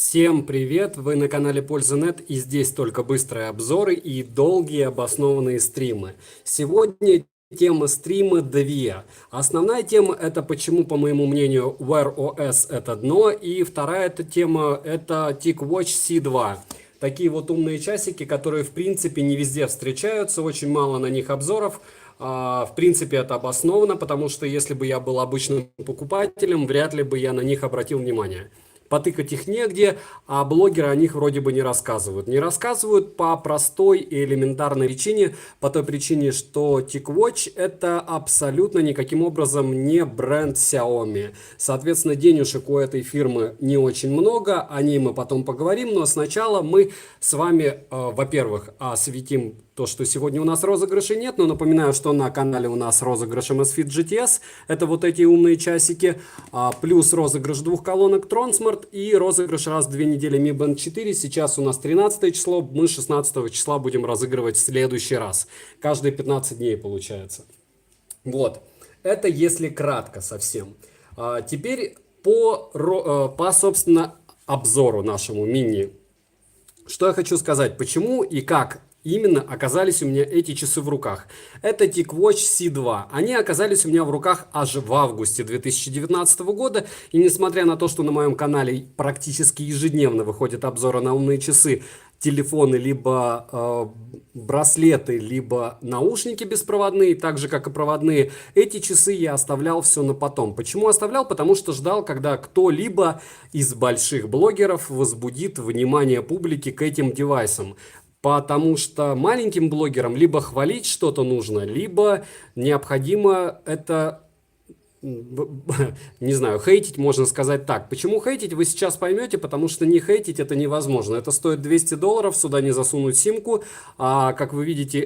Всем привет! Вы на канале Польза.нет, и здесь только быстрые обзоры и долгие обоснованные стримы. Сегодня тема стрима две. Основная тема это почему, по моему мнению, Wear OS это дно, и вторая эта тема это TicWatch C2. Такие вот умные часики, которые в принципе не везде встречаются, очень мало на них обзоров. В принципе, это обосновано, потому что если бы я был обычным покупателем, вряд ли бы я на них обратил внимание. Потыкать их негде, а блогеры о них вроде бы не рассказывают. Не рассказывают по простой и элементарной причине, по той причине, что TicWatch это абсолютно никаким образом не бренд Xiaomi. Соответственно, денежек у этой фирмы не очень много, о ней мы потом поговорим, но сначала мы с вами, во-первых, осветим то, что сегодня у нас розыгрышей нет, но напоминаю, что на канале у нас розыгрыш Amazfit GTS, это вот эти умные часики, плюс розыгрыш двух колонок Tronsmart и розыгрыш раз в 2 недели Mi Band 4, сейчас у нас 13 число, мы 16 числа будем разыгрывать в следующий раз, каждые 15 дней получается. Вот, это если кратко совсем. Теперь по собственно, обзору нашему мини. Что я хочу сказать, почему и как именно оказались у меня эти часы в руках. Это TicWatch C2. Они оказались у меня в руках аж в августе 2019 года. И несмотря на то, что на моем канале практически ежедневно выходят обзоры на умные часы, телефоны, либо браслеты, либо наушники беспроводные, так же как и проводные, эти часы я оставлял все на потом. Почему оставлял? Потому что ждал, когда кто-либо из больших блогеров возбудит внимание публики к этим девайсам. Потому что маленьким блогерам либо хвалить что-то нужно, либо необходимо это, не знаю, хейтить, можно сказать так. Почему хейтить, вы сейчас поймете, потому что не хейтить это невозможно. Это стоит $200, сюда не засунуть симку. А как вы видите,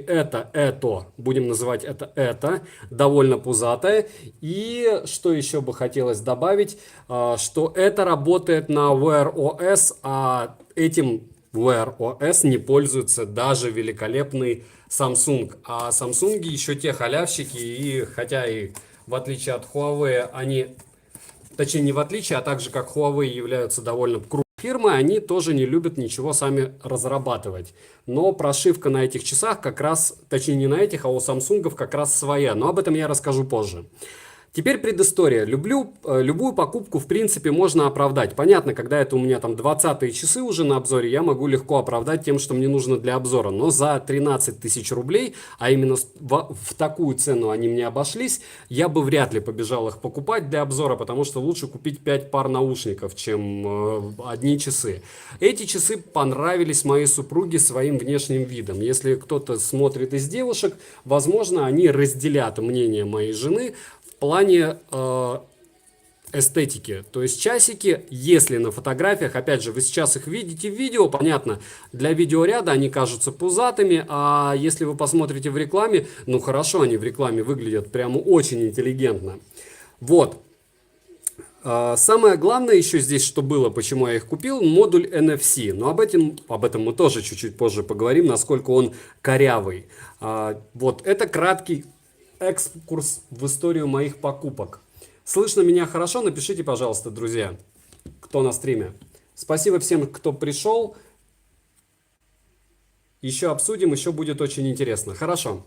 будем называть это, довольно пузатое. И что еще бы хотелось добавить, что это работает на Wear OS, а этим Wear OS не пользуется даже великолепный Samsung. А Samsung еще те халявщики, и хотя и в отличие от Huawei, точнее не в отличие, а также как Huawei являются довольно крупной фирмой, они тоже не любят ничего сами разрабатывать. Но прошивка на этих часах как раз, точнее не на этих, а у Samsung как раз своя. Но об этом я расскажу позже. Теперь предыстория. Любую покупку, в принципе, можно оправдать. Понятно, когда это у меня там 20-е часы уже на обзоре, я могу легко оправдать тем, что мне нужно для обзора. Но за 13 тысяч рублей, а именно в такую цену они мне обошлись, я бы вряд ли побежал их покупать для обзора, потому что лучше купить 5 пар наушников, чем одни часы. Эти часы понравились моей супруге своим внешним видом. Если кто-то смотрит из девушек, возможно, они разделят мнение моей жены в плане эстетики. То есть часики, если на фотографиях, опять же, вы сейчас их видите в видео, понятно, для видеоряда они кажутся пузатыми, а если вы посмотрите в рекламе, ну хорошо, они в рекламе выглядят прямо очень интеллигентно. Вот. Самое главное еще здесь, что было, почему я их купил, модуль NFC. Но об этом мы тоже чуть-чуть позже поговорим, насколько он корявый. Вот, это краткий экскурс в историю моих покупок. Слышно меня хорошо? Напишите, пожалуйста, друзья, кто на стриме. Спасибо всем, кто пришел. Еще обсудим, еще будет очень интересно. Хорошо.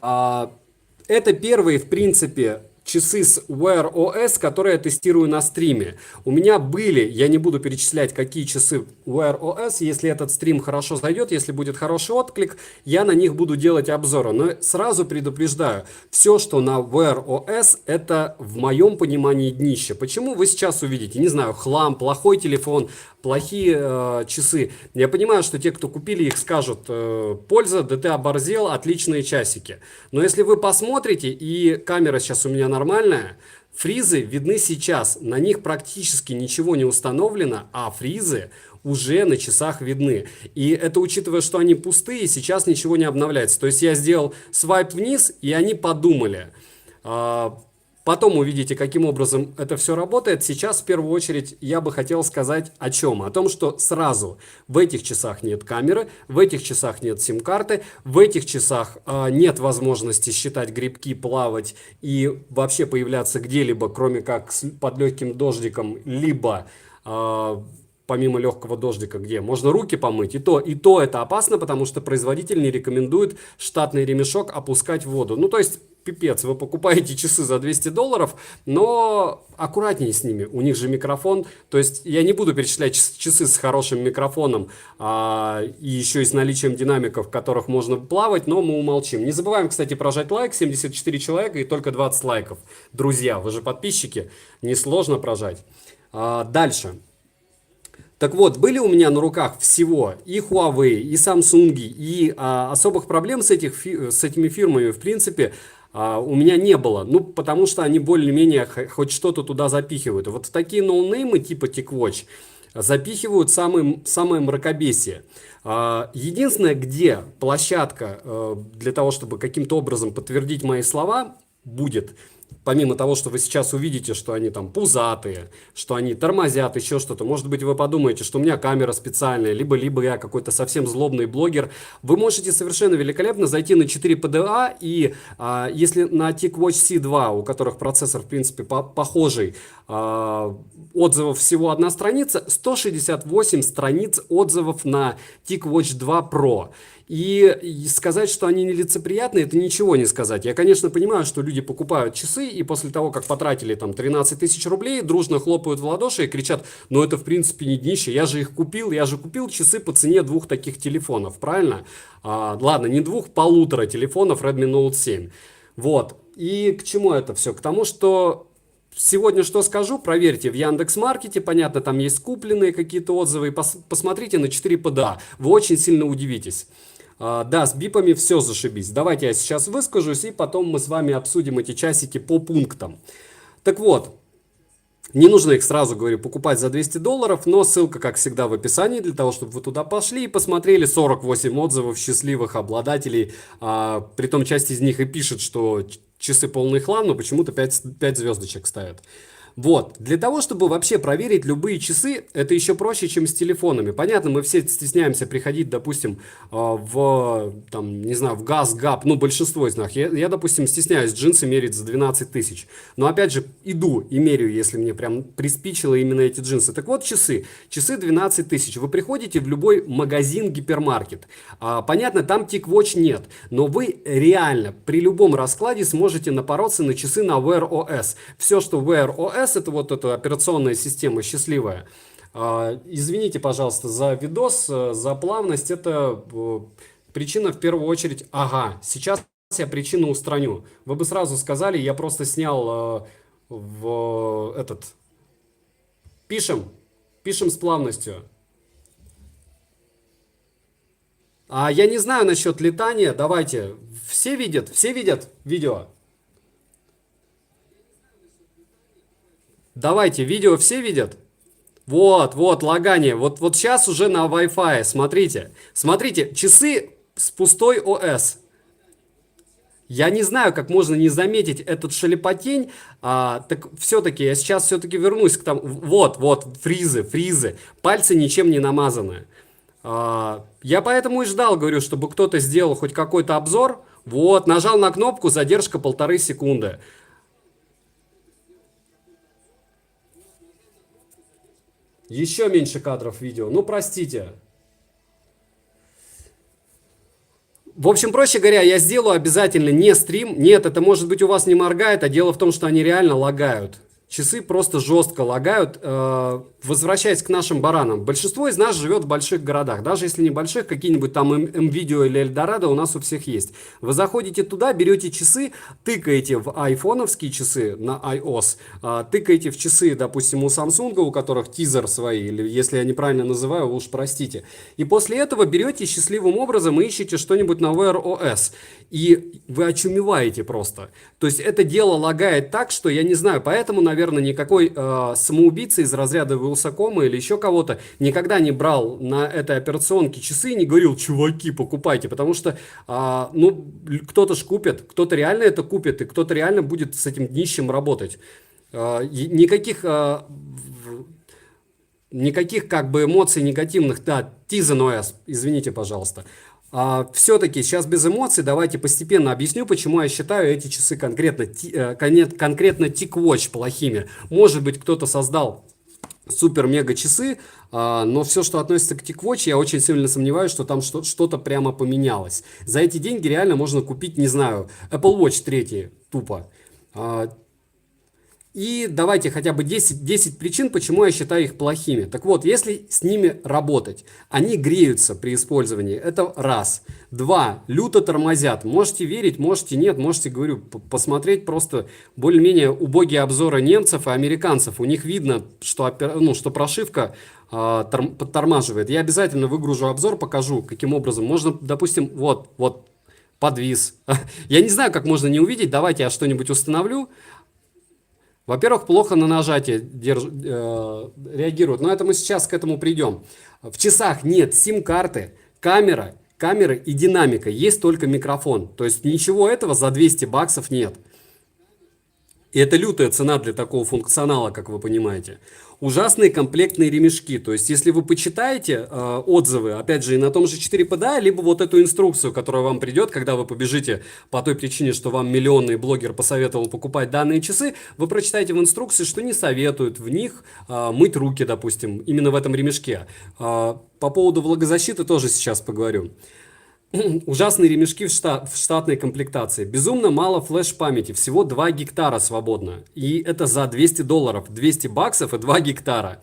Это первые, в принципе, часы с Wear OS, которые я тестирую на стриме. У меня были, я не буду перечислять, какие часы Wear OS, если этот стрим хорошо зайдет, если будет хороший отклик, я на них буду делать обзоры. Но сразу предупреждаю, все, что на Wear OS, это в моем понимании днище. Почему вы сейчас увидите? Не знаю, хлам, плохой телефон, плохие часы. Я понимаю, что те, кто купили их, скажут, польза, да ты оборзел, отличные часики. Но если вы посмотрите, и камера сейчас у меня нормальная, фризы видны сейчас, на них практически ничего не установлено, а фризы уже на часах видны. И это учитывая, что они пустые, сейчас ничего не обновляется. То есть я сделал свайп вниз, и они подумали. Потом увидите, каким образом это все работает. Сейчас, в первую очередь, я бы хотел сказать о чем? О том, что сразу в этих часах нет камеры, в этих часах нет сим-карты, в этих часах нет возможности считать грибки, плавать и вообще появляться где-либо, кроме как под легким дождиком, либо помимо легкого дождика, где можно руки помыть, и то это опасно, потому что производитель не рекомендует штатный ремешок опускать в воду. Ну, то есть, пипец, вы покупаете часы за $200, но аккуратнее с ними, у них же микрофон, то есть я не буду перечислять часы с хорошим микрофоном и еще и с наличием динамиков, в которых можно плавать, но мы умолчим. Не забываем, кстати, прожать лайк, 74 человека и только 20 лайков. Друзья, вы же подписчики, несложно прожать. Дальше. Так вот, были у меня на руках всего и Huawei, и Samsung, и особых проблем с этими фирмами, в принципе, у меня не было. Ну, потому что они более-менее хоть что-то туда запихивают. Вот такие ноунеймы типа TicWatch запихивают самое мракобесие. Единственное, где площадка для того, чтобы каким-то образом подтвердить мои слова, будет... Помимо того, что вы сейчас увидите, что они там пузатые, что они тормозят, еще что-то, может быть, вы подумаете, что у меня камера специальная, либо я какой-то совсем злобный блогер. Вы можете совершенно великолепно зайти на 4 PDA, и если на TicWatch C2, у которых процессор, в принципе, похожий, отзывов всего одна страница, 168 страниц отзывов на TicWatch 2 Pro. И сказать, что они нелицеприятные, это ничего не сказать. Я, конечно, понимаю, что люди покупают часы, и после того, как потратили там 13 тысяч рублей, дружно хлопают в ладоши и кричат: ну это в принципе не днище, я же купил часы по цене 2 таких телефонов, правильно? Ладно, не 2, 1,5 телефонов Redmi Note 7. Вот. И к чему это все? К тому, что сегодня что скажу, проверьте в Яндекс.Маркете, понятно, там есть купленные какие-то отзывы, и посмотрите на 4 PDA, вы очень сильно удивитесь. Да, с бипами все зашибись. Давайте я сейчас выскажусь, и потом мы с вами обсудим эти часики по пунктам. Так вот, не нужно их сразу, говорю, покупать за $200, но ссылка, как всегда, в описании, для того, чтобы вы туда пошли и посмотрели 48 отзывов счастливых обладателей. Притом часть из них и пишет, что часы полный хлам, но почему-то 5 звездочек ставят. Вот, для того, чтобы вообще проверить любые часы, это еще проще, чем с телефонами. Понятно, мы все стесняемся приходить, допустим, не знаю, в ГАЗ, ГАП, ну, большинство из нас. Я, допустим, стесняюсь джинсы мерить за 12 тысяч. Но, опять же, иду и меряю, если мне прям приспичило именно эти джинсы. Так вот, часы 12 тысяч. Вы приходите в любой магазин, гипермаркет. Понятно, там TicWatch нет, но вы реально при любом раскладе сможете напороться на часы на Wear OS. Все, что Wear OS, это вот эта операционная система счастливая. Извините, пожалуйста, за видос, за плавность. Это причина в первую очередь. Ага, сейчас я причину устраню. Вы бы сразу сказали, я просто снял Пишем с плавностью. Я не знаю насчет летания. Давайте. Все видят видео? Давайте, видео все видят? Вот, лагание. Вот сейчас уже на Wi-Fi. Смотрите, часы с пустой ОС. Я не знаю, как можно не заметить этот шелепотень. Так все-таки, я сейчас все-таки вернусь к тому. Вот, фризы. Пальцы ничем не намазаны. Я поэтому и ждал, говорю, чтобы кто-то сделал хоть какой-то обзор. Вот, нажал на кнопку, задержка 1,5 секунды. Еще меньше кадров видео. Ну, простите. В общем, проще говоря, я сделаю обязательно не стрим. Нет, это может быть у вас не моргает, а дело в том, что они реально лагают. Часы просто жестко лагают. Возвращаясь к нашим баранам. Большинство из нас живет в больших городах. Даже если небольших, какие-нибудь там МВидео или Эльдорадо у нас у всех есть. Вы заходите туда, берете часы, тыкаете в айфоновские часы на iOS, тыкаете в часы, допустим, у Samsung, у которых тизер свои, или если я неправильно называю, вы уж простите. И после этого берете счастливым образом и ищете что-нибудь на Wear OS. И вы очумеваете просто. То есть это дело лагает так, что я не знаю, поэтому, наверное, никакой самоубийца из разряда Вилсакома или еще кого-то никогда не брал на этой операционке часы и не говорил: чуваки, покупайте, потому что кто-то ж купит, кто-то реально это купит, и кто-то реально будет с этим днищем работать. Никаких как бы эмоций негативных. Да, Tizen OS, извините, пожалуйста. Все-таки сейчас без эмоций давайте постепенно объясню, почему я считаю эти часы конкретно TicWatch плохими. Может быть, кто-то создал супер-мега часы, но все, что относится к TicWatch, я очень сильно сомневаюсь, что там что-то прямо поменялось. За эти деньги реально можно купить, не знаю, Apple Watch 3 тупо. А, И давайте хотя бы 10 причин, почему я считаю их плохими. Так вот, если с ними работать, они греются при использовании. Это раз. Два, люто тормозят. Можете верить, можете нет, можете, говорю, посмотреть просто более-менее убогие обзоры немцев и американцев. У них видно, что, что прошивка подтормаживает. Я обязательно выгружу обзор, покажу, каким образом. Можно, допустим, вот, подвис. Я не знаю, как можно не увидеть. Давайте я что-нибудь установлю. Во-первых, плохо на нажатие реагирует, но это мы сейчас к этому придем. В часах нет сим-карты, камеры и динамика, есть только микрофон. То есть ничего этого за 200 баксов нет. И это лютая цена для такого функционала, как вы понимаете. Ужасные комплектные ремешки. То есть, если вы почитаете отзывы, опять же, и на том же 4PDA, либо вот эту инструкцию, которая вам придет, когда вы побежите по той причине, что вам миллионный блогер посоветовал покупать данные часы, вы прочитаете в инструкции, что не советуют в них мыть руки, допустим, именно в этом ремешке. По поводу влагозащиты тоже сейчас поговорю. Ужасные ремешки в штатной комплектации. Безумно мало флеш-памяти. Всего 2 гектара свободно. И это за 200 долларов. 200 баксов и 2 гектара.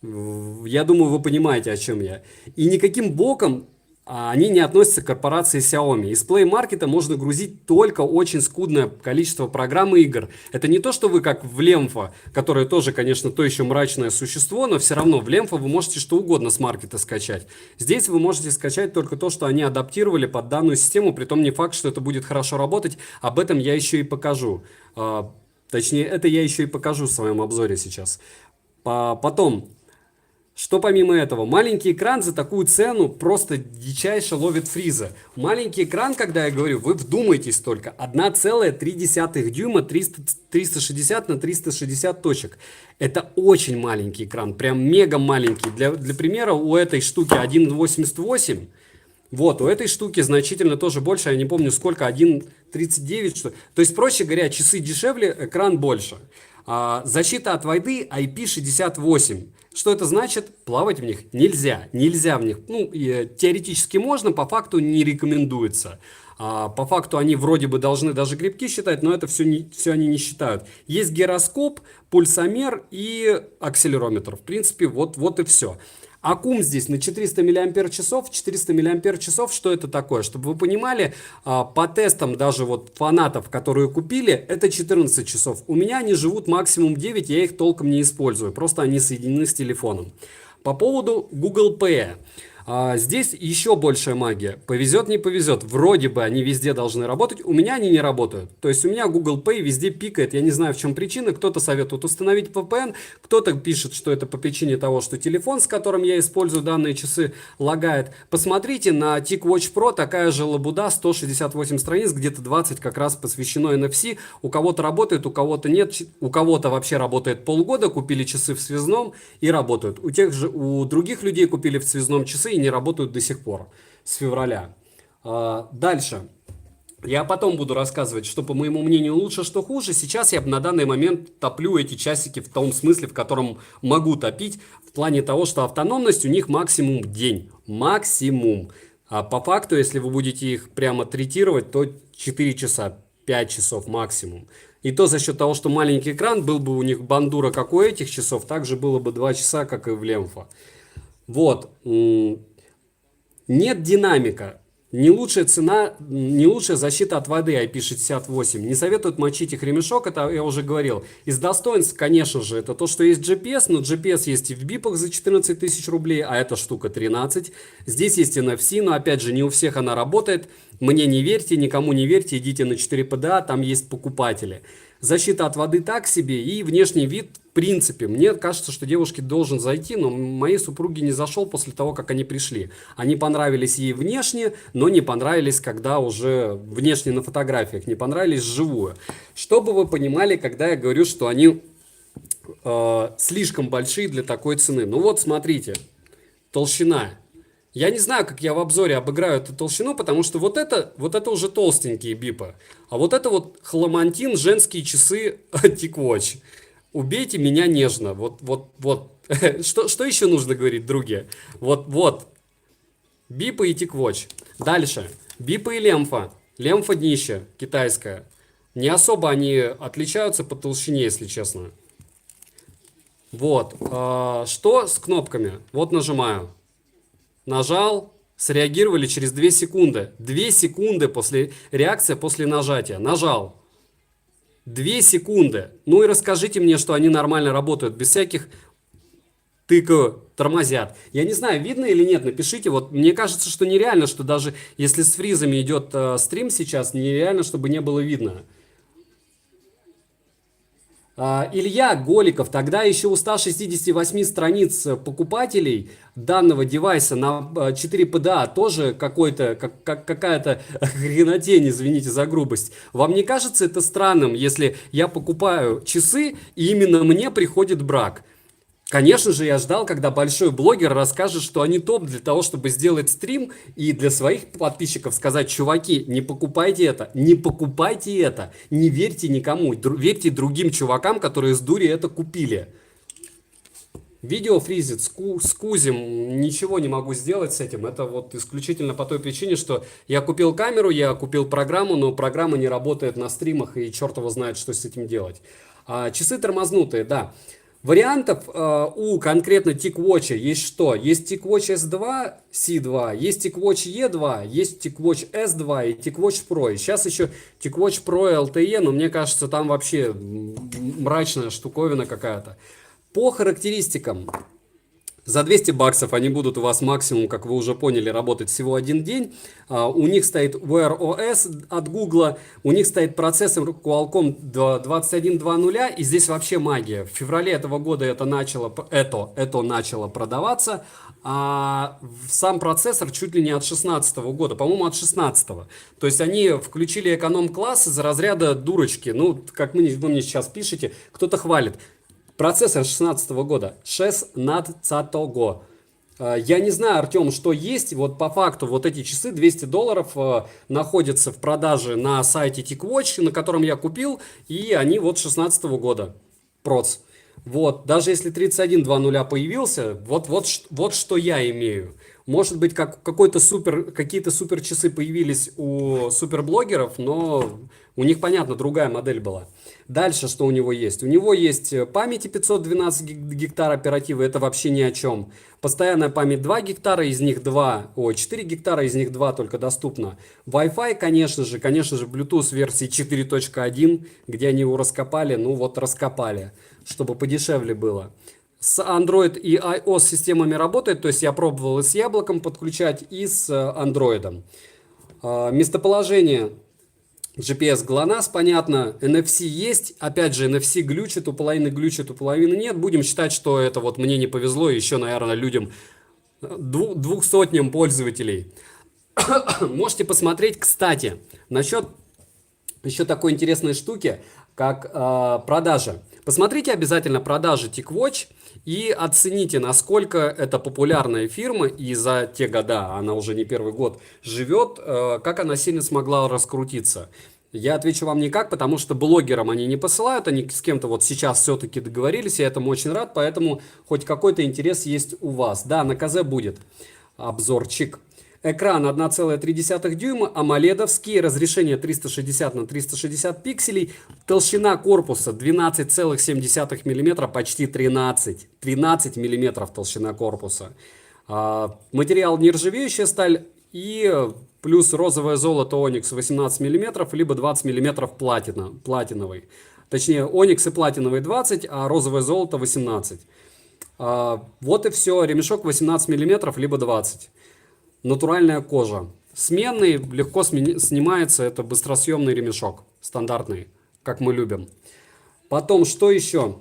Я думаю, вы понимаете, о чем я. И никаким боком они не относятся к корпорации Xiaomi. Из Play Market можно грузить только очень скудное количество программ и игр. Это не то, что вы как в Lemfo, которое тоже, конечно, то еще мрачное существо, но все равно в Lemfo вы можете что угодно с маркета скачать. Здесь вы можете скачать только то, что они адаптировали под данную систему, притом не факт, что это будет хорошо работать. Об этом я еще и покажу. Точнее, это я еще и покажу в своем обзоре сейчас. Потом... Что помимо этого? Маленький экран за такую цену просто дичайше ловит фриза. Маленький экран, когда я говорю, вы вдумайтесь только, 1,3 дюйма 360 на 360 точек. Это очень маленький экран, прям мега маленький. Для примера, у этой штуки 1,88. Вот, у этой штуки значительно тоже больше, я не помню сколько, 1,39 что ли. То есть, проще говоря, часы дешевле, экран больше. Защита от воды IP68. Что это значит? Плавать в них нельзя. Нельзя в них. Ну, теоретически можно, по факту не рекомендуется. По факту они вроде бы должны даже гребки считать, но это все они не считают. Есть гироскоп, пульсомер и акселерометр. В принципе, вот и все. Аккум здесь на 400 мАч. 400 мАч, что это такое? Чтобы вы понимали, по тестам даже вот фанатов, которые купили, это 14 часов. У меня они живут максимум 9, я их толком не использую. Просто они соединены с телефоном. По поводу Google Pay. Здесь еще большая магия. Повезет, не повезет. Вроде бы они везде должны работать. У меня они не работают. То есть у меня Google Pay везде пикает. Я не знаю, в чем причина. Кто-то советует установить VPN. Кто-то пишет, что это по причине того, что телефон, с которым я использую данные часы, лагает. Посмотрите на TicWatch Pro. Такая же лабуда. 168 страниц. Где-то 20 как раз посвящено NFC. У кого-то работает, у кого-то нет. У кого-то вообще работает полгода. Купили часы в связном и работают. У других людей купили в связном часы и не работают до сих пор, с февраля. Дальше. Я потом буду рассказывать, что, по моему мнению, лучше, что хуже. Сейчас я на данный момент топлю эти часики в том смысле, в котором могу топить, в плане того, что автономность у них максимум день. Максимум. А по факту, если вы будете их прямо третировать, то 4 часа, 5 часов максимум. И то за счет того, что маленький экран, был бы у них бандура, как у этих часов, также было бы 2 часа, как и в Lemfo. Вот. Нет динамика. Не лучшая цена, не лучшая защита от воды IP68. Не советуют мочить их ремешок, это я уже говорил. Из достоинств, конечно же, это то, что есть GPS, но GPS есть и в бипах за 14 тысяч рублей, а эта штука 13. Здесь есть NFC, но опять же не у всех она работает. Мне не верьте, никому не верьте, идите на 4PDA, там есть покупатели. Защита от воды так себе и внешний вид, в принципе, мне кажется, что девушке должен зайти, но моей супруге не зашел после того, как они пришли. Они понравились ей внешне, но не понравились, когда уже внешне на фотографиях, не понравились вживую. Чтобы вы понимали, когда я говорю, что они слишком большие для такой цены. Ну вот, смотрите, толщина. Я не знаю, как я в обзоре обыграю эту толщину, потому что вот это уже толстенькие бипы. А вот это вот хламантин, женские часы TicWatch. Убейте меня нежно. Вот Что еще нужно говорить, други? Вот, бипа и тиквотч. Дальше. Бипа и лемфа. Лемфа днище, китайская. Не особо они отличаются по толщине, если честно. Вот. Что с кнопками? Вот нажимаю. Нажал, среагировали через 2 секунды. 2 секунды после реакция после нажатия. Нажал. 2 секунды. Ну и расскажите мне, что они нормально работают, без всяких тормозят. Я не знаю, видно или нет, напишите. Вот мне кажется, что нереально, что даже если с фризами идет стрим сейчас, нереально, чтобы не было видно. Илья Голиков, тогда еще у 168 страниц покупателей данного девайса на 4 PDA тоже какая-то хренотень, извините за грубость. Вам не кажется это странным, если я покупаю часы и именно мне приходит брак? Конечно же, я ждал, когда большой блогер расскажет, что они топ для того, чтобы сделать стрим и для своих подписчиков сказать: чуваки, не покупайте это, не покупайте это, не верьте никому, верьте другим чувакам, которые с дури это купили. Видео фризит, скузим, ничего не могу сделать с этим. Это вот исключительно по той причине, что я купил камеру, я купил программу, но программа не работает на стримах, и черт его знает, что с этим делать. Часы тормознутые, да. Вариантов у конкретно TicWatch есть что? Есть TicWatch S2, C2, есть TicWatch E2, есть TicWatch S2 и TicWatch Pro. И сейчас еще TicWatch Pro LTE, но мне кажется, там вообще мрачная штуковина какая-то. По характеристикам. За 200 баксов они будут у вас максимум, как вы уже поняли, работать всего один день. У них стоит Wear OS от Google, у них стоит процессор Qualcomm 2120, и здесь вообще магия. В феврале этого года это начало продаваться, а сам процессор чуть ли не от 2016 года, по-моему, от 2016. То есть они включили эконом-класс из разряда дурочки. Ну, как вы мне сейчас пишете, кто-то хвалит. Процессор 2016 года. 16 го. Я не знаю, Артем, что есть. Вот по факту вот эти часы $200 находятся в продаже на сайте TicWatch, на котором я купил. И они вот 2016 года. Проц. Вот. Даже если 3120 появился, вот что я имею. Может быть, какие-то супер часы появились у суперблогеров, но у них, понятно, другая модель была. Дальше что у него есть? У него есть памяти 512 гектар оперативы, это вообще ни о чем. Постоянная память 2 гектара, из них 4 гектара, из них 2 только доступно. Wi-Fi, конечно же, Bluetooth версии 4.1, где они его раскопали, ну вот раскопали, чтобы подешевле было. С Android и iOS системами работает, то есть я пробовал и с яблоком подключать, и с Android. Местоположение GPS GLONASS, понятно, NFC есть, опять же NFC глючит, у половины нет, будем считать, что это вот мне не повезло, еще, наверное, людям 200 пользователей. Можете посмотреть, кстати, насчет еще такой интересной штуки, как продажа. Посмотрите обязательно продажи TicWatch и оцените, насколько это популярная фирма, и за те года, она уже не первый год живет, как она сильно смогла раскрутиться. Я отвечу вам никак, потому что блогерам они не посылают, они с кем-то вот сейчас все-таки договорились, я этому очень рад, поэтому хоть какой-то интерес есть у вас. Да, на КЗ будет обзорчик. Экран 1,3 дюйма, амоледовский, разрешение 360 на 360 пикселей, толщина корпуса 12,7 мм, почти 13 мм толщина корпуса. Материал нержавеющая сталь и плюс розовое золото Onyx 18 мм, либо 20 мм платиновый. Точнее, Onyx и платиновый 20, а розовое золото 18. Вот и все, ремешок 18 мм, либо 20. Натуральная кожа. Сменный, легко снимается, это быстросъемный ремешок, стандартный, как мы любим. Потом, что еще?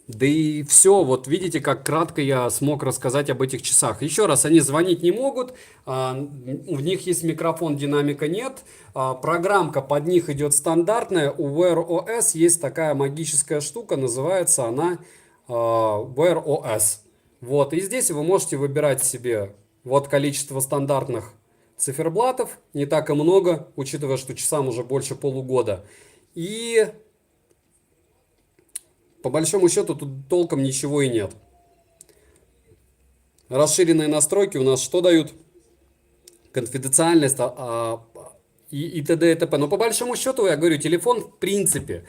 Да и все, вот видите, как кратко я смог рассказать об этих часах. Еще раз, они звонить не могут, у них есть микрофон, динамика нет, программка под них идет стандартная, у Wear OS есть такая магическая штука, называется она Wear OS. Вот, и здесь вы можете выбирать себе вот количество стандартных циферблатов, не так и много, учитывая, что часам уже больше полугода. И по большому счету тут толком ничего и нет. Расширенные настройки у нас что дают? Конфиденциальность и т.д. и т.п. Но по большому счету, я говорю, телефон в принципе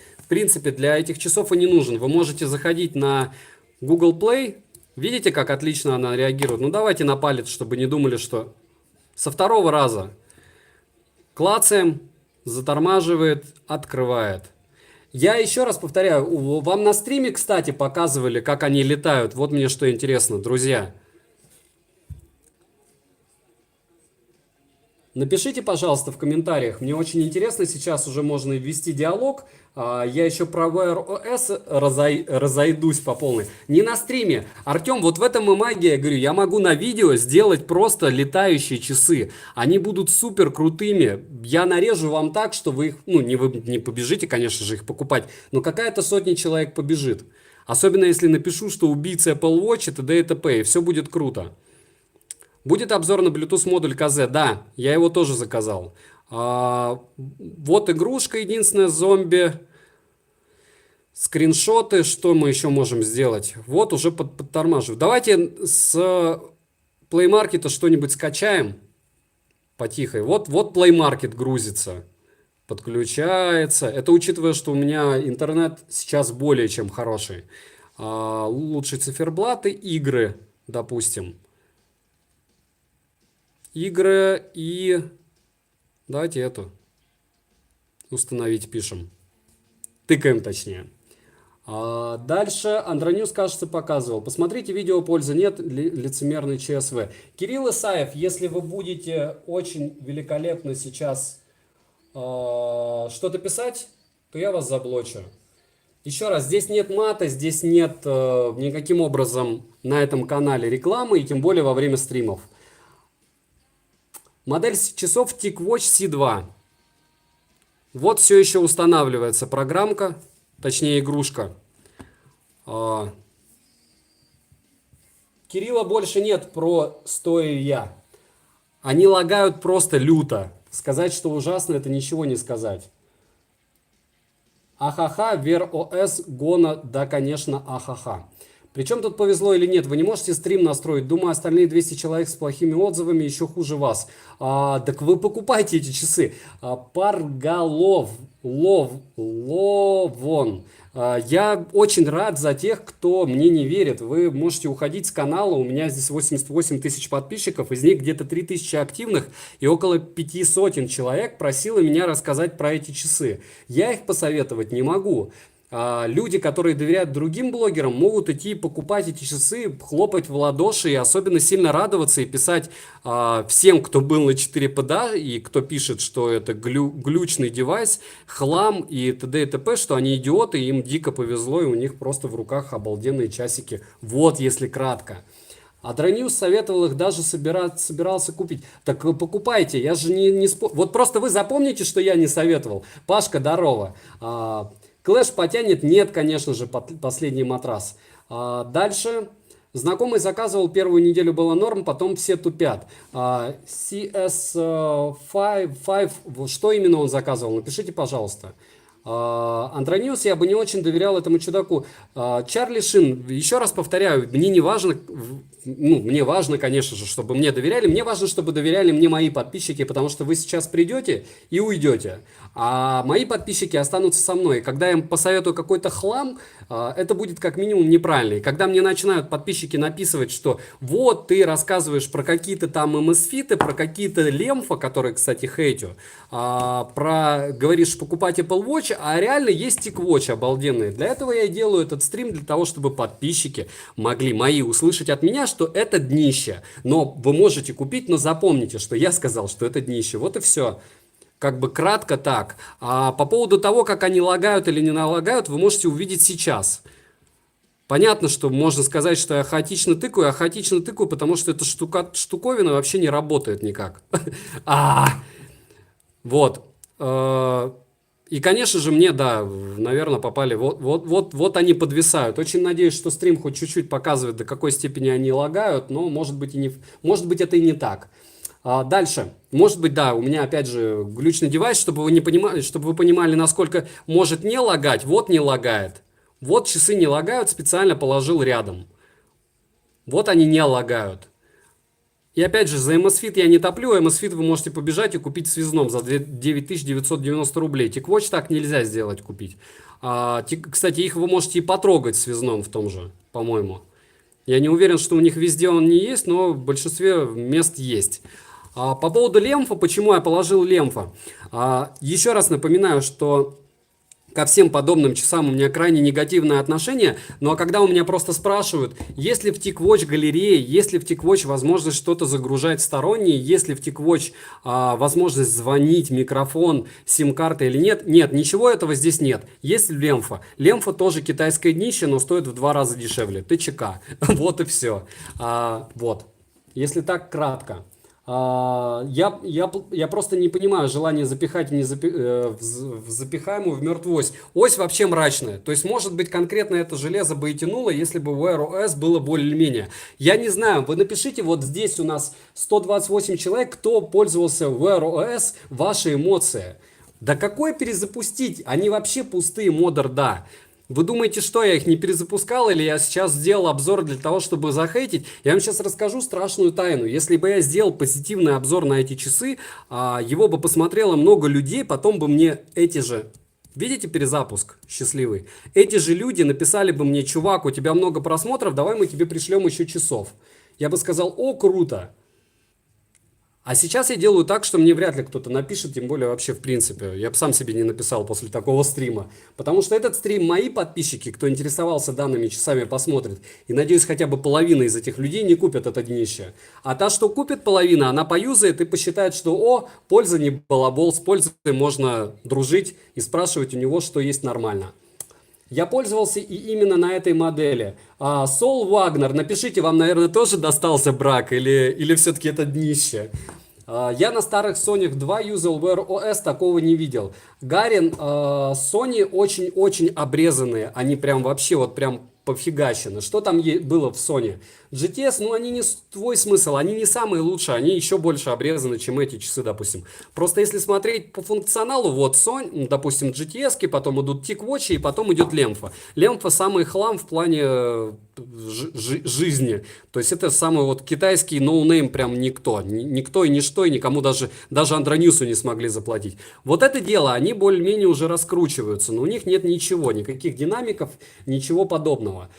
для этих часов и не нужен. Вы можете заходить на Google Play, видите, как отлично она реагирует? Ну давайте на палец, чтобы не думали, что со второго раза клацаем, затормаживает, открывает. Я еще раз повторяю, вам на стриме, кстати, показывали, как они летают. Вот мне что интересно, друзья. Напишите, пожалуйста, в комментариях. Мне очень интересно, сейчас уже можно ввести диалог. Я еще про Wear OS разойдусь по полной. Не на стриме. Артем, вот в этом и магия, я говорю, я могу на видео сделать просто летающие часы. Они будут супер крутыми. Я нарежу вам так, что вы их, ну, вы не побежите, конечно же, их покупать, но какая-то сотня человек побежит. Особенно если напишу, что убийца Apple Watch и т.д. и т.п. И все будет круто. Будет обзор на Bluetooth модуль КЗ? Да, я его тоже заказал. Вот игрушка единственная, зомби. Скриншоты, что мы еще можем сделать? Вот уже подтормаживаю. Давайте с Play Market что-нибудь скачаем потихой. Вот Play Market грузится, подключается. Это учитывая, что у меня интернет сейчас более чем хороший. Лучшие циферблаты, игры, допустим. Игры и... Давайте эту установить пишем. Тыкаем точнее. Дальше Андронюс, кажется, показывал. Посмотрите видео, пользы нет, лицемерный ЧСВ. Кирилл Исаев, если вы будете очень великолепно сейчас что-то писать, то я вас заблочу. Еще раз, здесь нет мата, здесь нет никаким образом на этом канале рекламы, и тем более во время стримов. Модель часов TicWatch C2. Вот все еще устанавливается программка, точнее игрушка. Кирилла больше нет про стою я. Они лагают просто люто. Сказать, что ужасно, это ничего не сказать. Ахаха, Wear OS, Гона, да, конечно, ахаха. Причем тут повезло или нет, вы не можете стрим настроить. Думаю, остальные 200 человек с плохими отзывами еще хуже вас. Так вы покупайте эти часы. Парголов, Ловон. Я очень рад за тех, кто мне не верит. Вы можете уходить с канала. У меня здесь 88 тысяч подписчиков. Из них где-то 3000 активных. И около 500 человек просило меня рассказать про эти часы. Я их посоветовать не могу. Люди, которые доверяют другим блогерам, могут идти покупать эти часы, хлопать в ладоши и особенно сильно радоваться и писать всем, кто был на 4PDA и кто пишет, что это глючный девайс, хлам и т.д. и т.п., что они идиоты, им дико повезло и у них просто в руках обалденные часики. Вот, если кратко. Адроньюз советовал их даже собирался купить. Так покупайте, я же не Вот просто вы запомните, что я не советовал. Пашка, здорово. Клэш потянет? Нет, конечно же, последний матрас. Дальше. Знакомый заказывал, первую неделю было норм, потом все тупят. CS5, что именно он заказывал? Напишите, пожалуйста. Андроньюз, я бы не очень доверял этому чудаку. Чарли Шин, еще раз повторяю, мне не важно, мне важно, конечно же, чтобы мне доверяли, мне важно, чтобы доверяли мне мои подписчики, потому что вы сейчас придете и уйдете, а мои подписчики останутся со мной. Когда я им посоветую какой-то хлам, это будет как минимум неправильно. И когда мне начинают подписчики написывать, что вот ты рассказываешь про какие-то там MSFIT, про какие-то лемфа, которые, кстати, хейтю, говоришь покупать Apple Watch, а реально есть TicWatch обалденные. Для этого я делаю этот стрим, для того, чтобы подписчики могли мои услышать от меня, что это днище. Но вы можете купить, но запомните, что я сказал, что это днище. Вот и все. Как бы кратко так. А по поводу того, как они лагают или не налагают, вы можете увидеть сейчас. Понятно, что можно сказать, что я хаотично тыкаю, потому что эта штуковина вообще не работает никак. Вот. И, конечно же, мне, да, наверное, попали. Вот они подвисают. Очень надеюсь, что стрим хоть чуть-чуть показывает, до какой степени они лагают, но может быть это и не так. Дальше. Может быть, да, у меня опять же глючный девайс, чтобы вы понимали, насколько может не лагать. Вот не лагает. Вот часы не лагают, специально положил рядом. Вот они не лагают. И опять же, за MSFit я не топлю. MSFit вы можете побежать и купить в связном за 9990 рублей. TicWatch так нельзя сделать, купить. Кстати, их вы можете и потрогать в связном в том же, по-моему. Я не уверен, что у них везде он не есть, но в большинстве мест есть. По поводу лемфа, почему я положил лемфа? Еще раз напоминаю, что ко всем подобным часам у меня крайне негативное отношение, но когда у меня просто спрашивают, есть ли в TicWatch галерея, есть ли в TicWatch возможность что-то загружать стороннее, есть ли в TicWatch возможность звонить, микрофон, сим-карта или нет, нет, ничего этого здесь нет. Есть лемфа. Лемфа тоже китайское днище, но стоит в 2 раза дешевле. ТЧК. Вот и все. Вот. Если так кратко. Я просто не понимаю желание запихать запихаемую в мертвую ось. Ось вообще мрачная. То есть, может быть, конкретно это железо бы и тянуло, если бы Wear OS было более-менее. Я не знаю, вы напишите, вот здесь у нас 128 человек, кто пользовался Wear OS, ваши эмоции. Да какой перезапустить? Они вообще пустые, модер, да. Вы думаете, что я их не перезапускал, или я сейчас сделал обзор для того, чтобы захейтить? Я вам сейчас расскажу страшную тайну. Если бы я сделал позитивный обзор на эти часы, его бы посмотрело много людей, потом бы мне эти же... Видите перезапуск счастливый? Эти же люди написали бы мне: чувак, у тебя много просмотров, давай мы тебе пришлем еще часов. Я бы сказал: о, круто. А сейчас я делаю так, что мне вряд ли кто-то напишет, тем более вообще в принципе. Я бы сам себе не написал после такого стрима. Потому что этот стрим мои подписчики, кто интересовался данными часами, посмотрит. И надеюсь, хотя бы половина из этих людей не купят это днище. А та, что купит половина, она поюзает и посчитает, что о, польза не балабол, с пользой можно дружить и спрашивать у него, что есть нормально. Я пользовался и именно на этой модели. Сол Вагнер, напишите, вам, наверное, тоже достался брак или все-таки это днище? Я на старых Sony 2 юзал Wear OS, такого не видел. Гарин, Sony очень-очень обрезанные, они прям вообще вот прям пофигачены. Что там было в Sony? GTS, ну они не твой смысл, они не самые лучшие, они еще больше обрезаны, чем эти часы, допустим. Просто если смотреть по функционалу, вот Sony, допустим, GTS, потом идут TicWatch и потом идет лемфа. Лемфа самый хлам в плане жизни. То есть это самый вот китайский ноунейм, прям никто. Никто и ничто, и никому даже Андроньюсу не смогли заплатить. Вот это дело, они более-менее уже раскручиваются, но у них нет ничего, никаких динамиков, ничего подобного.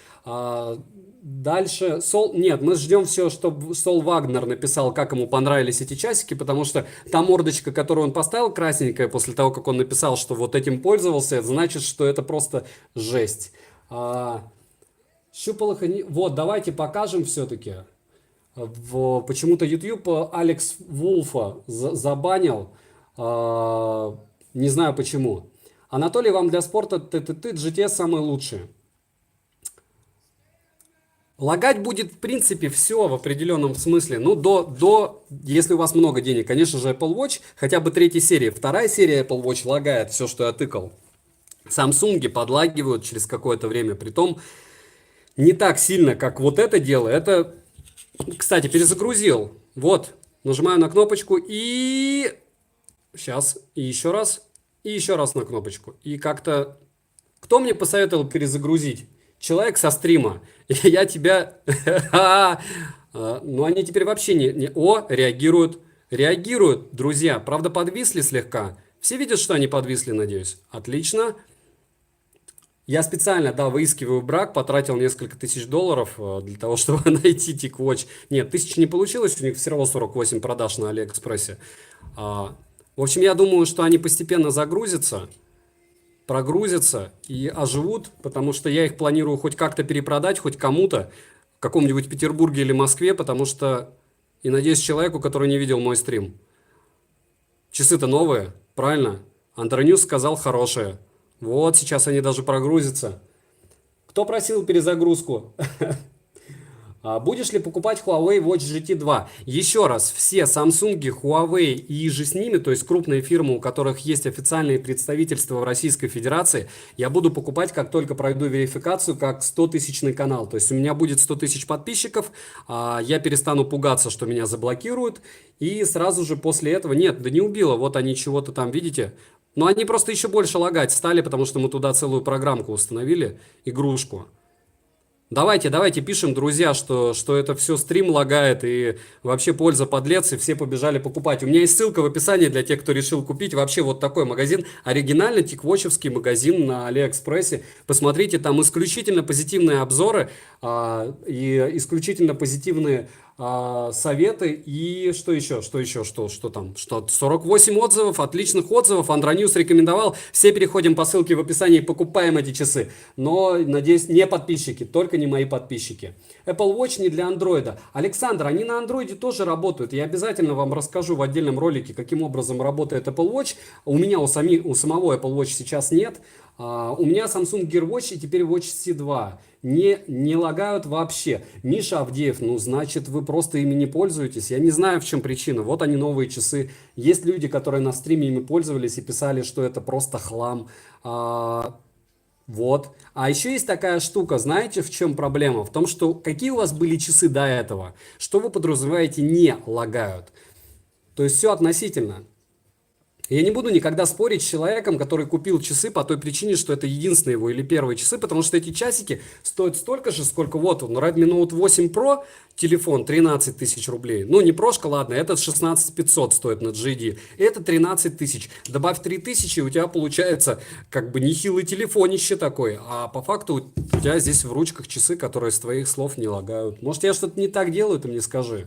Дальше, нет, мы ждем все, чтобы Сол Вагнер написал, как ему понравились эти часики, потому что та мордочка, которую он поставил, красненькая, после того, как он написал, что вот этим пользовался, это значит, что это просто жесть. Щупалых, вот, давайте покажем все-таки. Почему-то YouTube Алекс Вулфа забанил, не знаю почему. Анатолий, вам для спорта GTS самые лучшие. Лагать будет, в принципе, все в определенном смысле. Ну, если у вас много денег, конечно же, Apple Watch, хотя бы 3-я серия. 2-я серия Apple Watch лагает все, что я тыкал. Samsung подлагивают через какое-то время. Притом, не так сильно, как вот это дело. Это, кстати, перезагрузил. Вот, нажимаю на кнопочку и... Сейчас, и еще раз на кнопочку. И как-то... Кто мне посоветовал перезагрузить? Человек со стрима. Я тебя... Ну, они теперь вообще не... О, реагируют. Реагируют, друзья. Правда, подвисли слегка. Все видят, что они подвисли, надеюсь. Отлично. Я специально, да, выискиваю брак, потратил несколько тысяч долларов для того, чтобы найти TicWatch. Нет, 1000 не получилось, у них все равно 48 продаж на Алиэкспрессе. В общем, я думаю, что они постепенно прогрузятся и оживут, потому что я их планирую хоть как-то перепродать, хоть кому-то, в каком-нибудь Петербурге или Москве, потому что, и надеюсь, человеку, который не видел мой стрим. Часы-то новые, правильно? Андроньюс сказал хорошие. Вот, сейчас они даже прогрузятся. Кто просил перезагрузку? Будешь ли покупать Huawei Watch GT 2? Еще раз, все Samsung, Huawei и же с ними, то есть крупные фирмы, у которых есть официальные представительства в Российской Федерации, я буду покупать, как только пройду верификацию, как 100-тысячный канал. То есть у меня будет 100 тысяч подписчиков, я перестану пугаться, что меня заблокируют, и сразу же после этого, нет, да не убило, вот они чего-то там, видите? Но они просто еще больше лагать стали, потому что мы туда целую программку установили, игрушку. Давайте пишем, друзья, что это все стрим лагает и вообще польза подлец, и все побежали покупать. У меня есть ссылка в описании для тех, кто решил купить вообще вот такой магазин. Оригинальный тиквотчевский магазин на Алиэкспрессе. Посмотрите, там исключительно позитивные обзоры и исключительно позитивные советы. И что еще? Что там? Что 48 отзывов, отличных отзывов. Андроньюз рекомендовал. Все переходим по ссылке в описании и покупаем эти часы. Но, надеюсь, не подписчики, только не мои подписчики. Apple Watch не для андроида. Александр, они на андроиде тоже работают. Я обязательно вам расскажу в отдельном ролике, каким образом работает Apple Watch. У меня у самого Apple Watch сейчас нет. У меня Samsung Gear Watch и теперь Watch C2. Не лагают вообще. Миша Авдеев, ну значит вы просто ими не пользуетесь. Я не знаю, в чем причина. Вот они, новые часы. Есть люди, которые на стриме ими пользовались и писали, что это просто хлам. Вот. А еще есть такая штука, знаете, в чем проблема? В том, что какие у вас были часы до этого? Что вы подразумеваете не лагают? То есть все относительно. Я не буду никогда спорить с человеком, который купил часы по той причине, что это единственные его или первые часы, потому что эти часики стоят столько же, сколько вот он. Redmi Note 8 Pro, телефон 13 тысяч рублей. Ну, не прошка, ладно, этот 16 500 стоит на GD. Это 13 тысяч. Добавь 3 тысячи, у тебя получается как бы нехилый телефонище такой. А по факту у тебя здесь в ручках часы, которые с твоих слов не лагают. Может, я что-то не так делаю, ты мне скажи.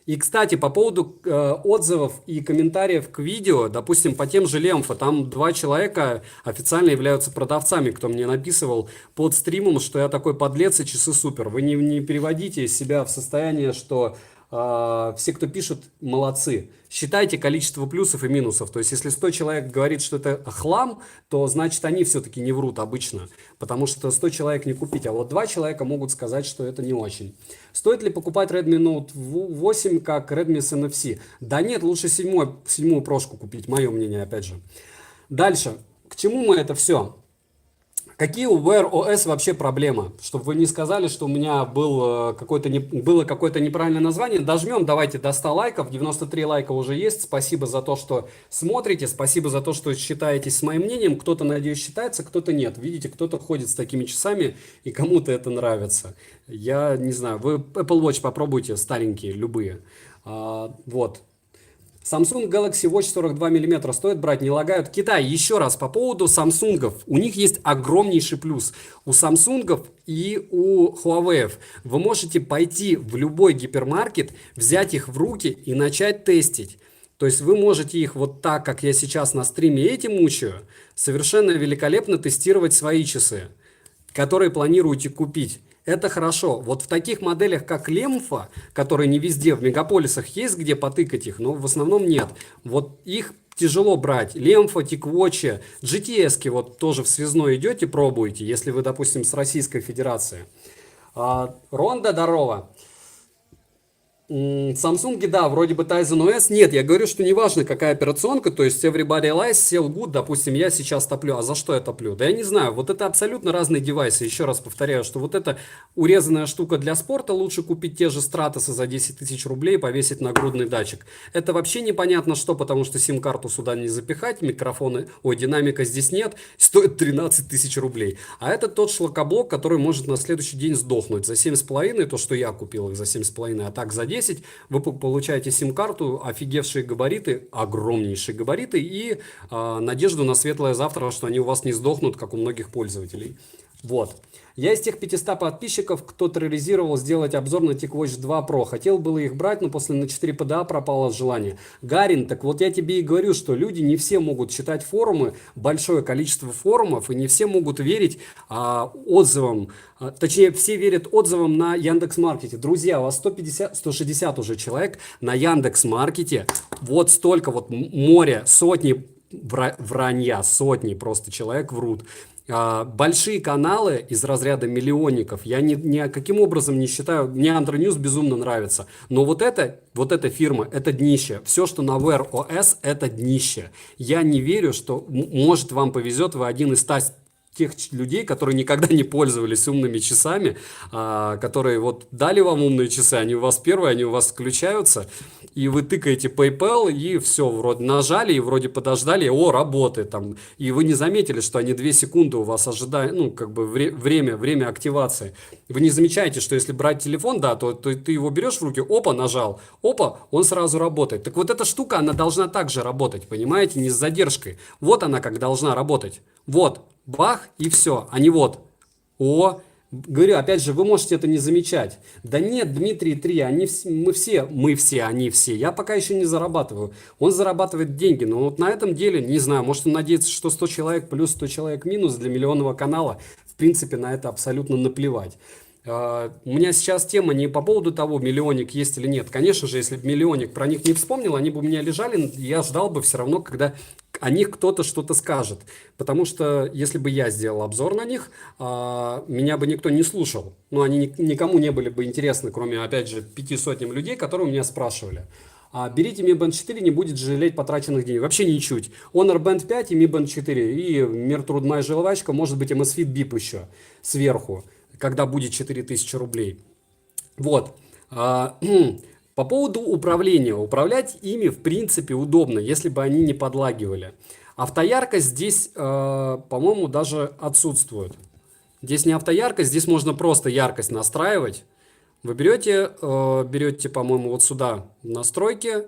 И, кстати, по поводу отзывов и комментариев к видео, допустим, по тем же Лемфо, там 2 человека официально являются продавцами, кто мне написывал под стримом, что я такой подлец и часы супер. Вы не переводите себя в состояние, что все, кто пишут, молодцы. Считайте количество плюсов и минусов. То есть, если 100 человек говорит, что это хлам, то значит они все-таки не врут обычно. Потому что 100 человек не купить. А вот 2 человека могут сказать, что это не очень. Стоит ли покупать Redmi Note 8 как Redmi с NFC? Да нет, лучше седьмую прошку купить. Мое мнение, опять же. Дальше. К чему мы это все? Какие у Wear OS вообще проблемы? Чтобы вы не сказали, что у меня было какое-то неправильное название. Дожмем, давайте до 100 лайков. 93 лайка уже есть. Спасибо за то, что смотрите. Спасибо за то, что считаетесь с моим мнением. Кто-то, надеюсь, считается, кто-то нет. Видите, кто-то ходит с такими часами, и кому-то это нравится. Я не знаю. Вы Apple Watch попробуйте, старенькие, любые. Вот. Samsung Galaxy Watch 42 мм стоит брать, не лагают. Китай, еще раз, по поводу Samsung. У них есть огромнейший плюс. У Samsung и у Huawei вы можете пойти в любой гипермаркет, взять их в руки и начать тестить. То есть вы можете их вот так, как я сейчас на стриме этим мучаю, совершенно великолепно тестировать свои часы, которые планируете купить. Это хорошо. Вот в таких моделях, как Лемфа, которые не везде, в мегаполисах есть где потыкать их, но в основном нет. Вот их тяжело брать. Лемфа, Тиквотчи, GTS-ки вот тоже в связной идете, пробуете, если вы, допустим, с Российской Федерации. Ронда, здорово. Samsung, да, вроде бы Tizen OS. Нет, я говорю, что неважно, какая операционка, то есть Everybody Lies, Sell Good, допустим, я сейчас топлю. А за что я топлю? Да я не знаю, вот это абсолютно разные девайсы. Еще раз повторяю, что вот эта урезанная штука для спорта, лучше купить те же Стратосы за 10 тысяч рублей, повесить нагрудный датчик. Это вообще непонятно что, потому что сим-карту сюда не запихать, микрофоны, динамика здесь нет, стоит 13 тысяч рублей. А это тот шлакоблок, который может на следующий день сдохнуть за 7,5, то, что я купил их за 7,5, а так за 10. Вы получаете сим-карту, офигевшие габариты, огромнейшие габариты и надежду на светлое завтра, что они у вас не сдохнут, как у многих пользователей. Вот. Я из тех 500 подписчиков, кто терроризировал сделать обзор на TicWatch 2 Pro. Хотел было их брать, но после на 4 PDA пропало желание. Гарин, так вот я тебе и говорю, что люди не все могут читать форумы, большое количество форумов, и не все могут верить отзывам. Точнее, все верят отзывам на Яндекс.Маркете. Друзья, у вас 160 уже человек на Яндекс.Маркете. Вот столько вот море, сотни вранья, сотни просто человек врут. Большие каналы из разряда миллионников я ни каким образом не считаю. Мне Андроньюз безумно нравится. Но вот эта фирма, это днище. Все, что на Wear OS, это днище. Я не верю, что, может, вам повезет, вы один из 100 тех людей, которые никогда не пользовались умными часами, которые вот дали вам умные часы, они у вас первые, они у вас включаются, и вы тыкаете PayPal, и все, вроде нажали, и вроде подождали, о, работает там, и вы не заметили, что они 2 секунды у вас ожидают, ну, как бы время активации. Вы не замечаете, что если брать телефон, да, то ты его берешь в руки, опа, нажал, опа, он сразу работает. Так вот эта штука, она должна также работать, понимаете, не с задержкой. Вот она как должна работать. Вот, бах, и все, а не вот. О, говорю, опять же, вы можете это не замечать. Да нет, Дмитрий 3, мы все, они все. Я пока еще не зарабатываю. Он зарабатывает деньги, но вот на этом деле, не знаю, может он надеется, что 100 человек плюс 100 человек минус для миллионного канала. В принципе, на это абсолютно наплевать. У меня сейчас тема не по поводу того, миллионник есть или нет. Конечно же, если бы миллионник про них не вспомнил, они бы у меня лежали, я ждал бы все равно, когда о них кто-то что-то скажет. Потому что если бы я сделал обзор на них, меня бы никто не слушал. Ну, они никому не были бы интересны, кроме, опять же, 500 людей, которые у меня спрашивали. Берите Mi Band 4, не будет жалеть потраченных денег. Вообще ничуть. Honor Band 5 и Mi Band 4. И мир трудная желвачка, может быть, Amazfit BIP еще сверху, когда будет 4000 рублей. Вот. По поводу управления. Управлять ими, в принципе, удобно, если бы они не подлагивали. Автояркость здесь, по-моему, даже отсутствует. Здесь не автояркость, здесь можно просто яркость настраивать. Вы берете, по-моему, вот сюда в настройки,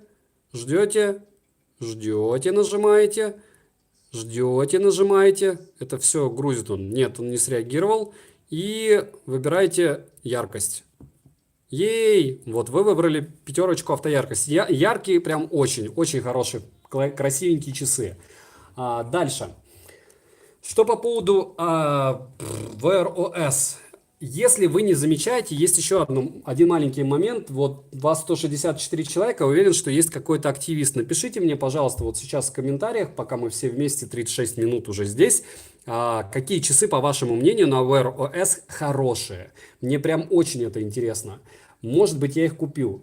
ждете, нажимаете, нажимаете. Это все грузит он. Нет, он не среагировал. И выбираете яркость. Ей! Вот вы выбрали 5 автояркость. Яркие, прям очень хорошие, красивенькие часы. Дальше. Что по поводу Wear OS. Если вы не замечаете, есть еще один маленький момент. Вот вас 164 человека, уверен, что есть какой-то активист. Напишите мне, пожалуйста, вот сейчас в комментариях, пока мы все вместе 36 минут уже здесь, какие часы, по вашему мнению, на Wear OS хорошие. Мне прям очень это интересно. Может быть, я их куплю.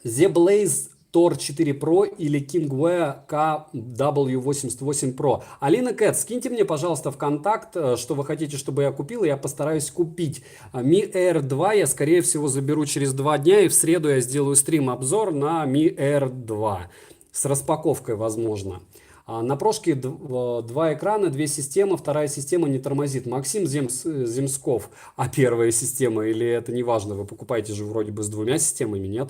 The Blaze Tor 4 Pro или Kingwear KW88 Pro. Алина Кэт, скиньте мне, пожалуйста, в контакт, что вы хотите, чтобы я купил, и я постараюсь купить. Mi Air 2 я, скорее всего, заберу через 2 дня, и в среду я сделаю стрим-обзор на Mi Air 2. С распаковкой, возможно. На прошке 2 экрана, 2 системы, вторая система не тормозит. Максим Земсков, а первая система, или это не важно, вы покупаете же вроде бы с 2 системами, нет?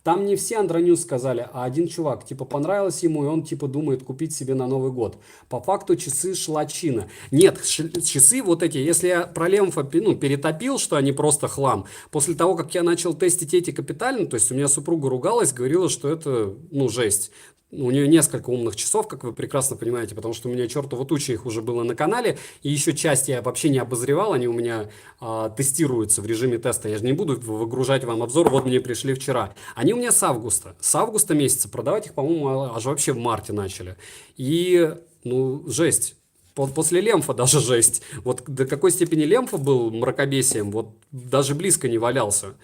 Там не все Андронюс сказали, а один чувак, типа, понравилось ему, и он, типа, думает купить себе на Новый год. По факту часы шлачина. Нет, часы вот эти, если я про Лемфа, перетопил, что они просто хлам, после того, как я начал тестить эти капитально, то есть у меня супруга ругалась, говорила, что это, жесть. У нее несколько умных часов, как вы прекрасно понимаете, потому что у меня чертова туча их уже было на канале, и еще часть я вообще не обозревал, они у меня тестируются в режиме теста, я же не буду выгружать вам обзор, вот мне пришли вчера. Они у меня с августа месяца, продавать их, по-моему, аж вообще в марте начали. И, жесть. После Лемфа даже жесть. Вот до какой степени Лемфа был мракобесием, вот даже близко не валялся.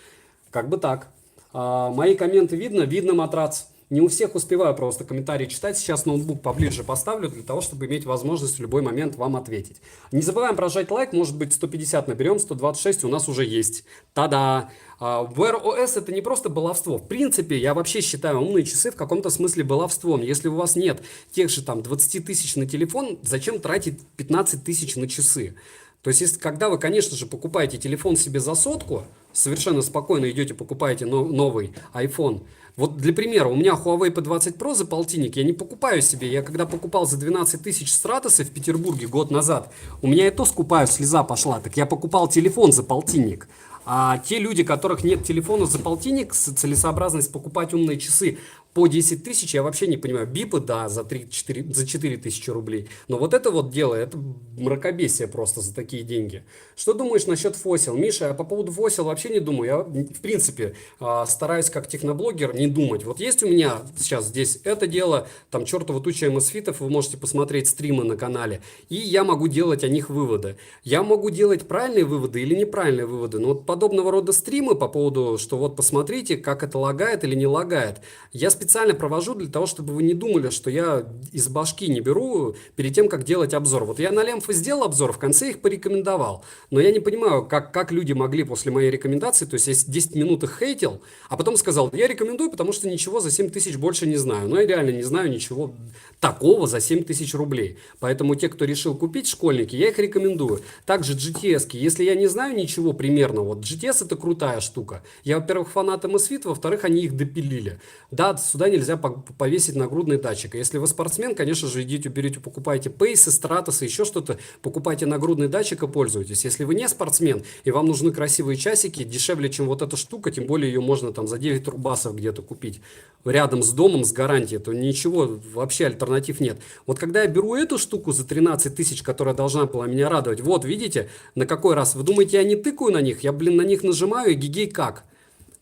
Как бы так. Мои комменты видно матрац. Не у всех успеваю просто комментарии читать. Сейчас ноутбук поближе поставлю, для того, чтобы иметь возможность в любой момент вам ответить. Не забываем прожать лайк, может быть 150 наберем, 126 у нас уже есть. Та-да! Wear OS это не просто баловство. В принципе, я вообще считаю умные часы в каком-то смысле баловством. Если у вас нет тех же 20 тысяч на телефон, зачем тратить 15 тысяч на часы? То есть, когда вы, конечно же, покупаете телефон себе за 100, совершенно спокойно идете, покупаете новый iPhone. Вот для примера, у меня Huawei P20 Pro за полтинник, я не покупаю себе. Я когда покупал за 12 тысяч Стратосы в Петербурге год назад, у меня и то скупаю, слеза пошла. Так я покупал телефон за полтинник. А те люди, у которых нет телефона за полтинник, целесообразность покупать умные часы по 10 тысяч, я вообще не понимаю. Бипы, да, за 4 тысячи рублей. Но вот это вот дело, это мракобесие просто за такие деньги. Что думаешь насчет Fossil? Миша, я по поводу Fossil вообще не думаю. Я, в принципе, стараюсь как техноблогер не думать. Вот есть у меня сейчас здесь это дело, там чертова туча Amazfit'ов, вы можете посмотреть стримы на канале. И я могу делать о них выводы. Я могу делать правильные выводы или неправильные выводы. Но вот подобного рода стримы по поводу, что вот посмотрите, как это лагает или не лагает. Я специально провожу для того, чтобы вы не думали, что я из башки не беру перед тем, как делать обзор. Вот я на Лемфа сделал обзор, в конце их порекомендовал. Но я не понимаю, как люди могли после моей рекомендации, то есть я 10 минут их хейтил, а потом сказал, я рекомендую, потому что ничего за 7 тысяч больше не знаю. Но я реально не знаю ничего такого за 7 тысяч рублей. Поэтому те, кто решил купить, школьники, я их рекомендую. Также GTS-ки, если я не знаю ничего примерно, вот GTS это крутая штука. Я, во-первых, фанат MSFit, во-вторых, они их допилили. Да, сюда нельзя повесить нагрудный датчик. Если вы спортсмен, конечно же, идите, берите, покупайте пейсы, стратосы, еще что-то, покупайте нагрудный датчик и пользуйтесь. Если вы не спортсмен и вам нужны красивые часики, дешевле, чем вот эта штука, тем более ее можно там за 9 рубасов где-то купить рядом с домом с гарантией, то ничего, вообще альтернатив нет. Вот когда я беру эту штуку за 13 тысяч, которая должна была меня радовать, вот видите, на какой раз, вы думаете, я не тыкаю на них, я, блин, на них нажимаю и гигей как?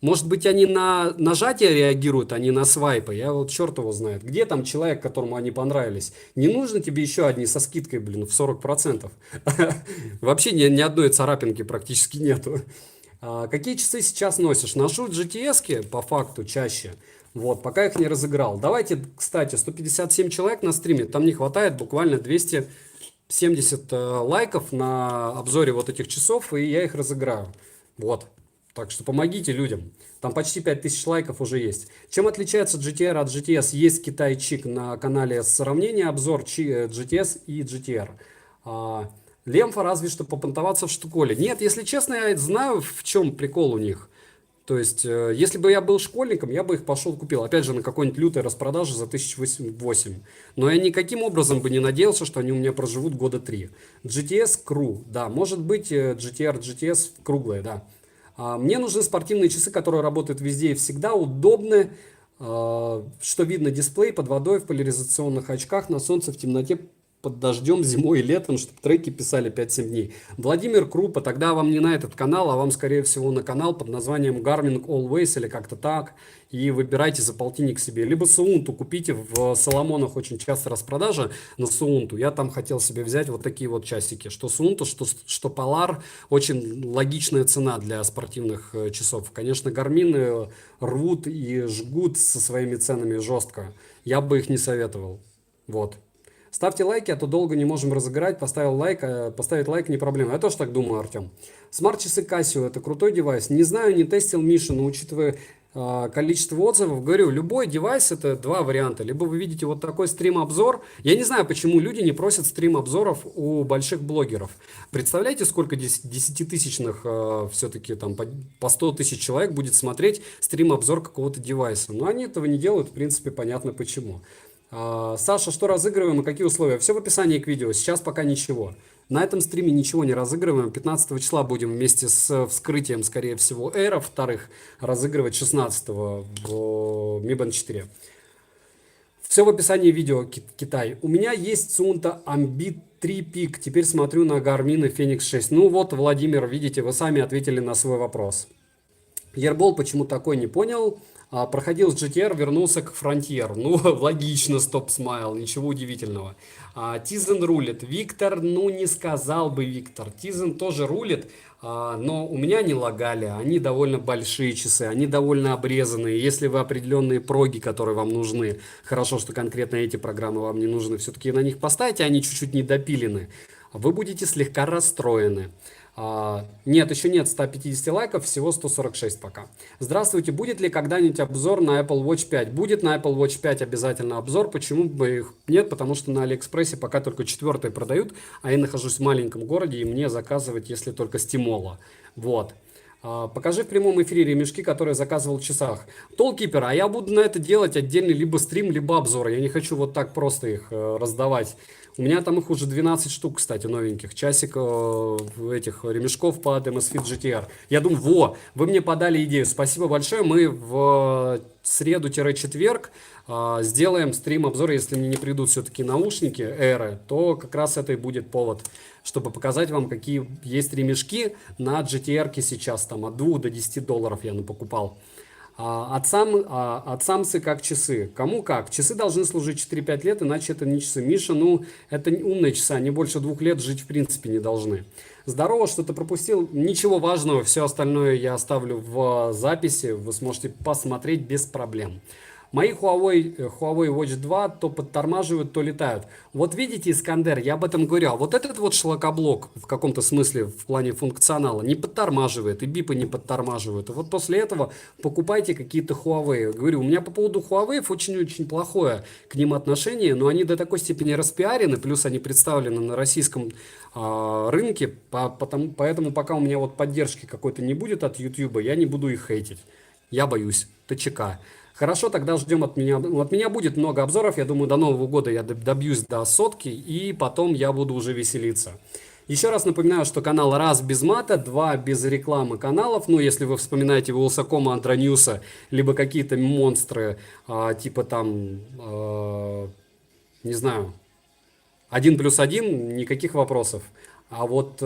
Может быть, они на нажатие реагируют, а не на свайпы. Я вот черт его знает. Где там человек, которому они понравились? Не нужно тебе еще одни со скидкой, блин, в 40%. Вообще ни одной царапинки практически нету. Какие часы сейчас носишь? Ношу GTS-ки по факту чаще. Вот, пока их не разыграл. Давайте, кстати, 157 человек на стриме. Там не хватает буквально 270 лайков на обзоре вот этих часов, и я их разыграю. Вот. Так что помогите людям. Там почти 5000 лайков уже есть. Чем отличается GTR от GTS? Есть китайчик на канале сравнения, обзор GTS и GTR. Лемфа разве что попонтоваться в школе. Нет, если честно, я знаю, в чем прикол у них. То есть, если бы я был школьником, я бы их пошел купил. Опять же, на какой-нибудь лютой распродаже за 1008. Но я никаким образом бы не надеялся, что они у меня проживут года 3. GTS Crew, да, может быть GTR, GTS круглые, да. Мне нужны спортивные часы, которые работают везде и всегда, удобны, что видно дисплей под водой, в поляризационных очках, на солнце, в темноте, под дождем, зимой и летом, чтобы треки писали 5-7 дней. Владимир Крупа, тогда вам не на этот канал, а вам, скорее всего, на канал под названием Garmin Always или как-то так. И выбирайте за полтинник себе. Либо Суунту купите, в Соломонах очень часто распродажа на Суунту. Я там хотел себе взять вот такие вот часики. Что Суунту, что Polar. Очень логичная цена для спортивных часов. Конечно, Гармины рвут и жгут со своими ценами жестко. Я бы их не советовал. Вот. Ставьте лайки, а то долго не можем разыграть. Поставить лайк не проблема. Я тоже так думаю, Артем. Смарт-часы Casio — это крутой девайс. Не знаю, не тестил Миша, но учитывая количество отзывов, говорю, любой девайс — это два варианта. Либо вы видите вот такой стрим-обзор. Я не знаю, почему люди не просят стрим-обзоров у больших блогеров. Представляете, сколько десятитысячных все-таки там по 100 тысяч человек будет смотреть стрим-обзор какого-то девайса. Но они этого не делают, в принципе, понятно почему. Саша, что разыгрываем и какие условия? Все в описании к видео. Сейчас пока ничего. На этом стриме ничего не разыгрываем. 15 числа будем вместе с вскрытием, скорее всего, Эра, вторых, разыгрывать 16-го в Mi Band 4. Все в описании видео, Китай. У меня есть Suunto Ambit 3 Peak. Теперь смотрю на Garmin Fenix 6. Ну вот, Владимир, видите, вы сами ответили на свой вопрос. Ербол почему такой, не понял. Проходил с GTR, вернулся к Frontier. Ну, логично, стоп смайл, ничего удивительного. Тизен рулит. Виктор, ну не сказал бы Виктор. Тизен тоже рулит, но у меня не лагали. Они довольно большие часы, они довольно обрезанные. Если вы определенные проги, которые вам нужны, хорошо, что конкретно эти программы вам не нужны, все-таки на них поставите, они чуть-чуть недопилены, вы будете слегка расстроены. Нет, еще нет 150 лайков, всего 146 пока. Здравствуйте, будет ли когда-нибудь обзор на Apple Watch 5? Будет на Apple Watch 5 обязательно обзор, почему бы их нет? Потому что на Алиэкспрессе пока только 4 продают, а я нахожусь в маленьком городе, и мне заказывать, если только стимола. Вот. Покажи в прямом эфире ремешки, которые заказывал в часах. Толкипер, а я буду на это делать отдельный либо стрим, либо обзор. Я не хочу вот так просто их раздавать. У меня там их уже 12 штук, кстати, новеньких. Часик этих ремешков под MSFit GTR. Я думаю, вы мне подали идею. Спасибо большое. Мы в среду-четверг сделаем стрим-обзор. Если мне не придут все-таки наушники Air, то как раз это и будет повод, чтобы показать вам, какие есть ремешки на GTR-ке сейчас. Там от 2 до 10 долларов я покупал. От самсы как часы. Кому как. Часы должны служить 4-5 лет, иначе это не часы. Миша, ну, это умные часы, они больше 2 лет жить в принципе не должны. Здорово, что-то пропустил. Ничего важного, все остальное я оставлю в записи. Вы сможете посмотреть без проблем. Мои Huawei Watch 2 то подтормаживают, то летают. Вот видите, Искандер, я об этом говорю. А вот этот вот шлакоблок в каком-то смысле в плане функционала не подтормаживает, и бипы не подтормаживают. И вот после этого покупайте какие-то Huawei. Говорю, у меня по поводу Huawei очень-очень плохое к ним отношение, но они до такой степени распиарены, плюс они представлены на российском рынке, поэтому пока у меня вот поддержки какой-то не будет от YouTube, я не буду их хейтить. Я боюсь. ТЧК. Хорошо, тогда ждем от меня. От меня будет много обзоров. Я думаю, до Нового года я добьюсь до сотки, и потом я буду уже веселиться. Еще раз напоминаю, что канал раз без мата, два без рекламы каналов. Ну, если вы вспоминаете Wylsacom, Андроньюса, либо какие-то монстры, типа там, не знаю, 1+1, никаких вопросов. А вот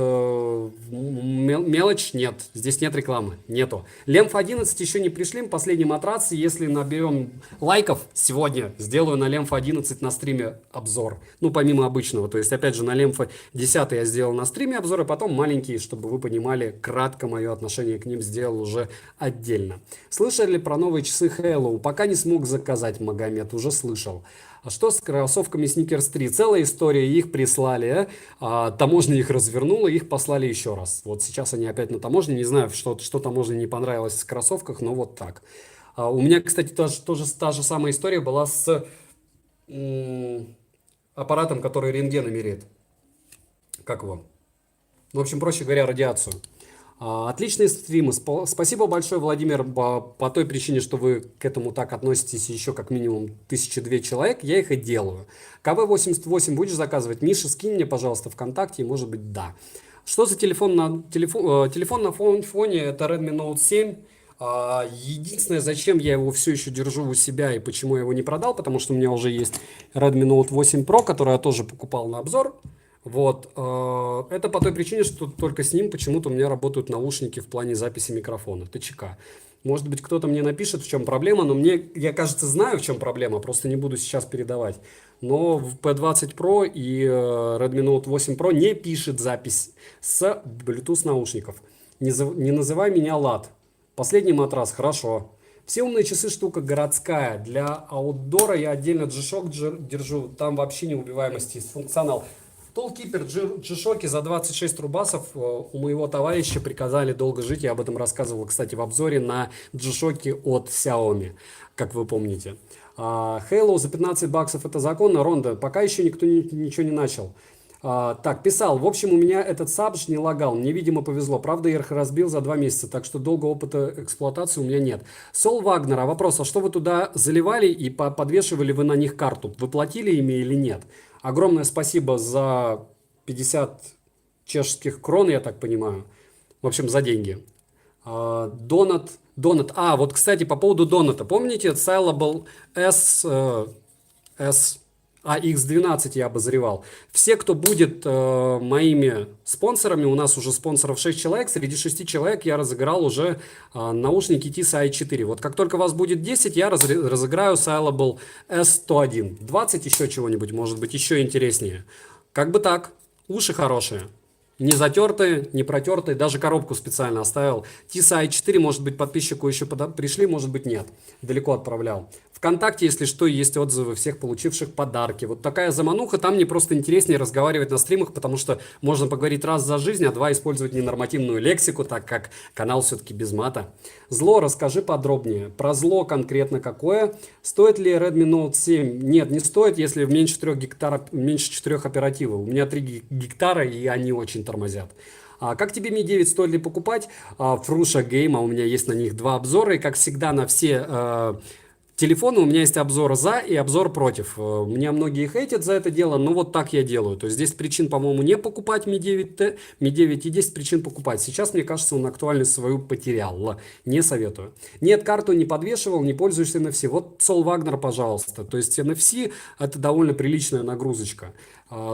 мелочь нет, здесь нет рекламы, нету. Лемф 11 еще не пришли, последний матрас, если наберем лайков сегодня, сделаю на Лемф 11 на стриме обзор. Ну, помимо обычного, то есть, опять же, на Лемф 10 я сделал на стриме обзор, и потом маленькие, чтобы вы понимали, кратко мое отношение к ним сделал уже отдельно. Слышали про новые часы Halo? Пока не смог заказать, Магомед, уже слышал. А что с кроссовками Sneakers 3? Целая история, их прислали, таможня их развернула, их послали еще раз. Вот сейчас они опять на таможне, не знаю, что таможне не понравилось в кроссовках, но вот так. У меня, кстати, тоже та же самая история была с аппаратом, который рентгены меряет. Как его? В общем, проще говоря, радиацию. Отличные стримы. Спасибо большое, Владимир, по той причине, что вы к этому так относитесь, еще как минимум 1002 человек. Я их и делаю. КВ-88 будешь заказывать? Миша, скинь мне, пожалуйста, ВКонтакте, и может быть, да. Что за телефон телефон на фоне? Это Redmi Note 7. Единственное, зачем я его все еще держу у себя и почему я его не продал, потому что у меня уже есть Redmi Note 8 Pro, который я тоже покупал на обзор. Вот, это по той причине, что только с ним почему-то у меня работают наушники в плане записи микрофона, ТЧК. Может быть, кто-то мне напишет, в чем проблема, но я, кажется, знаю, в чем проблема, просто не буду сейчас передавать. Но в P20 Pro и Redmi Note 8 Pro не пишет запись с Bluetooth наушников. Не называй меня лад. Последний матрас, хорошо. Все умные часы штука городская. Для аутдора я отдельно G-Shock держу, там вообще неубиваемости, функционал. Toolkeeper G-Shock за 26 рубасов у моего товарища приказали долго жить. Я об этом рассказывал, кстати, в обзоре на G-Shock от Xiaomi, как вы помните. Halo за 15 баксов это законно, Ронда? Пока еще никто ничего не начал. Так, писал. В общем, у меня этот Сабж не лагал. Мне, видимо, повезло. Правда, я их разбил за 2 месяца, так что долго опыта эксплуатации у меня нет. Сол Вагнера. Вопрос, а что вы туда заливали и подвешивали вы на них карту? Вы платили ими или нет? Огромное спасибо за 50 чешских крон, я так понимаю. В общем, за деньги. Донат. Вот, кстати, по поводу доната. Помните, Syllable X12 я обозревал. Все, кто будет моими спонсорами, у нас уже спонсоров 6 человек, среди 6 человек я разыграл уже наушники TSI 4. Вот как только вас будет 10, я разыграю Syllable S101. 20 еще чего-нибудь, может быть, еще интереснее. Как бы так, уши хорошие. Не затертые, не протертые, даже коробку специально оставил. TSI 4, может быть, подписчику еще пришли, может быть, нет. Далеко отправлял. ВКонтакте, если что, есть отзывы всех получивших подарки. Вот такая замануха, там мне просто интереснее разговаривать на стримах, потому что можно поговорить раз за жизнь, а два использовать ненормативную лексику, так как канал все-таки без мата. Зло, расскажи подробнее. Про зло конкретно какое? Стоит ли Redmi Note 7? Нет, не стоит, если меньше 4 оперативы. У меня 3 гектара, и они очень тормозят. Как тебе Mi 9, стоит ли покупать? Фруша Гейма, у меня есть на них 2 обзора, и как всегда на все телефоны у меня есть обзор за и обзор против. Меня многие хейтят за это дело, но вот так я делаю. То есть 10 причин, по-моему, не покупать Mi 9 и 10 причин покупать. Сейчас, мне кажется, он актуальность свою потерял. Не советую. Нет, карту не подвешивал, не пользуешься NFC. Вот Сол Вагнер, пожалуйста. То есть NFC это довольно приличная нагрузочка.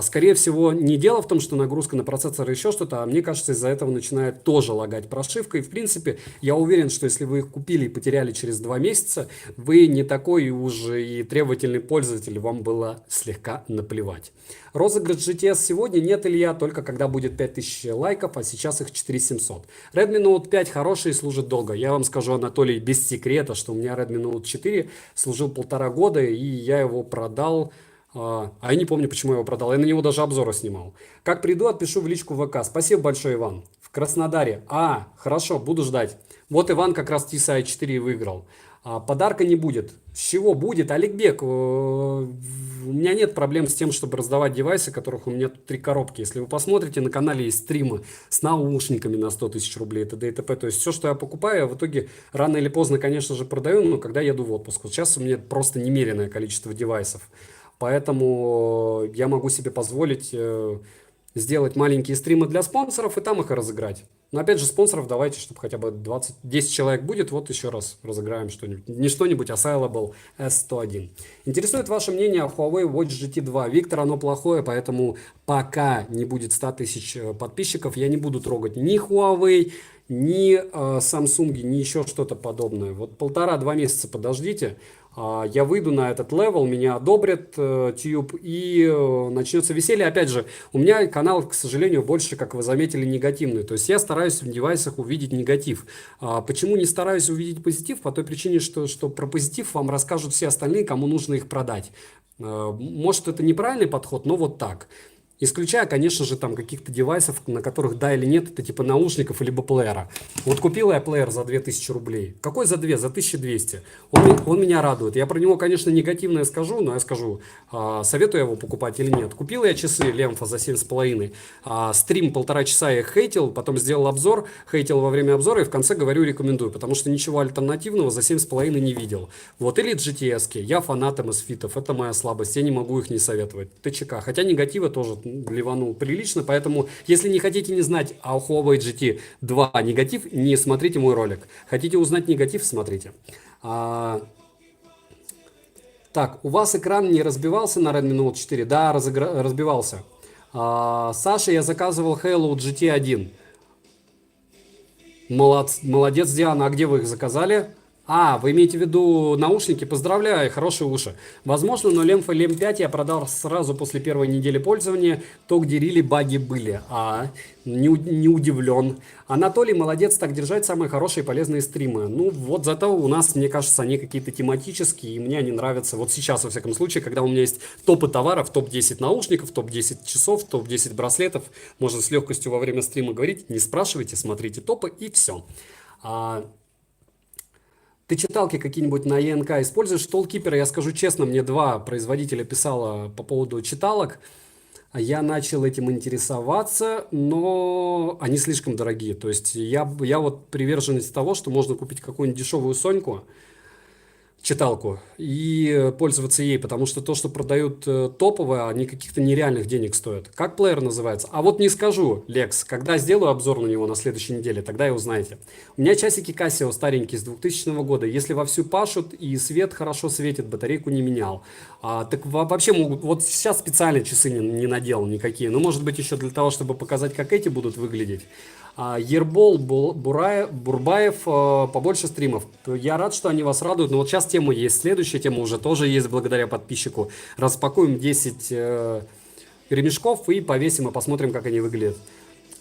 Скорее всего, не дело в том, что нагрузка на процессор или еще что-то, а мне кажется, из-за этого начинает тоже лагать прошивка. И, в принципе, я уверен, что если вы их купили и потеряли через 2 месяца, вы не такой уже и требовательный пользователь, вам было слегка наплевать. Розыгрыш GTS сегодня нет, Илья, только когда будет 5000 лайков, а сейчас их 4700. Redmi Note 5 хороший и служит долго. Я вам скажу, Анатолий, без секрета, что у меня Redmi Note 4 служил 1,5 года, и я его продал. Я не помню, почему я его продал. Я на него даже обзоры снимал. Как приду, отпишу в личку ВК. Спасибо большое, Иван. В Краснодаре. Хорошо, буду ждать. Вот Иван как раз TISA i4 выиграл. Подарка не будет. С чего будет? Аликбек, у меня нет проблем с тем, чтобы раздавать девайсы, которых у меня тут 3 коробки. Если вы посмотрите, на канале есть стримы с наушниками на 100 000 рублей, т.д. и т.п. То есть все, что я покупаю, я в итоге рано или поздно, конечно же, продаю, но когда еду в отпуск. Вот сейчас у меня просто немереное количество девайсов. Поэтому я могу себе позволить сделать маленькие стримы для спонсоров и там их и разыграть. Но опять же, спонсоров давайте, чтобы хотя бы 10 человек будет, вот еще раз разыграем что-нибудь. Не что-нибудь, а Saleable S101. Интересует ваше мнение о Huawei Watch GT 2. Виктор, оно плохое, поэтому пока не будет 100 000 подписчиков, я не буду трогать ни Huawei, ни Samsung, ни еще что-то подобное. Вот 1,5-2 месяца подождите. Я выйду на этот левел, меня одобрят Tube и начнется веселье. Опять же, у меня канал, к сожалению, больше, как вы заметили, негативный. То есть я стараюсь в девайсах увидеть негатив. Почему не стараюсь увидеть позитив? По той причине, что про позитив вам расскажут все остальные, кому нужно их продать. Может, это неправильный подход, но вот так. Исключая, конечно же, там каких-то девайсов, на которых да или нет, это типа наушников либо плеера. Вот купил я плеер за 2000 рублей. Какой за 2? За 1200. Он меня радует. Я про него, конечно, негативное скажу, но я скажу, советую его покупать или нет. Купил я часы Лемфа за 7,5. Стрим 1,5 часа я хейтил, потом сделал обзор, хейтил во время обзора и в конце говорю рекомендую, потому что ничего альтернативного за 7,5 не видел. Вот Elite GTS, я фанат MSFIT, это моя слабость, я не могу их не советовать. ТЧК, хотя негатива тоже ливанул прилично, поэтому если не хотите не знать о Huawei GT 2 негатив, не смотрите мой ролик. Хотите узнать негатив, смотрите. Так, у вас экран не разбивался на Redmi Note 4? Да, разбивался. Саша, я заказывал Halo GT 1. Молодец, Диана. А где вы их заказали? Вы имеете в виду наушники? Поздравляю, хорошие уши. Возможно, но Лемфа Лем 5 я продал сразу после первой недели пользования. То, где рили баги были. Не удивлен. Анатолий, молодец, так держать самые хорошие и полезные стримы. Ну, вот зато у нас, мне кажется, они какие-то тематические, и мне они нравятся. Вот сейчас, во всяком случае, когда у меня есть топы товаров, топ-10 наушников, топ-10 часов, топ-10 браслетов, можно с легкостью во время стрима говорить. Не спрашивайте, смотрите топы, и все. Ты читалки какие-нибудь на ЕНК используешь? Toolkeeper, я скажу честно, мне 2 производителя писало по поводу читалок. Я начал этим интересоваться, но они слишком дорогие. То есть я вот приверженец того, что можно купить какую-нибудь дешевую Соньку, читалку, и пользоваться ей, потому что то, что продают топовое, они каких-то нереальных денег стоят. Как плеер называется? А вот не скажу, Лекс, когда сделаю обзор на него на следующей неделе, тогда и узнаете. У меня часики Casio старенькие с 2000 года, если вовсю пашут и свет хорошо светит, батарейку не менял. Так вообще могут, вот сейчас специально часы не наделал никакие, но может быть еще для того, чтобы показать, как эти будут выглядеть. Ербол Бурбаев, побольше стримов. Я рад, что они вас радуют, но вот сейчас тема есть. Следующая тема уже тоже есть благодаря подписчику. Распакуем 10 ремешков и повесим, и посмотрим, как они выглядят.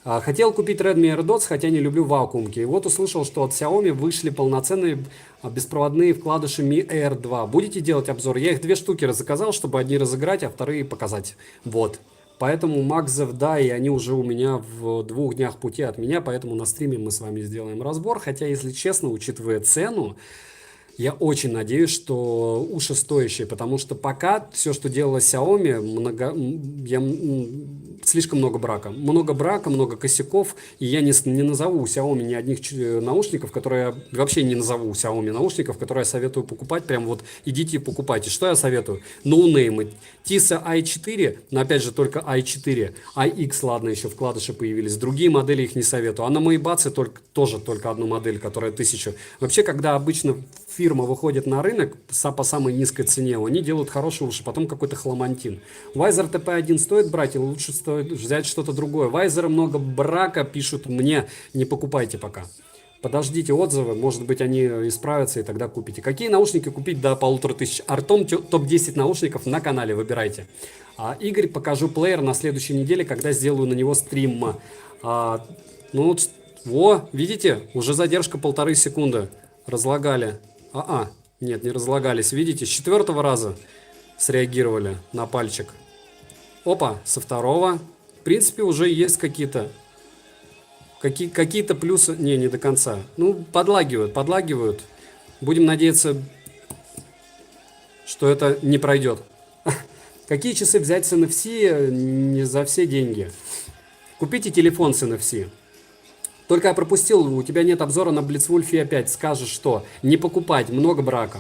Хотел купить Redmi AirDots, хотя не люблю вакуумки. И вот услышал, что от Xiaomi вышли полноценные беспроводные вкладыши Mi Air 2. Будете делать обзор? Я их 2 штуки заказал, чтобы одни разыграть, а вторые показать. Вот. Поэтому Макзев, да, и они уже у меня в 2 днях пути от меня, поэтому на стриме мы с вами сделаем разбор. Хотя, если честно, учитывая цену, я очень надеюсь, что уши стоящие, потому что пока все, что делала Xiaomi, слишком много брака. Много брака, много косяков, и я не назову у Xiaomi ни одних наушников, которые я вообще не назову у Xiaomi наушников, которые я советую покупать. Прям вот идите и покупайте. Что я советую? Ноунеймы. TISA i4, но опять же только i4. iX, ладно, еще вкладыши появились. Другие модели их не советую. А на моей баце тоже только одну модель, которая 1000. Вообще, когда обычно в фирма выходит на рынок по самой низкой цене, они делают хорошие уши, потом какой-то хламантин. Вайзер TP1 стоит брать или лучше стоит взять что-то другое? Вайзера много брака, пишут мне, не покупайте пока. Подождите отзывы, может быть они исправятся и тогда купите. Какие наушники купить до 1500? Артом топ-10 наушников на канале, выбирайте. Игорь, покажу плеер на следующей неделе, когда сделаю на него стрим. Ну, во, видите, уже задержка 1,5 секунды. Разлагали. Нет, не разлагались. Видите, с 4-го раза среагировали на пальчик. Опа, со 2-го. В принципе, уже есть какие-то плюсы. Не до конца. Ну, подлагивают. Будем надеяться, что это не пройдет. Какие часы взять с NFC не за все деньги? Купите телефон с NFC. Только я пропустил, у тебя нет обзора на Blitzwolf опять. Скажешь, что не покупать, много брака.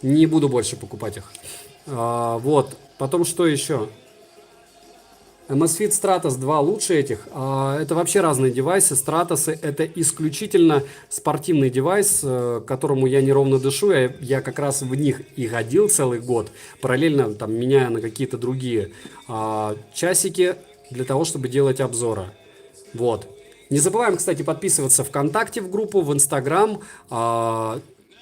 Не буду больше покупать их. Вот, потом что еще? Amazfit Stratos 2 лучше этих. Это вообще разные девайсы. Stratos это исключительно спортивный девайс, которому я неровно дышу. Я как раз в них и ходил целый год, параллельно там меняя на какие-то другие часики для того, чтобы делать обзоры. Вот. Не забываем, кстати, подписываться ВКонтакте в группу, в Инстаграм.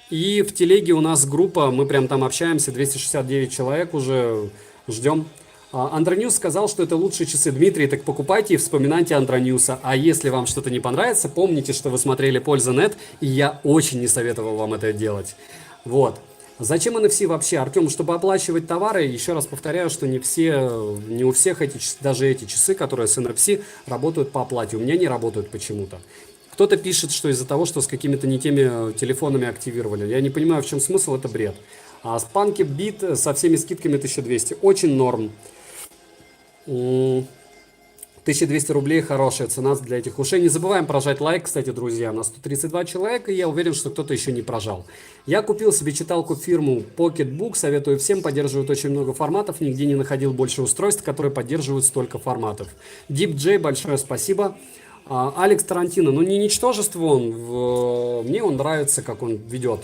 И в Телеге у нас группа, мы прям там общаемся, 269 человек уже ждем. Андроньюс сказал, что это лучшие часы. Дмитрий, так покупайте и вспоминайте Андроньюса. А если вам что-то не понравится, помните, что вы смотрели Польза.нет, и я очень не советовал вам это делать. Вот. Зачем NFC вообще, Артем? Чтобы оплачивать товары, еще раз повторяю, что не у всех даже эти часы, которые с NFC, работают по оплате. У меня не работают почему-то. Кто-то пишет, что из-за того, что с какими-то не теми телефонами активировали. Я не понимаю, в чем смысл, это бред. А Spunky Beat со всеми скидками 1200. Очень норм. 1200 рублей хорошая цена для этих ушей. Не забываем прожать лайк, кстати, друзья. У нас 132 человека, и я уверен, что кто-то еще не прожал. Я купил себе читалку фирму Pocketbook. Советую всем, поддерживают очень много форматов. Нигде не находил больше устройств, которые поддерживают столько форматов. DeepJ, большое спасибо. Алекс Тарантино, ну не ничтожество он. Мне он нравится, как он ведет.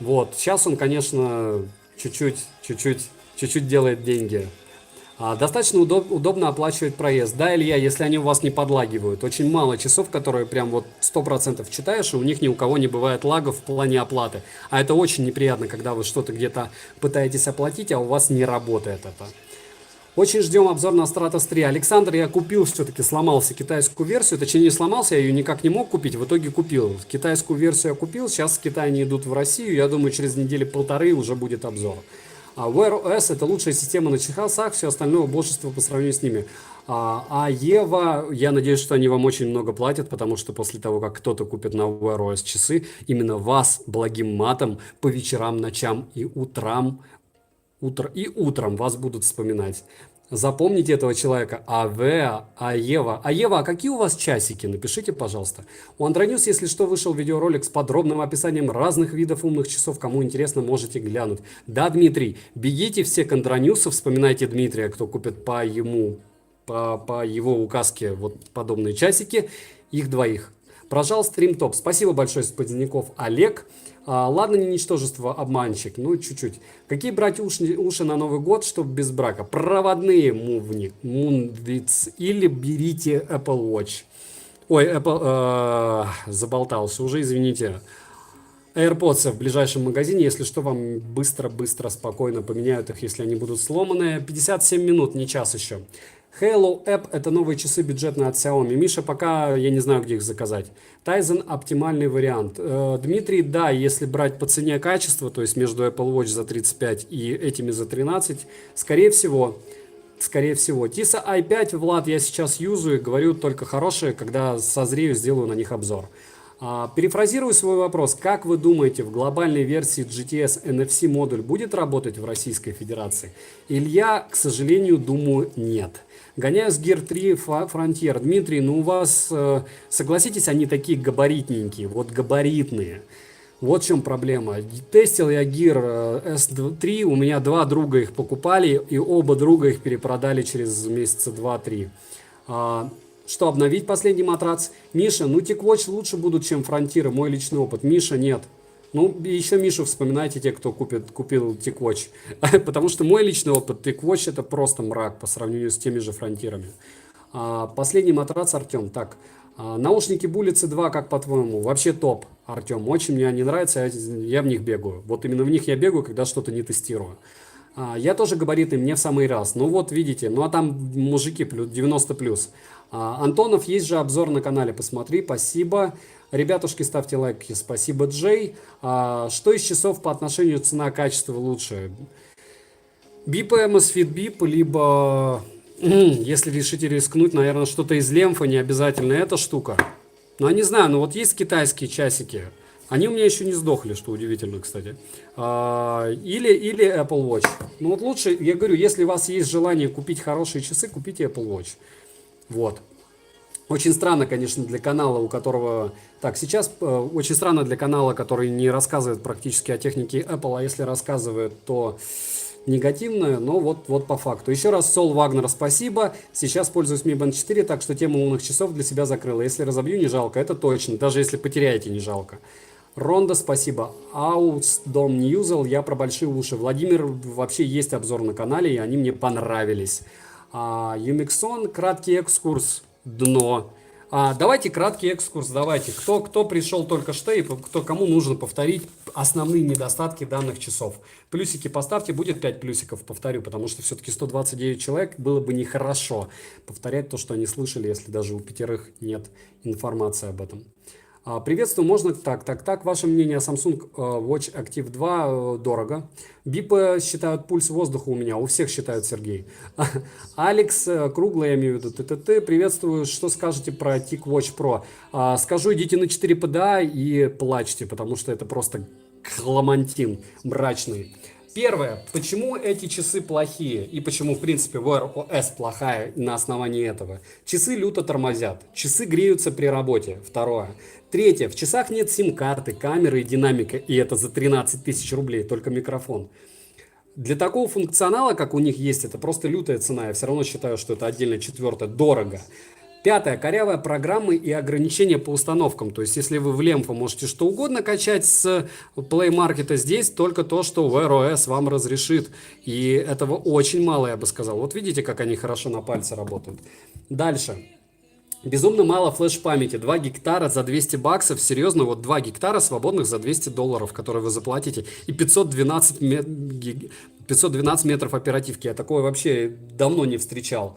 Вот. Сейчас он, конечно, чуть-чуть делает деньги. Достаточно удобно оплачивать проезд. Да, Илья, если они у вас не подлагивают. Очень мало часов, которые прям вот 100% читаешь, и у них ни у кого не бывает лагов в плане оплаты. А это очень неприятно, когда вы что-то где-то пытаетесь оплатить, а у вас не работает это. Очень ждем обзор на Stratos 3. Александр, я купил все-таки, сломался китайскую версию. Точнее, не сломался, я ее никак не мог купить. В итоге купил. Китайскую версию я купил. Сейчас с Китая они идут в Россию. Я думаю, через недели-полторы уже будет обзор. Wear OS это лучшая система на часах, все остальное убожество по сравнению с ними. Ева, я надеюсь, что они вам очень много платят, потому что после того, как кто-то купит на Wear OS часы, именно вас благим матом по вечерам, ночам и утром вас будут вспоминать. Запомните этого человека. Ева. Ева, а какие у вас часики? Напишите, пожалуйста. У Андроньюс, если что, вышел видеоролик с подробным описанием разных видов умных часов. Кому интересно, можете глянуть. Да, Дмитрий, бегите все к Андроньюсу, вспоминайте Дмитрия, кто купит по его указке вот подобные часики. Их двоих. Прожал стрим топ. Спасибо большое, Сподзиняков Олег. Ладно, не ничтожество, обманщик, ну чуть-чуть. Какие брать уши на Новый год, чтобы без брака? Проводные Moonbeats или берите Apple Watch. Ой, Apple, заболтался уже, извините. AirPods в ближайшем магазине, если что, вам быстро, спокойно поменяют их, если они будут сломаны. 57 минут, не час еще. Halo App это новые часы бюджетные от Xiaomi. Миша, пока я не знаю, где их заказать. Tizen оптимальный вариант. Дмитрий, да, если брать по цене качество, то есть между Apple Watch за 35 и этими за 13, скорее всего. Tisa i5, Влад, я сейчас юзаю, говорю только хорошие, когда созрею, сделаю на них обзор. Перефразирую свой вопрос. Как вы думаете, в глобальной версии GTS NFC модуль будет работать в Российской Федерации? Илья, к сожалению, думаю, нет. Гоняю с Gear 3 Frontier. Дмитрий, ну у вас, согласитесь, они такие габаритненькие, вот габаритные. Вот в чем проблема. Тестил я Gear S3, у меня два друга их покупали, и оба друга их перепродали через месяца 2-3. Что, обновить последний матрац? Миша, ну TicWatch лучше будут, чем Frontier, мой личный опыт. Миша, нет. Ну, и еще Мишу вспоминайте, те, кто купил TicWatch. Потому что мой личный опыт TicWatch это просто мрак по сравнению с теми же фронтирами. Последний матрац, Артем. Так, наушники Bullet C2, как по-твоему? Вообще топ, Артем. Очень мне они нравятся, я в них бегаю. Вот именно в них я бегаю, когда что-то не тестирую. Я тоже габариты, мне в самый раз. Ну вот, видите, ну а там мужики 90 плюс. Антонов, есть же обзор на канале, посмотри, спасибо. Ребятушки, ставьте лайки, спасибо, Джей. Что из часов по отношению цена-качество лучше? Бip Amazfit Bip, либо, если решите рискнуть, наверное, что-то из Лемфа, не обязательно эта штука. Ну, я не знаю, но вот есть китайские часики. Они у меня еще не сдохли, что удивительно, кстати. Или Apple Watch. Ну вот лучше, я говорю, если у вас есть желание купить хорошие часы, купите Apple Watch. Вот. Очень странно, конечно, для канала, у которого... Так, сейчас очень странно для канала, который не рассказывает практически о технике Apple, а если рассказывает, то негативное, но вот по факту. Еще раз, Сол Вагнер, спасибо. Сейчас пользуюсь Mi Band 4, так что тему умных часов для себя закрыла. Если разобью, не жалко, это точно. Даже если потеряете, не жалко. Ронда, спасибо. Аутсдом не юзал, я про большие уши. Владимир, вообще есть обзор на канале, и они мне понравились. Юмиксон, краткий экскурс, дно. Давайте краткий экскурс, давайте. Кто пришел только что и кому нужно повторить основные недостатки данных часов. Плюсики поставьте, будет 5 плюсиков, повторю, потому что все-таки 129 человек, было бы нехорошо повторять то, что они слышали, если даже у 5 нет информации об этом. Приветствую, можно так. Ваше мнение о Samsung Watch Active 2 дорого. Бипы считают пульс воздуха у меня, у всех считают, Сергей. Алекс, круглый, я имею в виду, ТТТ. Приветствую, что скажете про TicWatch Pro? Скажу, идите на 4 PDA и плачьте, потому что это просто хламантин мрачный. Первое, почему эти часы плохие и почему, в принципе, Wear OS плохая на основании этого. Часы люто тормозят, часы греются при работе. Второе. Третье, в часах нет сим-карты, камеры и динамика, и это за 13 тысяч рублей, только микрофон. Для такого функционала, как у них есть, это просто лютая цена. Я все равно считаю, что это отдельно четвертое, дорого. Пятое, корявая программы и ограничения по установкам. То есть, если вы в Лемфа можете что угодно качать с Play Market, здесь только то, что Wear OS вам разрешит. И этого очень мало, я бы сказал. Вот видите, как они хорошо на пальце работают. Дальше. Безумно мало флеш-памяти. 2 гектара за 200 баксов. Серьезно, вот 2 гектара свободных за 200 долларов, которые вы заплатите. И 512 метров оперативки. Я такое вообще давно не встречал.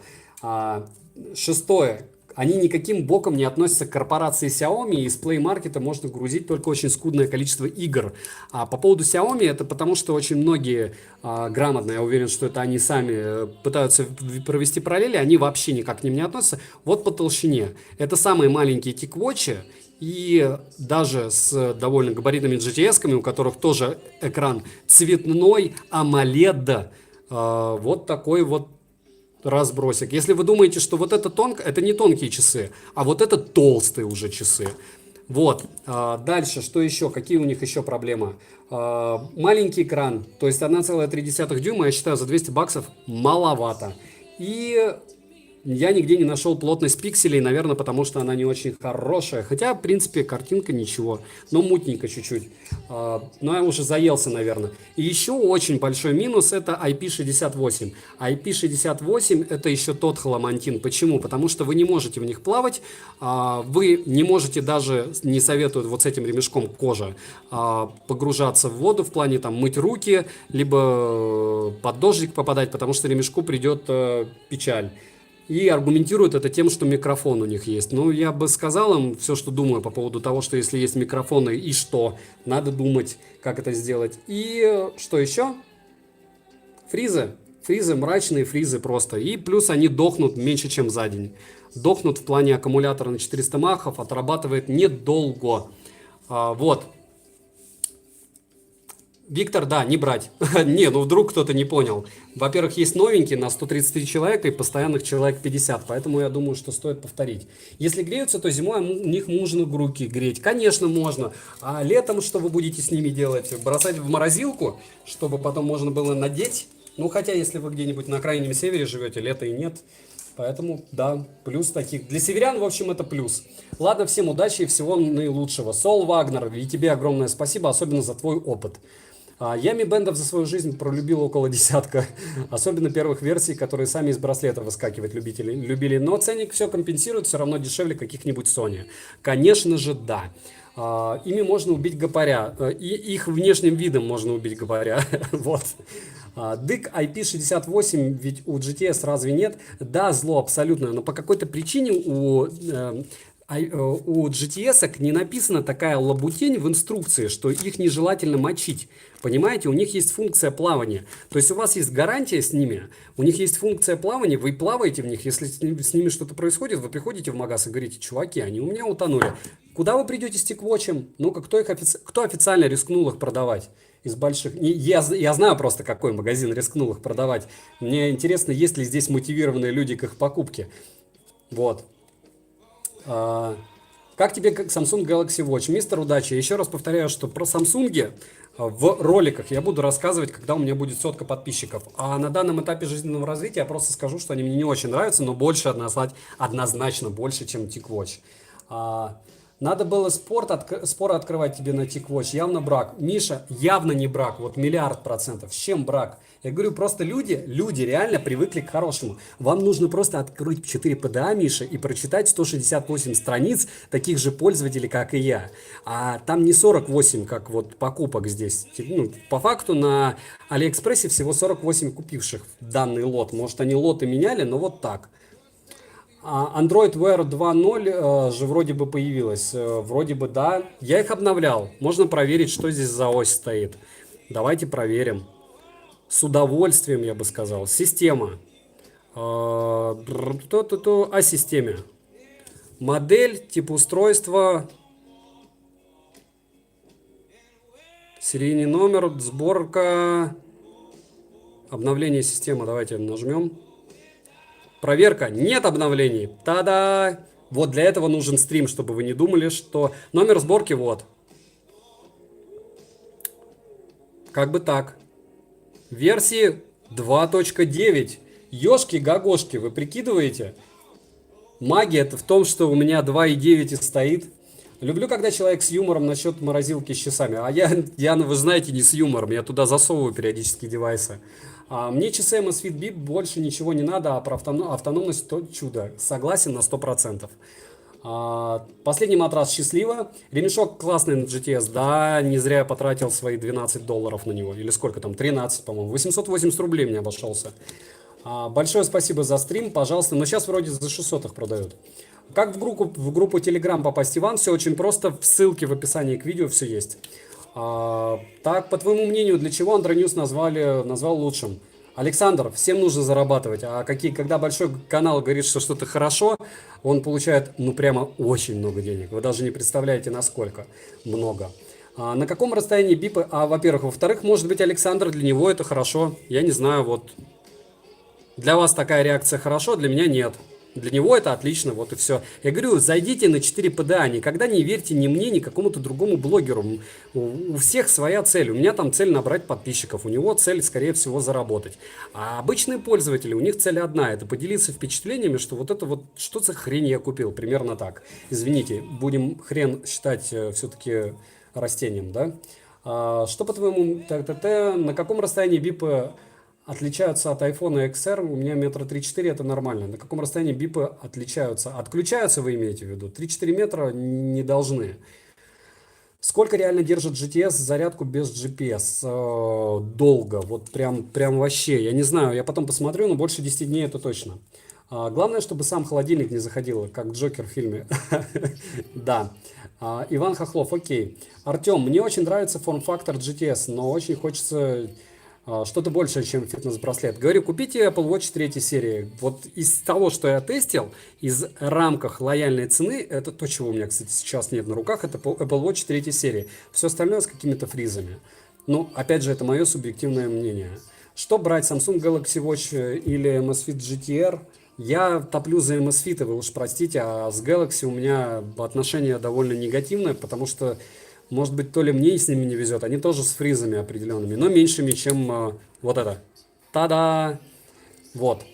Шестое. Они никаким боком не относятся к корпорации Xiaomi, и из Play Market можно грузить только очень скудное количество игр. А по поводу Xiaomi, это потому что очень многие грамотно, я уверен, что это они сами пытаются провести параллели, они вообще никак к ним не относятся. Вот по толщине. Это самые маленькие TicWatch, и даже с довольно габаритными GTS-ками, у которых тоже экран цветной, AMOLED, вот такой вот разбросик. Если вы думаете, что вот это это не тонкие часы, а вот это толстые уже часы. Вот. Дальше, что еще? Какие у них еще проблемы? Маленький экран, то есть 1,3 дюйма, я считаю, за 200 баксов маловато. И я нигде не нашел плотность пикселей, наверное, потому что она не очень хорошая. Хотя, в принципе, картинка ничего, но мутненько чуть-чуть. Но я уже заелся, наверное. И еще очень большой минус – это IP68. IP68 – это еще тот хламантин. Почему? Потому что вы не можете в них плавать, вы не можете даже, не советуют вот с этим ремешком кожа, погружаться в воду в плане там мыть руки, либо под дождик попадать, потому что ремешку придет печаль. И аргументируют это тем, что микрофон у них есть. Ну, я бы сказал им все, что думаю по поводу того, что если есть микрофоны, и что? Надо думать, как это сделать. И что еще? Фризы. Фризы, мрачные фризы просто. И плюс они дохнут меньше, чем за день. Дохнут в плане аккумулятора на 400 махов, отрабатывает недолго. Вот. Виктор, да, не брать. Не, ну вдруг кто-то не понял. Во-первых, есть новенькие на 133 человека и постоянных человек 50, поэтому я думаю, что стоит повторить. Если греются, то зимой у них можно руки греть. Конечно, можно. А летом что вы будете с ними делать? Бросать в морозилку, чтобы потом можно было надеть? Ну, хотя, если вы где-нибудь на крайнем севере живете, лета и нет, Поэтому, да, плюс таких. Для северян, в общем, это плюс. Ладно, всем удачи и всего наилучшего. Сол Вагнер, и тебе огромное спасибо, особенно за твой опыт. Я Mi Band за свою жизнь пролюбил около десятка, особенно первых версий, которые сами из браслета выскакивать любили. Но ценник все компенсирует, все равно дешевле каких-нибудь Sony. Конечно же, да. Ими можно убить гопаря, и их внешним видом можно убить гопаря. Вот. DIC IP68, ведь у GTS разве нет? Да, зло абсолютно, но по какой-то причине у GTS не написана такая лабутень в инструкции, что их нежелательно мочить. Понимаете, у них есть функция плавания. То есть у вас есть гарантия с ними, у них есть функция плавания, вы плаваете в них. Если с ними что-то происходит, вы приходите в магаз и говорите: чуваки, они у меня утонули. Куда вы придете с тиквотчем? Ну-ка, кто официально рискнул их продавать? Из больших. Я знаю просто, какой магазин рискнул их продавать. Мне интересно, есть ли здесь мотивированные люди к их покупке. Вот. Как тебе Samsung Galaxy Watch? Мистер Удачи, еще раз повторяю, что про Samsung в роликах я буду рассказывать, когда у меня будет 100 подписчиков. А на данном этапе жизненного развития я просто скажу, что они мне не очень нравятся, но больше однозначно больше, чем TicWatch. Надо было споры открывать тебе на TicWatch. Явно брак. Миша, явно не брак. Вот 1,000,000%. С чем брак? Я говорю, просто люди реально привыкли к хорошему. Вам нужно просто открыть 4 PDA, Миша, и прочитать 168 страниц таких же пользователей, как и я. А там не 48, как вот покупок здесь. Ну, по факту на Алиэкспрессе всего 48 купивших данный лот. Может, они лоты меняли, но вот так. Android Wear 2.0 же вроде бы появилась. Вроде бы да. Я их обновлял. Можно проверить, что здесь за ось стоит. Давайте проверим. С удовольствием, я бы сказал. Система. О системе. Модель, тип устройства. Серийный номер, сборка. Обновление системы. Давайте нажмем. Проверка. Нет обновлений. Та-да! Вот для этого нужен стрим, чтобы вы не думали, что номер сборки вот. Как бы так. Версии 2.9. Ёшки-гагошки, вы прикидываете? Магия-то в том, что у меня 2.9 и стоит. Люблю, когда человек с юмором насчет морозилки с часами. А я, вы знаете, не с юмором. Я туда засовываю периодически девайсы. Мне часы Amazfit Bip больше ничего не надо, а про автономность то чудо. Согласен на 100%. Последний матрас счастливо. Ремешок классный на GTS. Да, не зря я потратил свои $12 на него. Или сколько там? 13, по-моему. 880 рублей мне обошелся. Большое спасибо за стрим, пожалуйста. Но сейчас вроде за 600 их продают. Как в группу Telegram попасть, Иван? Все очень просто. В ссылке в описании к видео все есть. Так, по твоему мнению, для чего Android News назвал лучшим? Александр, всем нужно зарабатывать. Когда большой канал говорит, что что-то хорошо, он получает, ну, прямо очень много денег. Вы даже не представляете, насколько много. На каком расстоянии бипы? Во-первых. Во-вторых, может быть, Александр, для него это хорошо. Я не знаю, вот. Для вас такая реакция хорошо, для меня нет. Для него это отлично, вот и все. Я говорю, зайдите на 4 PDA, никогда не верьте ни мне, ни какому-то другому блогеру. У всех своя цель. У меня там цель набрать подписчиков, у него цель, скорее всего, заработать. А обычные пользователи, у них цель одна, это поделиться впечатлениями, что вот это вот, что за хрень я купил, примерно так. Извините, будем хрен считать все-таки растением, да? Что по-твоему, на каком расстоянии бипы отличаются от iPhone XR? У меня 1,3-4 м, это нормально. На каком расстоянии бипы отличаются? Отключаются, вы имеете в виду? 3-4 метра не должны. Сколько реально держит GTS зарядку без GPS? Долго. Вот прям вообще. Я не знаю, я потом посмотрю, но больше 10 дней это точно. Главное, чтобы сам холодильник не заходил, как Джокер в фильме. Да. Иван Хохлов, окей. Артем, мне очень нравится форм-фактор GTS, но очень хочется что-то большее, чем фитнес-браслет. Говорю, купите Apple Watch 3 серии. Вот из того, что я тестил, из рамках лояльной цены, это то, чего у меня, кстати, сейчас нет на руках, это Apple Watch 3 серии. Все остальное с какими-то фризами. Ну, опять же, это мое субъективное мнение. Что брать, Samsung Galaxy Watch или Amazfit GTR? Я топлю за Amazfit, вы уж простите, а с Galaxy у меня отношение довольно негативное, потому что, может быть, то ли мне с ними не везет, они тоже с фризами определенными, но меньшими, чем вот это. Та-да! Вот.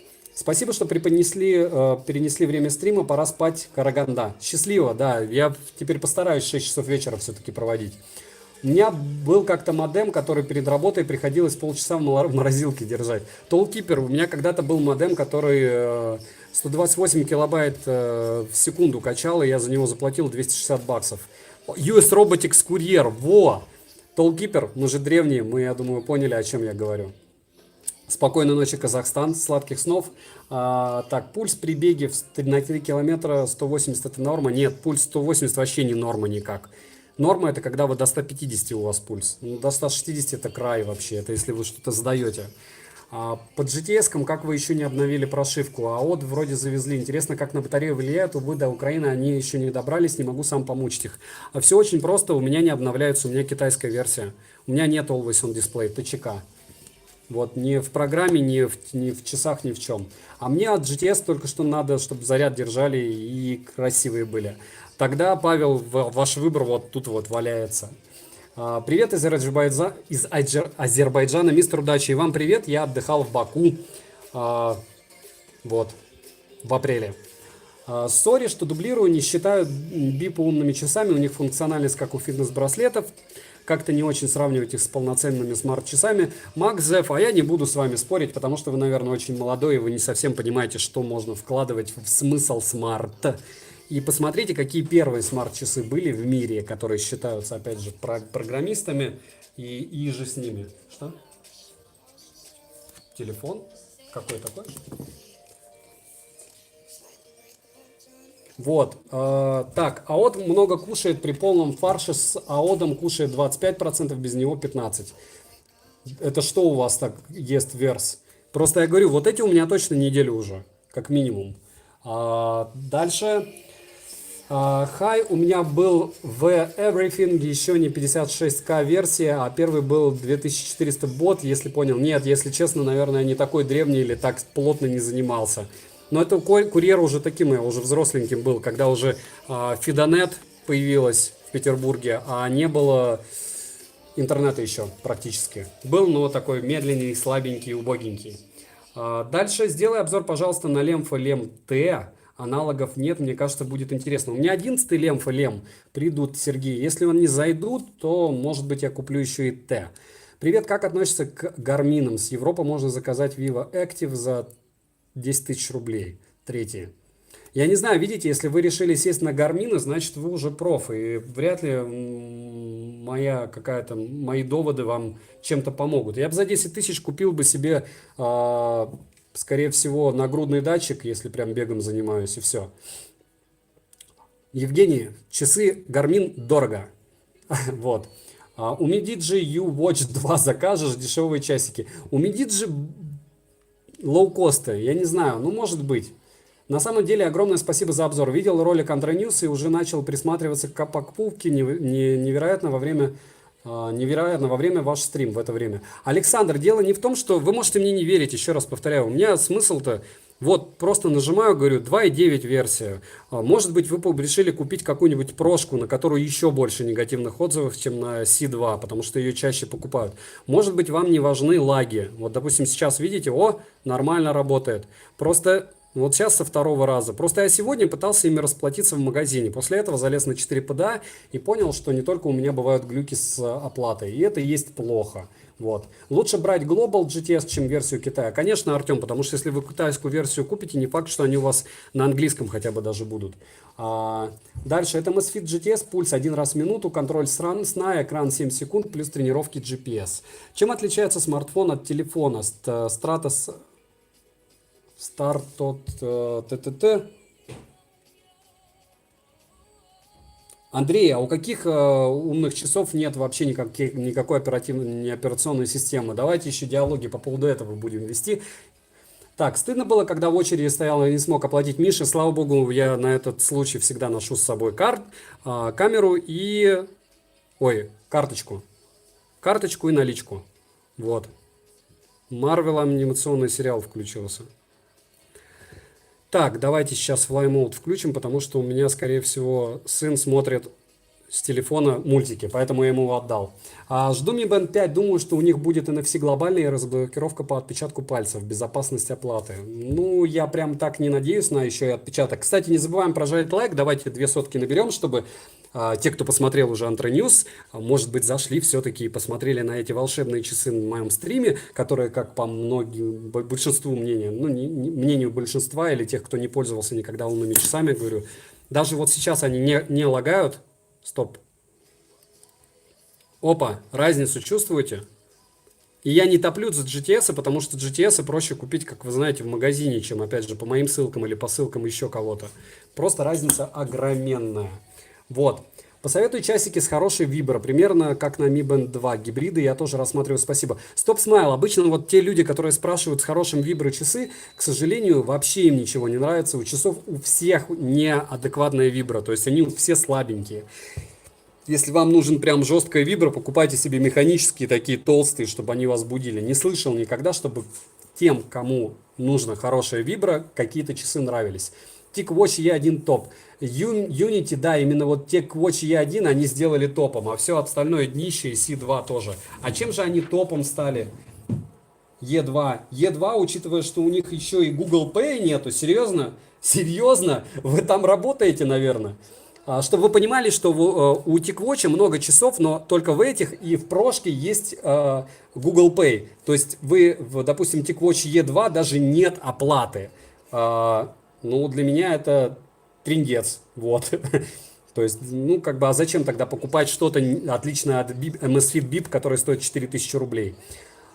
Спасибо, что перенесли время стрима, пора спать, Караганда. Счастливо, да, я теперь постараюсь 6 часов вечера все-таки проводить. У меня был как-то модем, который перед работой приходилось полчаса в морозилке держать. Tollkeeper, у меня когда-то был модем, который 128 килобайт в секунду качал, и я за него заплатил 260 баксов. US Robotics Courier, во! Tollkeeper, мы же древние, мы, я думаю, поняли, о чем я говорю. Спокойной ночи, Казахстан, сладких снов. Так, пульс при беге на 3 километра 180 это норма? Нет, пульс 180 вообще не норма никак. Норма это когда вы до 150 у вас пульс. Ну, до 160 это край вообще, это если вы что-то сдаете. По GTS, как вы еще не обновили прошивку, а вот вроде завезли. Интересно, как на батарею влияет, увы, до Украины они еще не добрались, не могу сам помучить их. А все очень просто, у меня не обновляются, у меня китайская версия. У меня нет Always On Display, ТЧК. Вот, ни в программе, ни в часах, ни в чем. А мне от GTS только что надо, чтобы заряд держали и красивые были. Тогда, Павел, ваш выбор вот тут вот валяется. Привет из Азербайджана, мистер Удачи. И вам привет, я отдыхал в Баку, вот, в апреле. Сори, что дублирую, не считаю бипы умными часами, у них функциональность как у фитнес-браслетов. Как-то не очень сравнивать их с полноценными смарт-часами. Макзеф, а я не буду с вами спорить, потому что вы, наверное, очень молодой, и вы не совсем понимаете, что можно вкладывать в смысл смарт. И посмотрите, какие первые смарт-часы были в мире, которые считаются, опять же, программистами и же с ними. Что? Телефон? Какой такой? Вот, так, АОД много кушает при полном фарше, с АОДом кушает 25%, без него 15%. Это что у вас так ест верс? Просто я говорю, вот эти у меня точно неделю уже, как минимум. Дальше, хай у меня был в Everything, еще не 56К версия, а первый был 2400 бот, если понял. Нет, если честно, наверное, не такой древний или так плотно не занимался. Но это курьер уже таким, я уже взросленьким был, когда уже Фидонет появилась в Петербурге, а не было интернета еще практически. Был, но такой медленный, слабенький, убогенький. Дальше сделай обзор, пожалуйста, на Lemfa Lem T. Аналогов нет, мне кажется, будет интересно. У меня 11-й Lemfa Lem придут, Сергей. Если они зайдут, то, может быть, я куплю еще и T. Привет, как относишься к Гарминам? С Европы можно заказать Vivo Active за 10 тысяч рублей. Третье. Я не знаю, видите, если вы решили сесть на Гармины, значит вы уже проф. И вряд ли мои доводы вам чем-то помогут. Я бы за 10 тысяч купил бы себе, скорее всего, нагрудный датчик, если прям бегом занимаюсь, и все. Евгений, часы Гармин дорого. Вот. У Midigi U-Watch 2 закажешь, дешевые часики. У Midigi лоукосты, я не знаю, ну может быть. На самом деле, огромное спасибо за обзор. Видел ролик Андре Ньюс и уже начал присматриваться к покупке невероятно во время ваш стрим в это время. Александр, дело не в том, что вы можете мне не верить, еще раз повторяю. У меня смысл-то, вот просто нажимаю, говорю, 2.9 версия. Может быть, вы решили купить какую-нибудь прошку, на которую еще больше негативных отзывов, чем на C2, потому что ее чаще покупают. Может быть, вам не важны лаги. Вот, допустим, сейчас видите, нормально работает. Просто вот сейчас со второго раза. Просто я сегодня пытался ими расплатиться в магазине. После этого залез на 4 PDA и понял, что не только у меня бывают глюки с оплатой. И это и есть плохо. Вот. Лучше брать Global GTS, чем версию Китая. Конечно, Артем, потому что если вы китайскую версию купите, не факт, что они у вас на английском хотя бы даже будут. Дальше это Amazfit GTS, пульс 1 раз в минуту, контроль сна, экран 7 секунд, плюс тренировки GPS. Чем отличается смартфон от телефона? Stratos ТТТ. Андрей, а у каких умных часов нет вообще никакой операционной системы? Давайте еще диалоги по поводу этого будем вести. Так, стыдно было, когда в очереди стоял и не смог оплатить Мише. Слава богу, я на этот случай всегда ношу с собой камеру и... карточку. Карточку и наличку. Вот. Марвел анимационный сериал включился. Так, давайте сейчас Fly Mode включим, потому что у меня, скорее всего, сын смотрит с телефона мультики, поэтому я ему его отдал. Жду Mi Band 5, думаю, что у них будет NFC глобальная и разблокировка по отпечатку пальцев, безопасность оплаты. Ну, я прям так не надеюсь на еще и отпечаток. Кстати, не забываем прожать лайк, давайте 2 сотки наберем, чтобы те, кто посмотрел уже Antro News, может быть, зашли все-таки и посмотрели на эти волшебные часы на моем стриме, которые, как по многим, большинству мнения, ну, мнению большинства или тех, кто не пользовался никогда умными часами, говорю, даже вот сейчас они не лагают. Стоп. Опа, разницу чувствуете? И я не топлю за GTS, потому что GTS проще купить, как вы знаете, в магазине, чем, опять же, по моим ссылкам или по ссылкам еще кого-то. Просто разница огроменная. Вот. Посоветую часики с хорошей вибро, примерно как на Mi Band 2. Гибриды я тоже рассматриваю, спасибо. Стоп Смайл, обычно вот те люди, которые спрашивают с хорошим вибро часы, к сожалению, вообще им ничего не нравится. У часов у всех неадекватная вибро, то есть они все слабенькие. Если вам нужен прям жесткая вибра, покупайте себе механические, такие толстые, чтобы они вас будили. Не слышал никогда, чтобы тем, кому нужна хорошая вибра, какие-то часы нравились. TicWatch E1 топ. Unity, да, именно вот TicWatch E1 они сделали топом, а все остальное днище и C2 тоже. А чем же они топом стали? E2. E2, учитывая, что у них еще и Google Pay нету, серьезно? Серьезно? Вы там работаете, наверное? Чтобы вы понимали, что у TicWatch много часов, но только в этих и в прошке есть Google Pay. То есть вы, допустим, TicWatch E2 даже нет оплаты. Ну, для меня это трындец. Вот. То есть, ну, как бы, а зачем тогда покупать что-то отличное от Amazfit Bip, которое стоит 4000 рублей?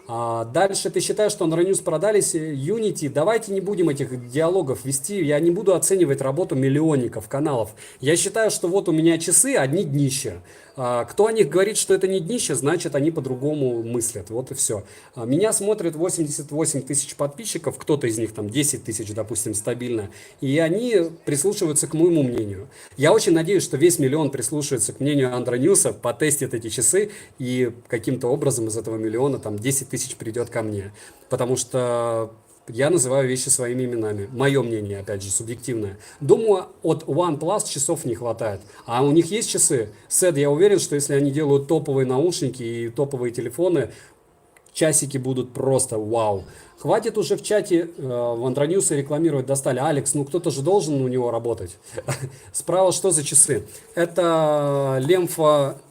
Дальше ты считаешь, что на News продались Unity? Давайте не будем этих диалогов вести. Я не буду оценивать работу миллионников каналов. Я считаю, что вот у меня часы одни днища. Кто о них говорит, что это не днище, значит они по-другому мыслят. Вот и все. Меня смотрят 88 тысяч подписчиков, кто-то из них там 10 тысяч, допустим, стабильно. И они прислушиваются к моему мнению. Я очень надеюсь, что весь миллион прислушивается к мнению Antro News, потестит эти часы и каким-то образом из этого миллиона там 10 тысяч придет ко мне. Потому что я называю вещи своими именами. Мое мнение, опять же, субъективное. Думаю, от OnePlus часов не хватает. А у них есть часы? Сэд, я уверен, что если они делают топовые наушники и топовые телефоны, часики будут просто вау. Хватит уже в чате в Antro News рекламировать достали. Алекс, ну кто-то же должен у него работать. Справа что за часы? Это Лемфа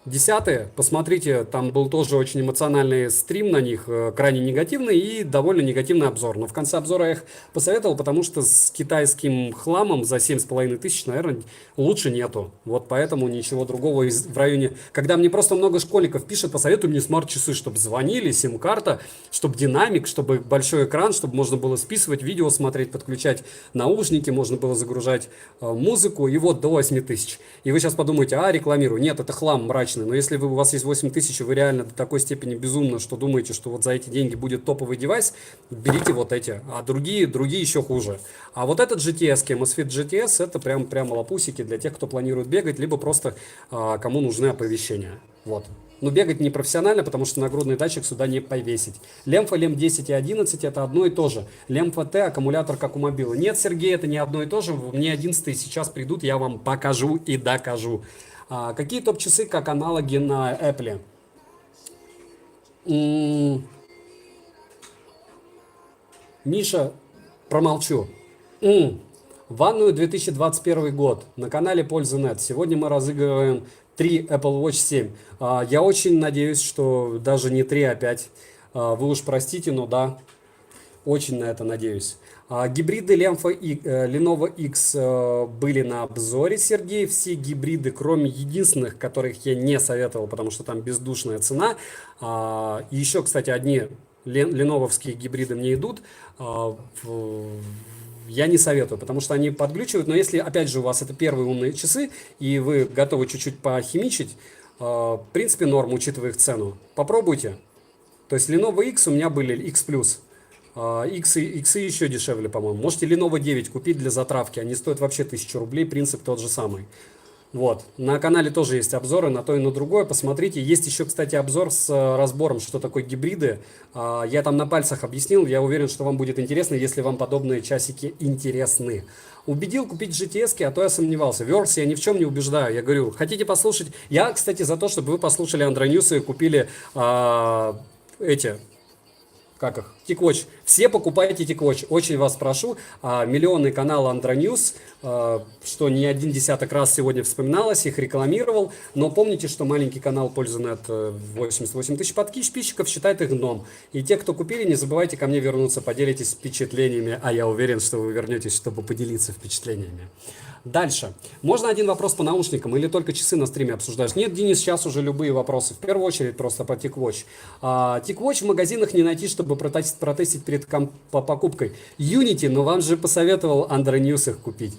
10-е, посмотрите, там был тоже очень эмоциональный стрим на них, крайне негативный и довольно негативный обзор. Но в конце обзора я их посоветовал, потому что с китайским хламом за 7500, наверное, лучше нету. Вот поэтому ничего другого в районе... Когда мне просто много школьников пишет, посоветуй мне смарт-часы, чтобы звонили, сим-карта, чтобы динамик, чтобы большой экран, чтобы можно было списывать, видео смотреть, подключать наушники, можно было загружать музыку, и вот до 8000. И вы сейчас подумаете, рекламирую. Нет, это хлам мрачный. Но если у вас есть 8000, вы реально до такой степени безумно, что думаете, что вот за эти деньги будет топовый девайс, берите вот эти, а другие еще хуже. А вот этот GTS, Amazfit GTS, это прямо лопусики для тех, кто планирует бегать, либо просто кому нужны оповещения. Вот. Но бегать не профессионально, потому что нагрудный датчик сюда не повесить. Лемфа, Лем 10 и 11 это одно и то же. Лемфа Т, аккумулятор как у мобила. Нет, Сергей, это не одно и то же. Мне 11 сейчас придут, я вам покажу и докажу. Какие топ-часы как аналоги на Apple? Миша, промолчу. Ванную 2021 год на канале Польза.нет. Сегодня мы разыгрываем 3 Apple Watch 7. Я очень надеюсь, что даже не 3, а 5. Вы уж простите, но да, очень на это надеюсь. Гибриды Lenovo X были на обзоре, Сергей. Все гибриды, кроме единственных, которых я не советовал, потому что там бездушная цена. Еще, кстати, одни ленововские гибриды мне идут. Я не советую, потому что они подглючивают. Но если, опять же, у вас это первые умные часы, и вы готовы чуть-чуть похимичить, в принципе, норм, учитывая их цену. Попробуйте. То есть Lenovo X у меня были X+. X еще дешевле, по-моему. Можете Lenovo 9 купить для затравки. Они стоят вообще 1000 рублей. Принцип тот же самый. Вот, на канале тоже есть обзоры на то и на другое, посмотрите. Есть еще, кстати, обзор с разбором, что такое гибриды. Я там на пальцах объяснил, я уверен, что вам будет интересно, если вам подобные часики интересны. Убедил купить GTS, а то я сомневался. Верс я ни в чем не убеждаю. Я говорю, хотите послушать? Я, кстати, за то, чтобы вы послушали Андроньюса и купили эти как их, TicWatch. Все покупайте TicWatch. Очень вас прошу. Миллионный канал Андроньюз, что не один десяток раз сегодня вспоминалось, их рекламировал. Но помните, что маленький канал Польза.нет 88 тысяч подписчиков считает их дном. И те, кто купили, не забывайте ко мне вернуться, поделитесь впечатлениями. А я уверен, что вы вернетесь, чтобы поделиться впечатлениями. Дальше. Можно один вопрос по наушникам или только часы на стриме обсуждаешь? Нет, Денис, сейчас уже любые вопросы. В первую очередь просто по TicWatch. TicWatch в магазинах не найти, чтобы протестить перед покупкой. Unity, но вам же посоветовал Андроньюс их купить.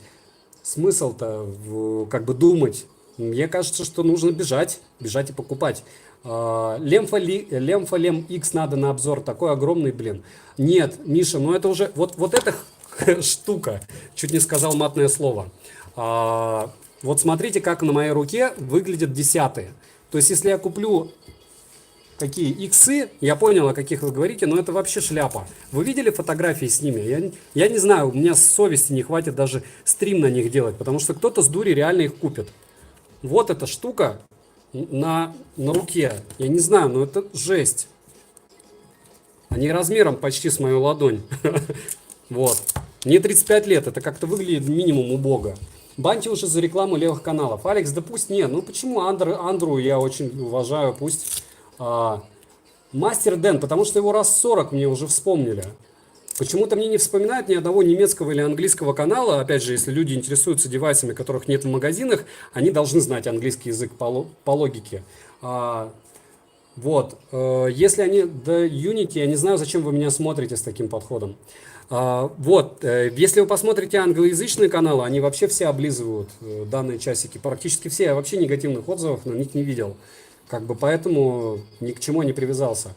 Смысл-то как бы думать. Мне кажется, что нужно бежать и покупать. Лемфа Лем X надо на обзор. Такой огромный, блин. Нет, Миша, ну это уже... Вот эта штука. Чуть не сказал матное слово. Вот смотрите, как на моей руке выглядят десятые. То есть, если я куплю такие иксы, я понял, о каких вы говорите, но это вообще шляпа. Вы видели фотографии с ними? Я не знаю, у меня совести не хватит даже стрим на них делать, потому что кто-то с дури реально их купит. Вот эта штука на руке. Я не знаю, но это жесть. Они размером почти с мою ладонь. Вот. Мне 35 лет, это как-то выглядит минимум убого. Баньте уже за рекламу левых каналов. Алекс, да пусть нет. Ну почему Андру я очень уважаю, пусть. Мастер Дэн, потому что его раз 40 мне уже вспомнили. Почему-то мне не вспоминают ни одного немецкого или английского канала. Опять же, если люди интересуются девайсами, которых нет в магазинах, они должны знать английский язык по логике. Вот. Если они до Unity, я не знаю, зачем вы меня смотрите с таким подходом. Вот, если вы посмотрите англоязычные каналы, они вообще все облизывают данные часики. Практически все. Я вообще негативных отзывов на них не видел. Как бы поэтому ни к чему не привязался.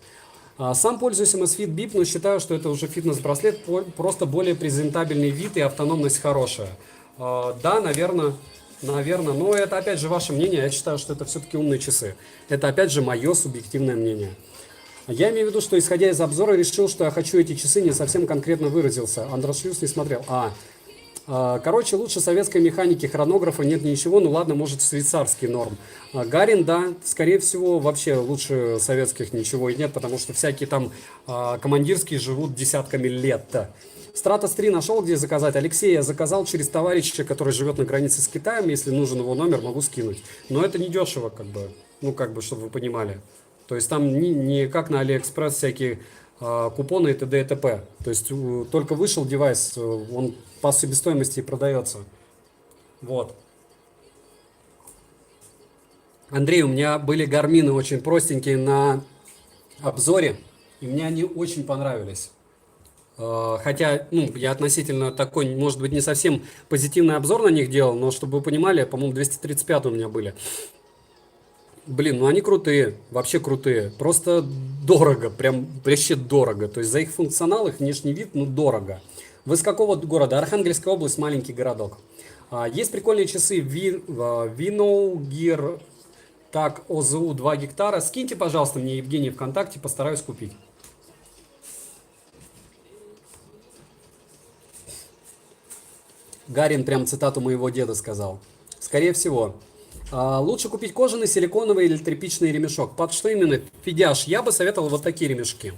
Сам пользуюсь MSFit Bip, но считаю, что это уже фитнес-браслет, просто более презентабельный вид и автономность хорошая. Да, наверное, но это опять же ваше мнение. Я считаю, что это все-таки умные часы. Это опять же мое субъективное мнение. Я имею в виду, что исходя из обзора решил, что я хочу эти часы, не совсем конкретно выразился. Андрошлюз не смотрел. Короче, лучше советской механики хронографа нет ничего, ну ладно, может швейцарский норм. Гарин, да, скорее всего, вообще лучше советских ничего и нет, потому что всякие там командирские живут десятками лет-то. Stratos 3 нашел, где заказать. Алексей, я заказал через товарища, который живет на границе с Китаем. Если нужен его номер, могу скинуть. Но это не дешево, как бы, ну, как бы, чтобы вы понимали. То есть там не как на Алиэкспресс всякие купоны и т.д. и т.п. То есть только вышел девайс, он по себестоимости и продается. Вот. Андрей, у меня были гармины очень простенькие на обзоре, и мне они очень понравились. Хотя, ну, я относительно такой, может быть, не совсем позитивный обзор на них делал, но чтобы вы понимали, по-моему, 235 у меня были. Блин, ну они крутые, вообще крутые. Просто дорого, прям вообще дорого. То есть за их функционал, их внешний вид, ну дорого. Вы с какого города? Архангельская область, маленький городок. Есть прикольные часы Vino Gear, так, ОЗУ 2 гектара. Скиньте, пожалуйста, мне, Евгений, ВКонтакте, постараюсь купить. Гарин прям цитату моего деда сказал. Скорее всего. Лучше купить кожаный, силиконовый или тряпичный ремешок. Под что именно? Фидяш. Я бы советовал вот такие ремешки.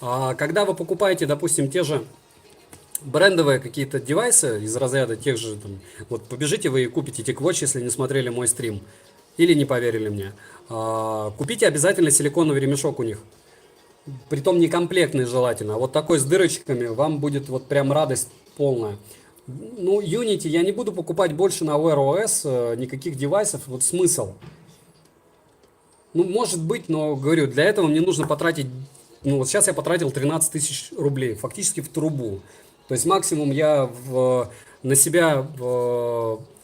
Когда вы покупаете, допустим, те же брендовые какие-то девайсы из разряда тех же, там, вот побежите вы и купите TicWatch, если не смотрели мой стрим или не поверили мне. Купите обязательно силиконовый ремешок у них. Притом не комплектный желательно, а вот такой с дырочками, вам будет вот прям радость полная. Ну, Unity я не буду покупать больше на Wear OS никаких девайсов. Вот смысл. Ну, может быть, но, говорю, для этого мне нужно потратить... Ну, вот сейчас я потратил 13 тысяч рублей, фактически в трубу. То есть максимум я на себя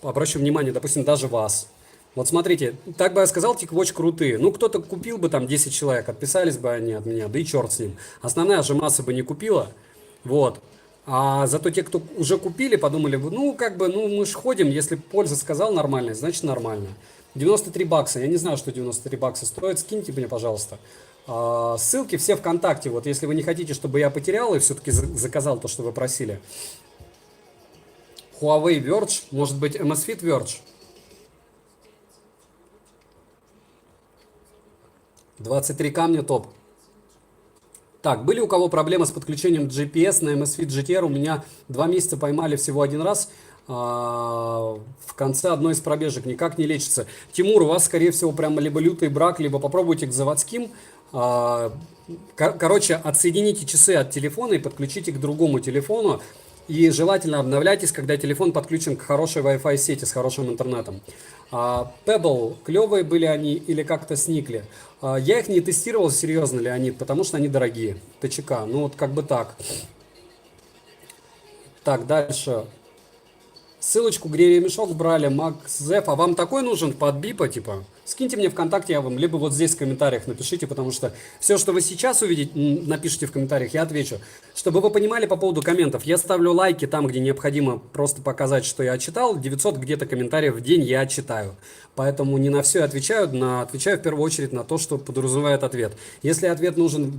обращу внимание, допустим, даже вас. Вот смотрите, так бы я сказал, TicWatch крутые. Ну, кто-то купил бы там 10 человек, отписались бы они от меня, да и черт с ним. Основная же масса бы не купила. Вот. А зато те, кто уже купили, подумали, ну, как бы, ну, мы ж ходим, если польза сказал нормально, значит нормально. 93 бакса, я не знаю, что 93 бакса стоит, скиньте мне, пожалуйста. Ссылки все ВКонтакте, вот если вы не хотите, чтобы я потерял и все-таки заказал то, что вы просили. Huawei Verge, может быть Amazfit Verge. 23 камня топ. Так, были у кого проблемы с подключением GPS на MSFit GTR? У меня 2 месяца поймали всего один раз. В конце одной из пробежек никак не лечится. Тимур, у вас, скорее всего, прямо либо лютый брак, либо попробуйте к заводским. Короче, отсоедините часы от телефона и подключите к другому телефону. И желательно обновляйтесь, когда телефон подключен к хорошей Wi-Fi сети с хорошим интернетом. Pebble, клевые были они или как-то сникли? Я их не тестировал, серьезно, Леонид, потому что они дорогие. ТЧК, ну вот как бы так. Так, дальше. Ссылочку где ремешок брали, MaxZef. А вам такой нужен под бипа, типа? Скиньте мне ВКонтакте, я вам, либо вот здесь в комментариях напишите, потому что все, что вы сейчас увидите, напишите в комментариях, я отвечу. Чтобы вы понимали по поводу комментов, я ставлю лайки там, где необходимо просто показать, что я читал. 900 где-то комментариев в день я читаю. Поэтому не на все отвечаю, отвечаю в первую очередь на то, что подразумевает ответ. Если ответ нужен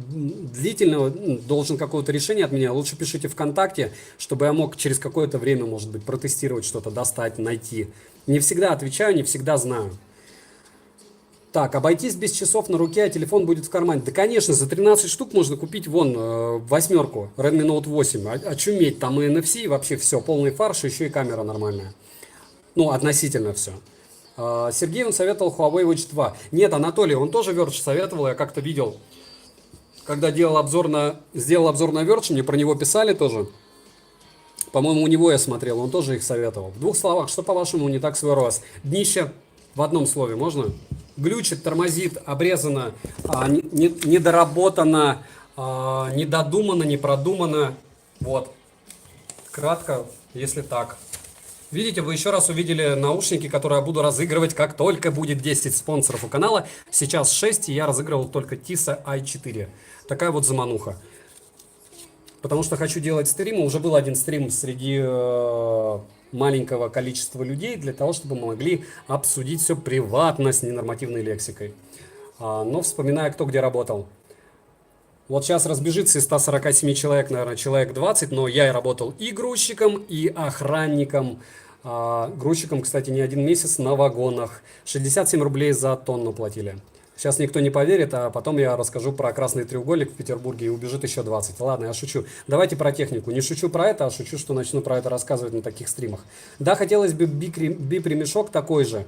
длительного, должен какое-то решение от меня, лучше пишите ВКонтакте, чтобы я мог через какое-то время, может быть, протестировать что-то, достать, найти. Не всегда отвечаю, не всегда знаю. Так, обойтись без часов на руке, а телефон будет в кармане. Да, конечно, за 13 штук можно купить вон восьмерку, Redmi Note 8. Очуметь, там и NFC, и вообще все, полный фарш, еще и камера нормальная. Ну, относительно все. Сергей, он советовал Huawei Watch 2. Нет, Анатолий, он тоже Verge советовал, я как-то видел. Когда сделал обзор на Verge, мне про него писали тоже. По-моему, у него я смотрел, он тоже их советовал. В двух словах, что, по-вашему, не так с Wear OS? Днище в одном слове, можно? Глючит, тормозит, обрезано, недоработано, недодумано, не продумано. Вот. Кратко, если так. Видите, вы еще раз увидели наушники, которые я буду разыгрывать, как только будет 10 спонсоров у канала. Сейчас 6, и я разыгрывал только Tisa i4. Такая вот замануха. Потому что хочу делать стримы. Уже был один стрим среди маленького количества людей, для того, чтобы мы могли обсудить все приватно с ненормативной лексикой. Но вспоминая, кто где работал. Вот сейчас разбежится из 147 человек, наверное, человек 20, но я и работал и грузчиком, и охранником. Грузчиком, кстати, не один месяц на вагонах. 67 рублей за тонну платили. Сейчас никто не поверит, а потом я расскажу про красный треугольник в Петербурге и убежит еще 20. Ладно, я шучу. Давайте про технику. Не шучу про это, а шучу, что начну про это рассказывать на таких стримах. Да, хотелось бы бип-ремешок такой же.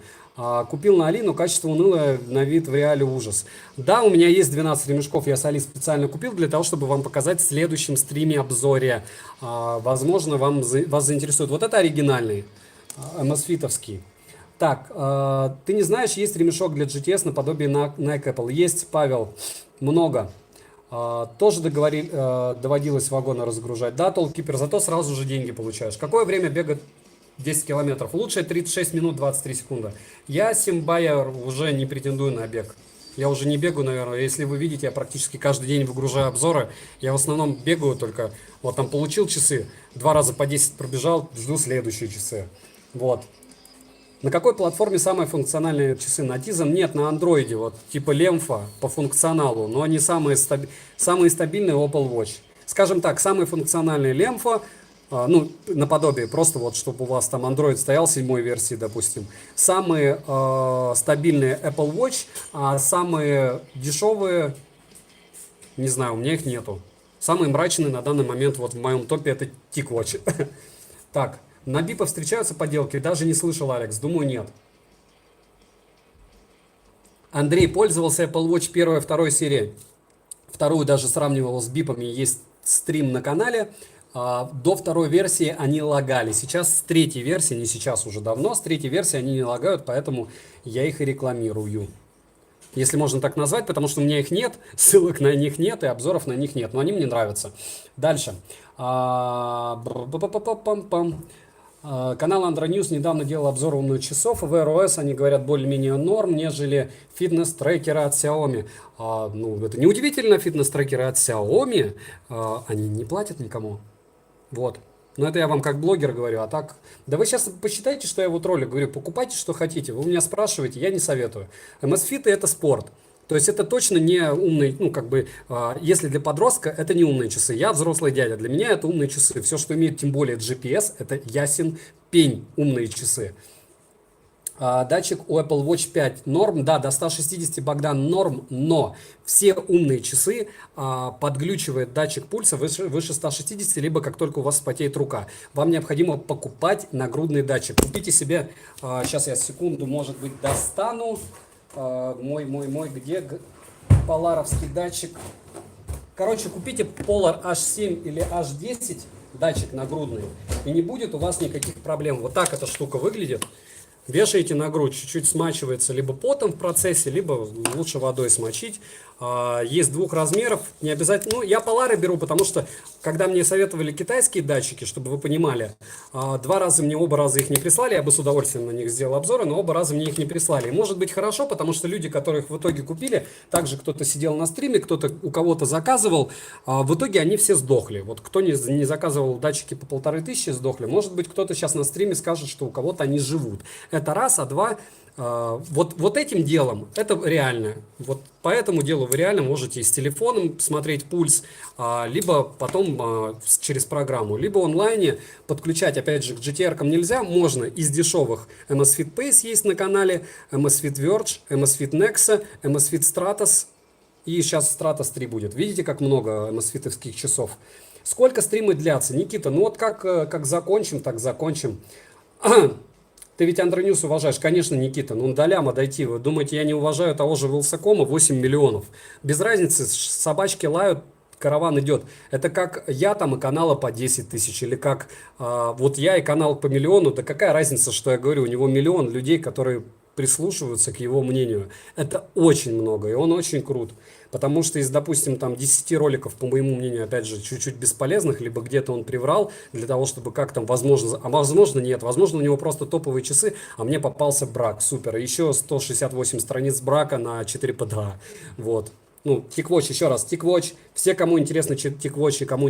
Купил на Али, но качество унылое, на вид в реале ужас. Да, у меня есть 12 ремешков, я с Али специально купил для того, чтобы вам показать в следующем стриме-обзоре. Возможно, вас заинтересует. Вот это оригинальный, Amazfit-овский. Так, ты не знаешь, есть ремешок для GTS наподобие Nike Apple? Есть, Павел, много. Тоже доводилось вагоны разгружать. Да, Толкипер, зато сразу же деньги получаешь. Какое время бега 10 километров? Лучшее 36 минут 23 секунды. Я, Симбая, уже не претендую на бег. Я уже не бегаю, наверное. Если вы видите, я практически каждый день выгружаю обзоры. Я в основном бегаю только, вот там получил часы, 2 раза по 10 пробежал, жду следующие часы. Вот. На какой платформе самые функциональные часы? На Tizen? Нет, на андроиде, вот типа Лемфа по функционалу, но они самые стабильные Apple Watch. Скажем так, самые функциональные Лемфа, ну, наподобие, просто вот, чтобы у вас там Android стоял 7 версии, допустим. Самые стабильные Apple Watch, а самые дешевые, не знаю, у меня их нету. Самые мрачные на данный момент вот в моем топе это TicWatch. Так. На бипа встречаются подделки? Даже не слышал, Алекс. Думаю, нет. Андрей пользовался Apple Watch 1 и 2 серии. Вторую даже сравнивал с бипами. Есть стрим на канале. До второй версии они лагали. Сейчас с третьей версии, не сейчас, уже давно, с третьей версии они не лагают, поэтому я их и рекламирую. Если можно так назвать, потому что у меня их нет, ссылок на них нет и обзоров на них нет. Но они мне нравятся. Дальше. Канал Andro News недавно делал обзор умных часов, в Wear OS они говорят более-менее норм, нежели фитнес-трекеры от Xiaomi. Ну, это неудивительно, фитнес-трекеры от Xiaomi, они не платят никому. Вот. Но это я вам как блогер говорю, а так... Да вы сейчас посчитайте, что я вот ролик говорю, покупайте, что хотите. Вы у меня спрашиваете, я не советую. MSFit это спорт. То есть это точно не умный, ну как бы, если для подростка это не умные часы. Я взрослый дядя, для меня это умные часы. Все, что имеет тем более GPS, это ясен пень умные часы. Датчик у Apple Watch 5 норм, да, до 160 Богдан норм, но все умные часы подглючивает датчик пульса выше 160, либо как только у вас вспотеет рука. Вам необходимо покупать нагрудный датчик. Купите себе, сейчас я секунду, может быть, достану, где поларовский датчик. Короче, купите Polar H7 или H10 датчик нагрудный, и не будет у вас никаких проблем. Вот так эта штука выглядит. Вешаете на грудь, чуть-чуть смачивается либо потом в процессе, либо лучше водой смочить. Есть двух размеров, не обязательно. Ну, я Polar беру, потому что, когда мне советовали китайские датчики, чтобы вы понимали, 2 раза мне оба раза их не прислали, я бы с удовольствием на них сделал обзоры, но оба раза мне их не прислали. И может быть хорошо, потому что люди, которых в итоге купили, также кто-то сидел на стриме, кто-то у кого-то заказывал, в итоге они все сдохли. Вот кто не заказывал датчики по 1500, сдохли. Может быть кто-то сейчас на стриме скажет, что у кого-то они живут. Это раз, а два... Вот этим делом это реально. Вот по этому делу вы реально можете с телефоном смотреть пульс, либо потом через программу, либо онлайне подключать. Опять же, к GTR-кам нельзя, можно из дешевых. MSFit Pace есть на канале, MSFit Verge, MSFit Nexa, MSFit Stratos. И сейчас Stratos 3 будет. Видите, как много MSFit-овских часов? Сколько стримы длятся? Никита, ну вот как закончим, так закончим. Ты ведь Андроньюз уважаешь? Конечно, Никита, ну до ляма дойти. Вы думаете, я не уважаю того же Вилсакома 8 миллионов? Без разницы, собачки лают, караван идет. Это как я там и канала по 10 тысяч, или как вот я и канал по миллиону. Да какая разница, что я говорю, у него миллион людей, которые прислушиваются к его мнению. Это очень много, и он очень крут. Потому что из, допустим, там 10 роликов, по моему мнению, опять же, чуть-чуть бесполезных, либо где-то он приврал для того, чтобы как там, возможно, а возможно нет, возможно у него просто топовые часы, а мне попался брак, супер. Еще 168 страниц брака на 4 ПДА, вот. Ну, TicWatch, еще раз, TicWatch, все, кому интересно TicWatch и кому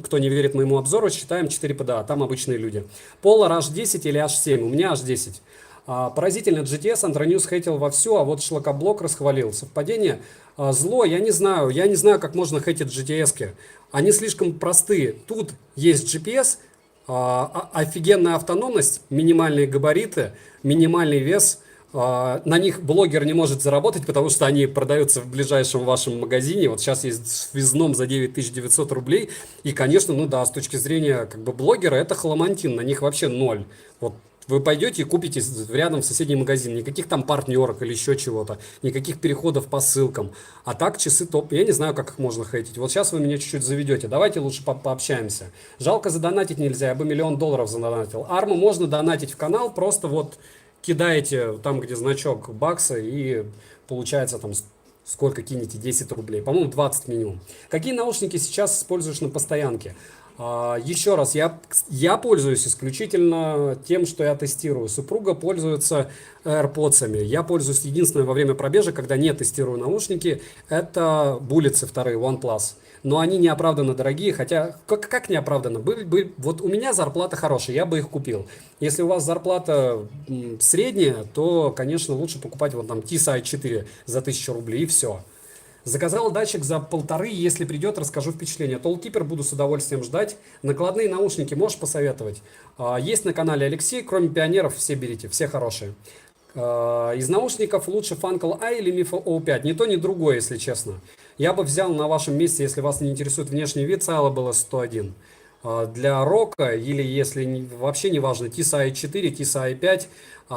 кто не верит моему обзору, считаем 4 ПДА, там обычные люди. Polar H10 или H7, у меня H10. Поразительно, GTS Андроньюз хейтил вовсю, а вот шлакоблок расхвалил. Совпадение? Зло, я не знаю, как можно хейтить GTS-ки. Они слишком простые. Тут есть GPS, офигенная автономность, минимальные габариты, минимальный вес. На них блогер не может заработать, потому что они продаются в ближайшем вашем магазине. Вот сейчас есть в связном за 9900 рублей. И, конечно, ну да, с точки зрения как бы блогера, это хламантин, на них вообще ноль. Вот вы пойдете и купите рядом в соседний магазин. Никаких там партнерок или еще чего-то. Никаких переходов по ссылкам. А так часы топ. Я не знаю, как их можно хейтить. Вот сейчас вы меня чуть-чуть заведете. Давайте лучше пообщаемся. Жалко, задонатить нельзя. Я бы $1 000 000 задонатил. Арму можно донатить в канал. Просто вот кидаете там, где значок бакса, и получается там сколько кинете, 10 рублей. По-моему, 20 минимум. Какие наушники сейчас используешь на постоянке? Еще раз, я пользуюсь исключительно тем, что я тестирую. Супруга пользуется AirPods. Я пользуюсь единственное во время пробежек, когда не тестирую наушники, это буллицы вторые, OnePlus. Но они неоправданно дорогие, хотя как неоправданно? Вот у меня зарплата хорошая, я бы их купил. Если у вас зарплата средняя, то, конечно, лучше покупать вот там TSI 4 за 1000 рублей и все. Заказал датчик за 1500, если придет, расскажу впечатление. Tollkeeper буду с удовольствием ждать. Накладные наушники можешь посоветовать? Есть на канале Алексей, кроме пионеров все берите, все хорошие. Из наушников лучше Funkel i или Mifo O5, ни то, ни другое, если честно. Я бы взял на вашем месте, если вас не интересует внешний вид, Cylo 101. Для рока или если вообще не важно, TSI 4, TSI 5,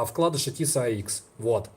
вкладыши TSI X. Вот.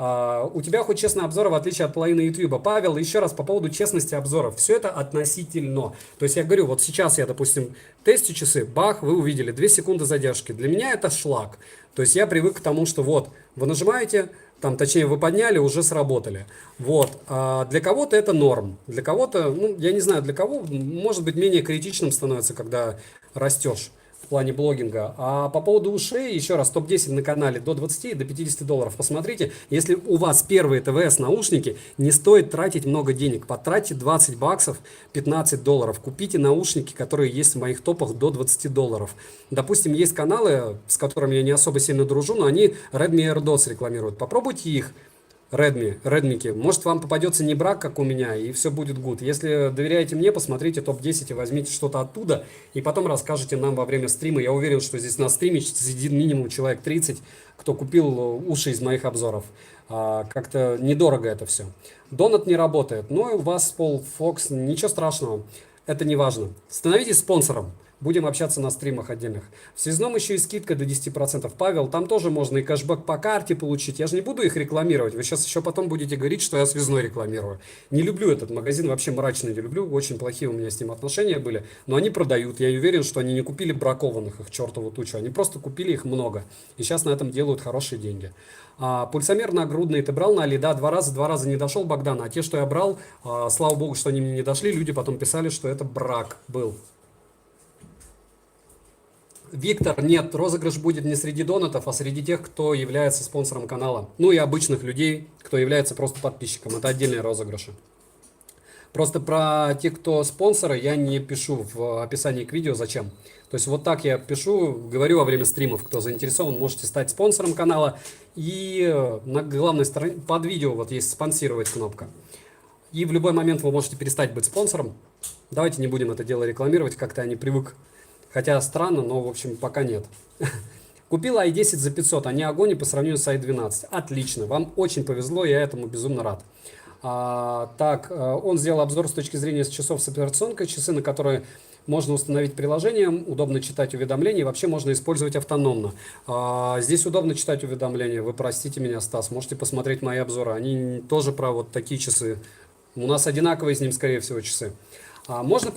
У тебя хоть честный обзор, в отличие от половины YouTube. Павел, еще раз по поводу честности обзоров. Все это относительно. То есть я говорю, вот сейчас я, допустим, тестю часы, бах, вы увидели 2 секунды задержки. Для меня это шлак. То есть я привык к тому, что вот, вы нажимаете, там, точнее, вы подняли, уже сработали. Вот. А для кого-то это норм. Для кого-то, ну, я не знаю, для кого, может быть, менее критичным становится, когда растешь. плане блогинга. А по поводу ушей, еще раз, топ-10 на канале до 20 и до 50 долларов. Посмотрите, если у вас первые ТВС наушники, не стоит тратить много денег. Потратьте 20 баксов, 15 долларов. Купите наушники, которые есть в моих топах до 20 долларов. Допустим, есть каналы, с которыми я не особо сильно дружу, но они Redmi AirDots рекламируют. Попробуйте их. Редмики. Может, вам попадется не брак, как у меня, и все будет good. Если доверяете мне, посмотрите топ-10 и возьмите что-то оттуда, и потом расскажете нам во время стрима. Я уверен, что здесь на стриме сидит минимум человек 30, кто купил уши из моих обзоров. Как-то недорого это все. Донат не работает. Но у вас Пол Фокс, ничего страшного. Это не важно. Становитесь спонсором. Будем общаться на стримах отдельных. В связном еще и скидка до 10%. Павел, там тоже можно и кэшбэк по карте получить. Я же не буду их рекламировать. Вы сейчас еще потом будете говорить, что я связной рекламирую. Не люблю этот магазин, вообще мрачно не люблю. Очень плохие у меня с ним отношения были. Но они продают. Я уверен, что они не купили бракованных их чертову тучу. Они просто купили их много. И сейчас на этом делают хорошие деньги. Пульсомер нагрудный ты брал на Али? Да, два раза не дошел, Богдан. А те, что я брал, слава богу, что они мне не дошли. Люди потом писали, что это брак был. Виктор, нет, розыгрыш будет не среди донатов, а среди тех, кто является спонсором канала. Ну и обычных людей, кто является просто подписчиком. Это отдельные розыгрыши. Просто про тех, кто спонсоры, я не пишу в описании к видео. Зачем? То есть вот так я пишу, говорю во время стримов, кто заинтересован, можете стать спонсором канала. И на главной стороне под видео вот есть спонсировать кнопка. И в любой момент вы можете перестать быть спонсором. Давайте не будем это дело рекламировать, как-то я не привык. Хотя странно, но в общем пока нет. Купил i10 за 500, а не огонь по сравнению с i12. Отлично, вам очень повезло, я этому безумно рад. Он сделал обзор с точки зрения часов с операционкой, часы, на которые можно установить приложение, удобно читать уведомления, и вообще можно использовать автономно. Здесь удобно читать уведомления, вы простите меня, Стас, можете посмотреть мои обзоры, они тоже про вот такие часы. У нас одинаковые с ним, скорее всего, часы. Можно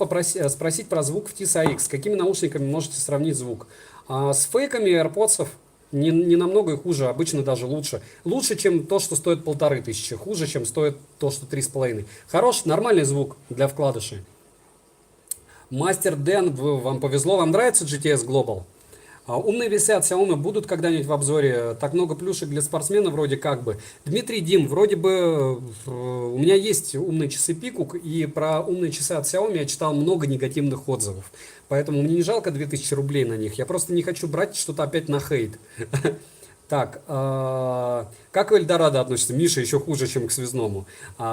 спросить про звук в TIS-AX. С какими наушниками можете сравнить звук? С фейками AirPods не намного и хуже, обычно даже лучше. Лучше, чем то, что стоит 1500. Хуже, чем стоит то, что 3,5. Хороший, нормальный звук для вкладышей. Мастер Дэн, вам повезло. Вам нравится GTS Global? Умные весы от Xiaomi будут когда-нибудь в обзоре? Так много плюшек для спортсмена вроде как бы. Дмитрий Дим, вроде бы у меня есть умные часы Пикук, и про умные часы от Xiaomi я читал много негативных отзывов. Поэтому мне не жалко 2000 рублей на них. Я просто не хочу брать что-то опять на хейт. Так, как к Эльдорадо относится? Миша еще хуже, чем к связному.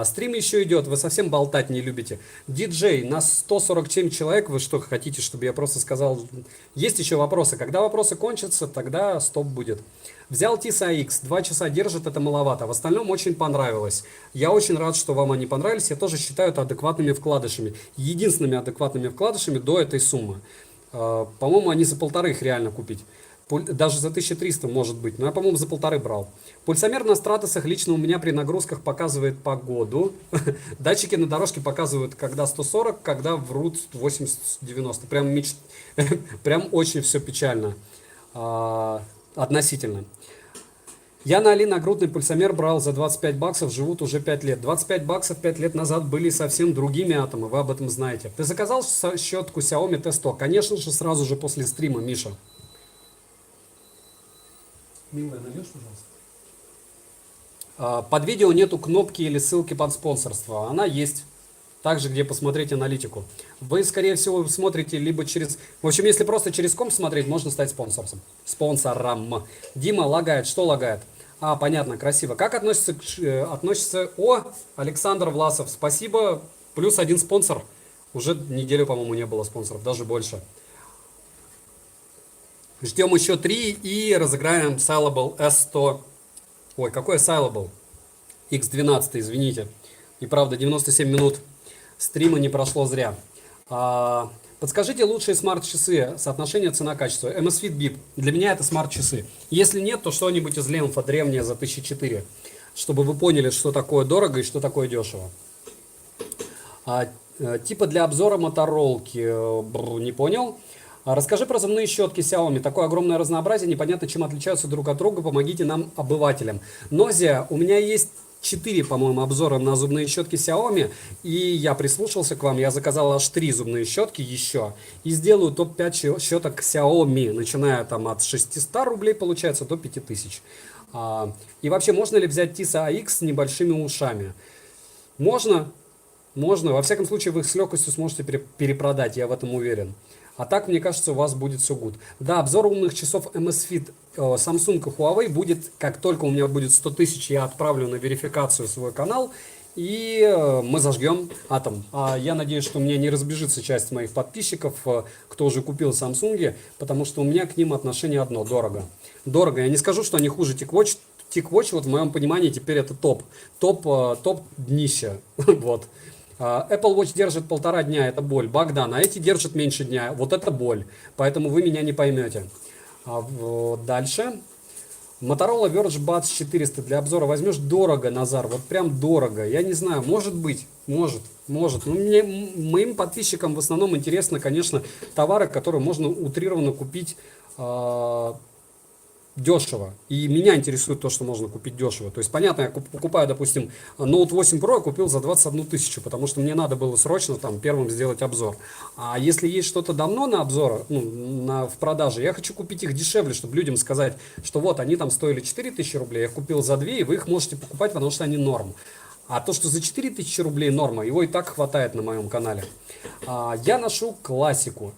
Стрим еще идет, вы совсем болтать не любите. Диджей, нас 147 человек, вы что хотите, чтобы я просто сказал? Есть еще вопросы. Когда вопросы кончатся, тогда стоп будет. Взял TIS-AX, 2 часа держит, это маловато. В остальном очень понравилось. Я очень рад, что вам они понравились. Я тоже считаю это адекватными вкладышами. Единственными адекватными вкладышами до этой суммы. По-моему, они за 1500 их реально купить. Даже за 1300 может быть, но я, по-моему, за 1500 брал. Пульсомер на стратосах лично у меня при нагрузках показывает погоду. Датчики на дорожке показывают, когда 140, когда врут 80-90. Прям очень все печально. Относительно. Я на Али нагрудный пульсомер брал за 25 баксов, живут уже 5 лет. 25 баксов 5 лет назад были совсем другими атомы, вы об этом знаете. Ты заказал щетку Xiaomi T100? Конечно же, сразу же после стрима, Миша. Милая, нальешь, пожалуйста. Под видео нету кнопки или ссылки под спонсорство. Она есть. Также, где посмотреть аналитику. Вы, скорее всего, смотрите либо через... В общем, если просто через ком смотреть, можно стать спонсором. Спонсором. Дима лагает. Что лагает? Понятно, красиво. Как относится... Александр Власов. Спасибо. Плюс один спонсор. Уже неделю, по-моему, не было спонсоров. Даже больше. Ждем еще 3 и разыграем Syllable S100. Ой, какой Syllable? X12, извините. И правда, 97 минут стрима не прошло зря. Подскажите лучшие смарт-часы, соотношение цена-качество. Amazfit Bip. Для меня это смарт-часы. Если нет, то что-нибудь из Ленфа древнее за 1004. Чтобы вы поняли, что такое дорого и что такое дешево. Типа для обзора моторолки. Не понял. Расскажи про зубные щетки Xiaomi. Такое огромное разнообразие. Непонятно, чем отличаются друг от друга. Помогите нам, обывателям. Нозия. У меня есть 4, по-моему, обзора на зубные щетки Xiaomi, и я прислушался к вам, я заказал аж 3 зубные щетки еще, и сделаю топ-5 щеток Xiaomi, начиная там от 600 рублей, получается, до 5000. И вообще, можно ли взять Tisa AX с небольшими ушами? Можно, можно. Во всяком случае, вы их с легкостью сможете перепродать, я в этом уверен. А так, мне кажется, у вас будет все good. Да, обзор умных часов Amazfit, Samsung и Huawei будет, как только у меня будет 100 тысяч, я отправлю на верификацию свой канал, и мы зажгем атом. Я надеюсь, что у меня не разбежится часть моих подписчиков, кто уже купил Samsung, потому что у меня к ним отношение одно – дорого. Дорого. Я не скажу, что они хуже TicWatch. TicWatch, вот в моем понимании, теперь это топ. Топ днища. Вот. Apple Watch держит 1,5 дня, это боль. Богдан, а эти держат меньше дня, вот это боль. Поэтому вы меня не поймете. Дальше. Motorola Verge Buds 400 для обзора возьмешь? Дорого, Назар, вот прям дорого. Я не знаю, может быть, может. Ну, моим подписчикам в основном интересно, конечно, товары, которые можно утрированно купить дешево. И меня интересует то, что можно купить дешево. То есть, понятно, я покупаю, допустим, Note 8 Pro, я купил за 21 тысячу, потому что мне надо было срочно там первым сделать обзор. А если есть что-то давно на обзор, в продаже, я хочу купить их дешевле, чтобы людям сказать, что вот, они там стоили 4000 рублей, я их купил за 2, и вы их можете покупать, потому что они норм. А то, что за 4000 рублей норма, его и так хватает на моем канале. Я ношу классику.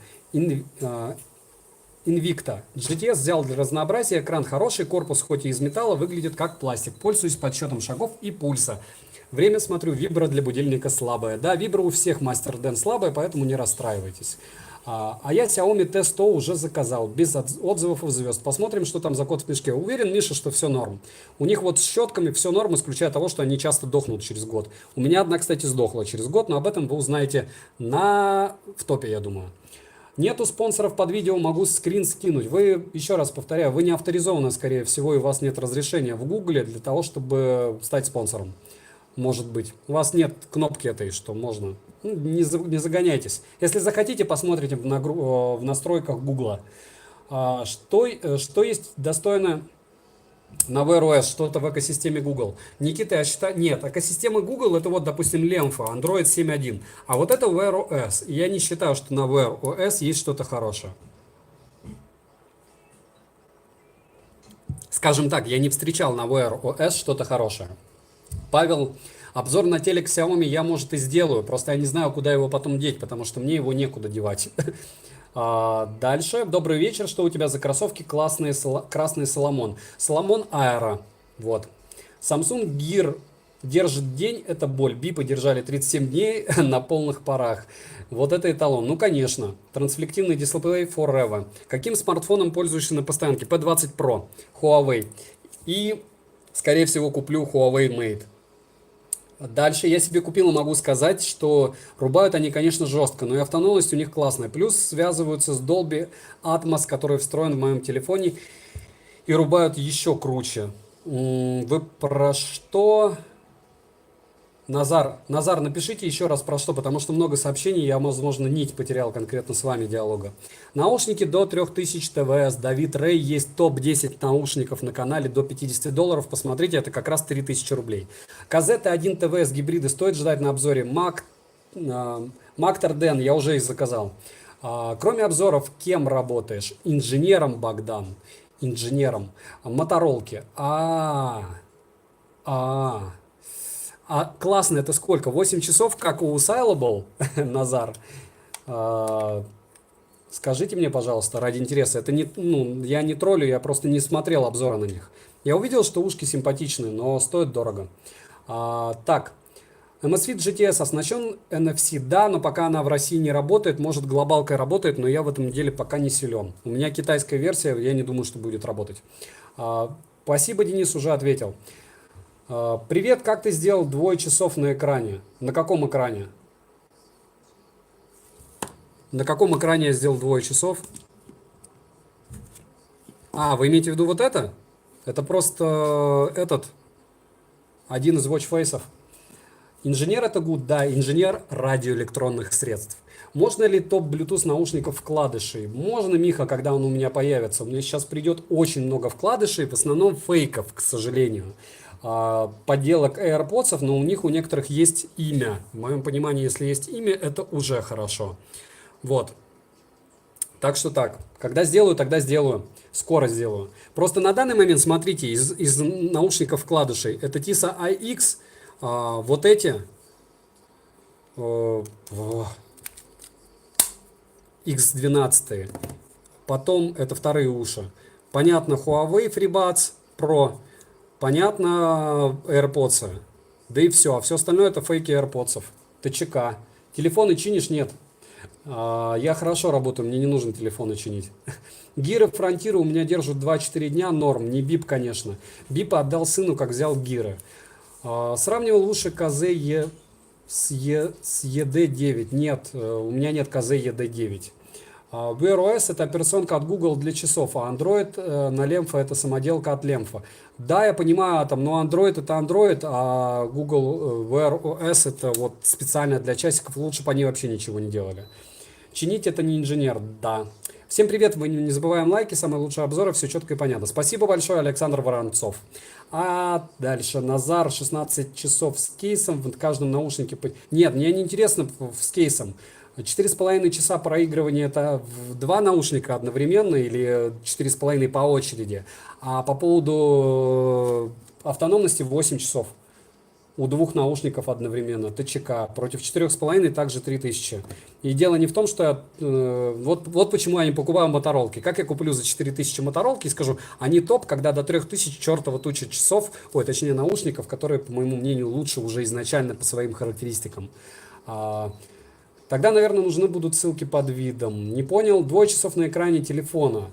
Invicta. GTS взял для разнообразия, экран хороший, корпус хоть и из металла, выглядит как пластик. Пользуюсь подсчетом шагов и пульса. Время смотрю, вибра для будильника слабая. Да, вибра у всех Master Den слабая, поэтому не расстраивайтесь. Я Xiaomi T100 уже заказал, без отзывов и звезд. Посмотрим, что там за код в мешке. Уверен, Миша, что все норм. У них вот с щетками все норм, исключая того, что они часто дохнут через год. У меня одна, кстати, сдохла через год, но об этом вы узнаете в топе, я думаю. Нету спонсоров под видео, могу скрин скинуть. Вы, еще раз повторяю, вы не авторизованы, скорее всего, и у вас нет разрешения в Гугле для того, чтобы стать спонсором. Может быть. У вас нет кнопки этой, что можно. Не загоняйтесь. Если захотите, посмотрите в настройках Гугла. Что есть достойно на Wear OS, что-то в экосистеме Google. Никита, я считаю, нет, экосистема Google это вот, допустим, Lemfa, Android 7.1. А вот это Wear OS. Я не считаю, что на Wear OS есть что-то хорошее. Скажем так, я не встречал на Wear OS что-то хорошее. Павел, обзор на телек Xiaomi я, может, и сделаю, просто я не знаю, куда его потом деть, потому что мне его некуда девать. Дальше. Добрый вечер. Что у тебя за кроссовки? Красный Соломон. Соломон Аэро. Вот. Samsung Gear держит день. Это боль. Бипы держали 37 дней на полных парах. Вот это эталон. Ну, конечно. Трансфлективный дисплей Forever. Каким смартфоном пользуешься на постоянке? P20 Pro. Huawei. И, скорее всего, куплю Huawei Mate. Дальше я себе купил и могу сказать, что рубают они, конечно, жестко, но и автономность у них классная. Плюс связываются с Dolby Atmos, который встроен в моем телефоне, и рубают еще круче. Вы про что? Назар, напишите еще раз про что, потому что много сообщений, я, возможно, нить потерял конкретно с вами диалога. Наушники до 3000 ТВС, Давид Рэй, есть топ-10 наушников на канале до $50, посмотрите, это как раз 3000 рублей. KZ-1 ТВС гибриды стоит ждать на обзоре. Mactar Den, я уже их заказал. Кроме обзоров, кем работаешь? Инженером, Богдан, инженером. Моторолки. Классно, это сколько? 8 часов, как у Saleable, Назар? Скажите мне, пожалуйста, ради интереса. Это не, я не троллю, я просто не смотрел обзоры на них. Я увидел, что ушки симпатичные, но стоят дорого. Так, Amazfit GTS оснащен NFC, да, но пока она в России не работает, может глобалкой работает, но я в этом деле пока не силен. У меня китайская версия, я не думаю, что будет работать. Спасибо, Денис, уже ответил. Привет, как ты сделал 2 часов на экране? На каком экране? На каком экране я сделал 2 часов? Вы имеете в виду вот это? Это просто один из watchface'ов. Инженер это good, да, инженер радиоэлектронных средств. Можно ли топ Bluetooth наушников вкладышей? Можно, Миха, когда он у меня появится. У меня сейчас придет очень много вкладышей, в основном фейков, к сожалению. подделок AirPods, но у них у некоторых есть имя. В моем понимании, если есть имя, это уже хорошо. Вот. Так что так. Когда сделаю, тогда сделаю. Скоро сделаю. Просто на данный момент, смотрите, из наушников вкладышей, это TISA iX, вот эти, X12, потом это вторые уши. Понятно, Huawei FreeBuds Pro, понятно, AirPods, да и все. А все остальное это фейки AirPods, ТЧК. Телефоны чинишь? Нет. Я хорошо работаю, мне не нужно телефоны чинить. Гиры Фронтира у меня держат 2-4 дня, норм, не бип, конечно. Бипа отдал сыну, как взял гиры. Сравнивал лучше КЗ с ED9. Нет, у меня нет КЗ ED9. Wear OS это операционка от Google для часов, а Android на Lemfa это самоделка от Lemfa. Да, я понимаю, там, но Android это Android, а Google Wear OS это вот специально для часиков, лучше бы они вообще ничего не делали. Чинить это не инженер, да. Всем привет, мы не забываем лайки, самые лучшие обзоры, все четко и понятно. Спасибо большое, Александр Воронцов. А дальше Назар, 16 часов с кейсом, в каждом наушнике. Нет, мне не интересно с кейсом. 4,5 часа проигрывания это в 2 наушника одновременно или 4,5 по очереди. А по поводу автономности 8 часов. У 2 наушников одновременно, ТЧК, против 4,5 также 3000. И дело не в том, что я, вот почему я не покупаю моторолки. Как я куплю за 4000 моторолки и скажу, они топ, когда до 3000 чертова туча часов, ой, точнее наушников, которые, по моему мнению, лучше уже изначально по своим характеристикам. Тогда, наверное, нужны будут ссылки под видом. Не понял? 2 часов на экране телефона.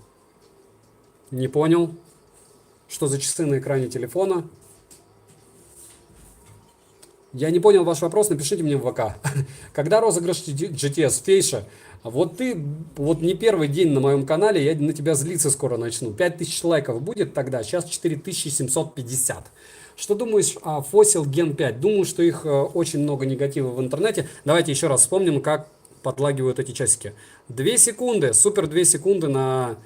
Не понял? Что за часы на экране телефона? Я не понял ваш вопрос, напишите мне в ВК. Когда розыгрыш GTS? Фейша, вот ты, вот не первый день на моем канале, я на тебя злиться скоро начну. 5000 лайков будет тогда, сейчас 4750. Что думаешь о Fossil Gen 5? Думаю, что их очень много негатива в интернете. Давайте еще раз вспомним, как подлагивают эти часики. 2 секунды, супер 2 секунды на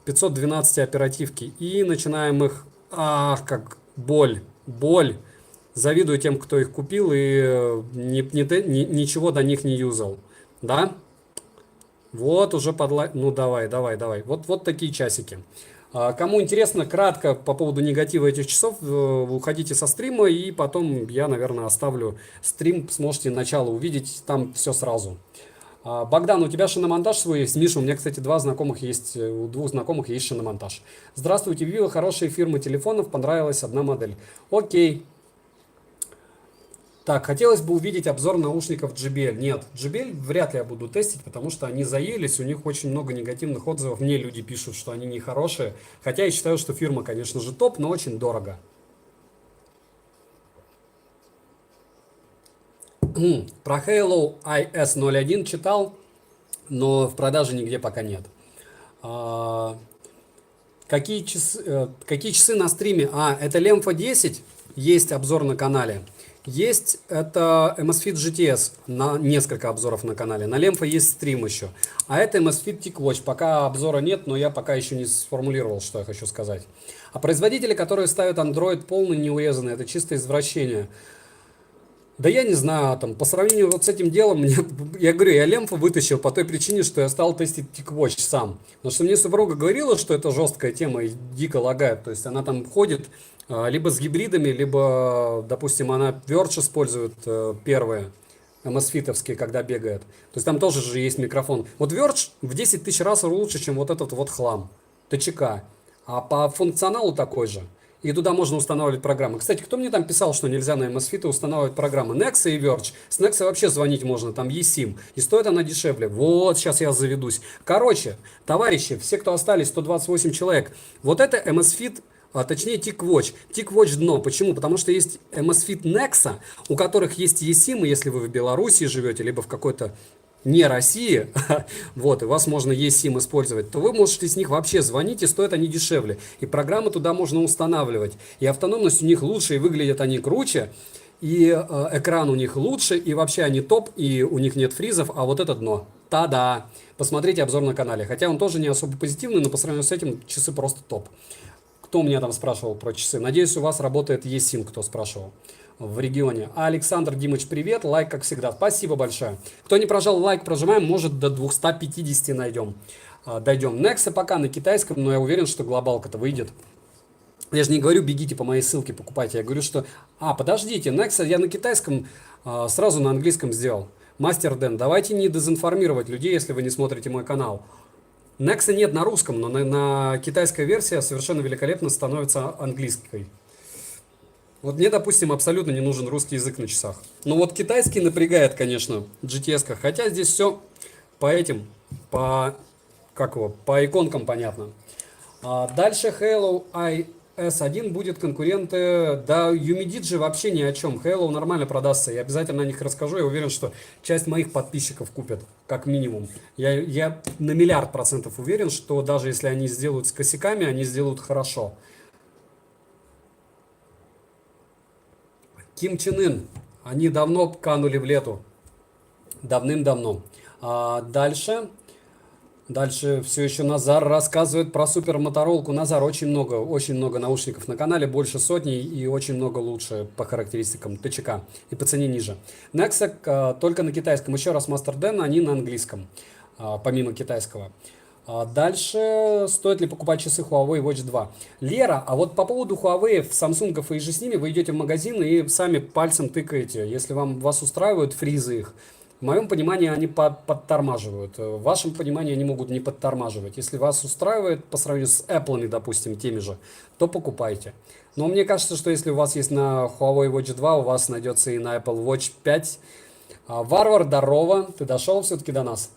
512 оперативки. И начинаем их, как боль. Завидую тем, кто их купил и ничего до них не юзал. Да? Вот уже ну давай. Вот такие часики. Кому интересно, кратко по поводу негатива этих часов, уходите со стрима, и потом я, наверное, оставлю стрим, сможете начало увидеть, там все сразу. Богдан, у тебя шиномонтаж свой есть? Миша, у меня, кстати, у 2 знакомых есть шиномонтаж. Здравствуйте, Vivo, хорошие фирмы телефонов, понравилась одна модель. Окей. Так, хотелось бы увидеть обзор наушников JBL. Нет, JBL вряд ли я буду тестить, потому что они заелись, у них очень много негативных отзывов. Мне люди пишут, что они не хорошие. Хотя я считаю, что фирма, конечно же, топ, но очень дорого. Про Halo IS01 читал, но в продаже нигде пока нет. Какие часы на стриме? Это Lemfa 10, есть обзор на канале. Есть это Amazfit GTS, несколько обзоров на канале. На Lemfa есть стрим еще. А это Amazfit TicWatch. Пока обзора нет, но я пока еще не сформулировал, что я хочу сказать. А производители, которые ставят Android полный, неурезанный, это чисто извращение. Да я не знаю, там, по сравнению вот с этим делом, я говорю, я Lemfa вытащил по той причине, что я стал тестить TicWatch сам. Потому что мне супруга говорила, что это жесткая тема и дико лагает. То есть она там ходит либо с гибридами, либо, допустим, она Verge использует первые, Amazfit'овские, когда бегает. То есть там тоже же есть микрофон. Вот Verge в 10 тысяч раз лучше, чем вот этот вот хлам, ТЧК. А по функционалу такой же. И туда можно устанавливать программы. Кстати, кто мне там писал, что нельзя на Amazfit устанавливать программы? Nexa и Verge. С Nexa вообще звонить можно, там eSIM. И стоит она дешевле. Вот, сейчас я заведусь. Короче, товарищи, все, кто остались, 128 человек. Вот это Amazfit, точнее TicWatch. TicWatch дно. Почему? Потому что есть Amazfit Nexa, у которых есть eSIM, если вы в Беларуси живете, либо в какой-то не России, вот, и вас можно eSIM использовать, то вы можете с них вообще звонить, и стоят они дешевле. И программы туда можно устанавливать. И автономность у них лучше, и выглядят они круче, и экран у них лучше, и вообще они топ, и у них нет фризов, а вот это дно. Та-да! Посмотрите обзор на канале. Хотя он тоже не особо позитивный, но по сравнению с этим часы просто топ. Кто меня там спрашивал про часы? Надеюсь, у вас работает eSIM, кто спрашивал в регионе. А Александр Димыч, привет. Лайк, как всегда. Спасибо большое. Кто не прожал лайк, прожимаем. Может, до 250 найдем. Дойдем. Nexo пока на китайском, но я уверен, что глобалка-то выйдет. Я же не говорю, бегите по моей ссылке, покупайте. Я говорю, что... подождите, Nexo я на китайском сразу на английском сделал. Мастер Дэн, давайте не дезинформировать людей, если вы не смотрите мой канал. Nexo нет на русском, но на китайская версия совершенно великолепно становится английской. Вот мне, допустим, абсолютно не нужен русский язык на часах. Но вот китайский напрягает, конечно, GTS-ка. Хотя здесь все по по иконкам понятно. Дальше Halo IS1 будет конкуренты. Да, Umidigi вообще ни о чем. Halo нормально продастся. Я обязательно о них расскажу. Я уверен, что часть моих подписчиков купят, как минимум. Я на 1000000% уверен, что даже если они сделают с косяками, они сделают хорошо. Ким Чен Ын. Они давно канули в лету. Давным-давно. Дальше все еще Назар рассказывает про супер моторолку. Назар, очень много наушников на канале, больше сотни и очень много лучше по характеристикам ТЧК и по цене ниже. Nexo только на китайском. Еще раз Master Den, они на английском, помимо китайского. Дальше, стоит ли покупать часы Huawei Watch 2? Лера, а вот по поводу Huawei, Samsung и же с ними, вы идете в магазин и сами пальцем тыкаете. Если вас устраивают фризы их, в моем понимании они подтормаживают. В вашем понимании они могут не подтормаживать. Если вас устраивает по сравнению с Apple, допустим, теми же, то покупайте. Но мне кажется, что если у вас есть на Huawei Watch 2, у вас найдется и на Apple Watch 5. Варвар, здорово, ты дошел все-таки до нас.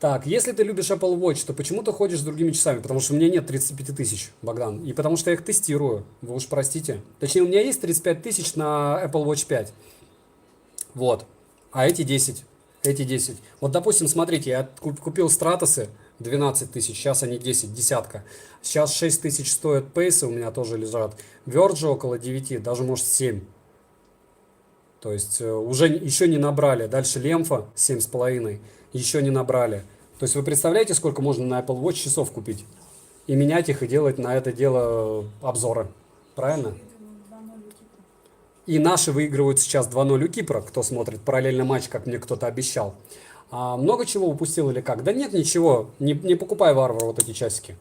Так, если ты любишь Apple Watch, то почему ты ходишь с другими часами? Потому что у меня нет 35 тысяч, Богдан. И потому что я их тестирую. Вы уж простите. Точнее, у меня есть 35 тысяч на Apple Watch 5. Вот. А эти 10. Вот, допустим, смотрите, я купил Стратосы 12 тысяч, сейчас они 10, десятка. Сейчас 6 тысяч стоят Пейсы, у меня тоже лежат. Verge около 9, даже может 7. То есть уже еще не набрали. Дальше Лемфа 7,5, еще не набрали. То есть вы представляете, сколько можно на Apple Watch часов купить? И менять их, и делать на это дело обзоры. Правильно? И наши выигрывают сейчас 2-0 у Кипра, кто смотрит параллельно матч, как мне кто-то обещал. Много чего упустил или как? Да нет, ничего. Не покупай, Варвар, вот эти часики.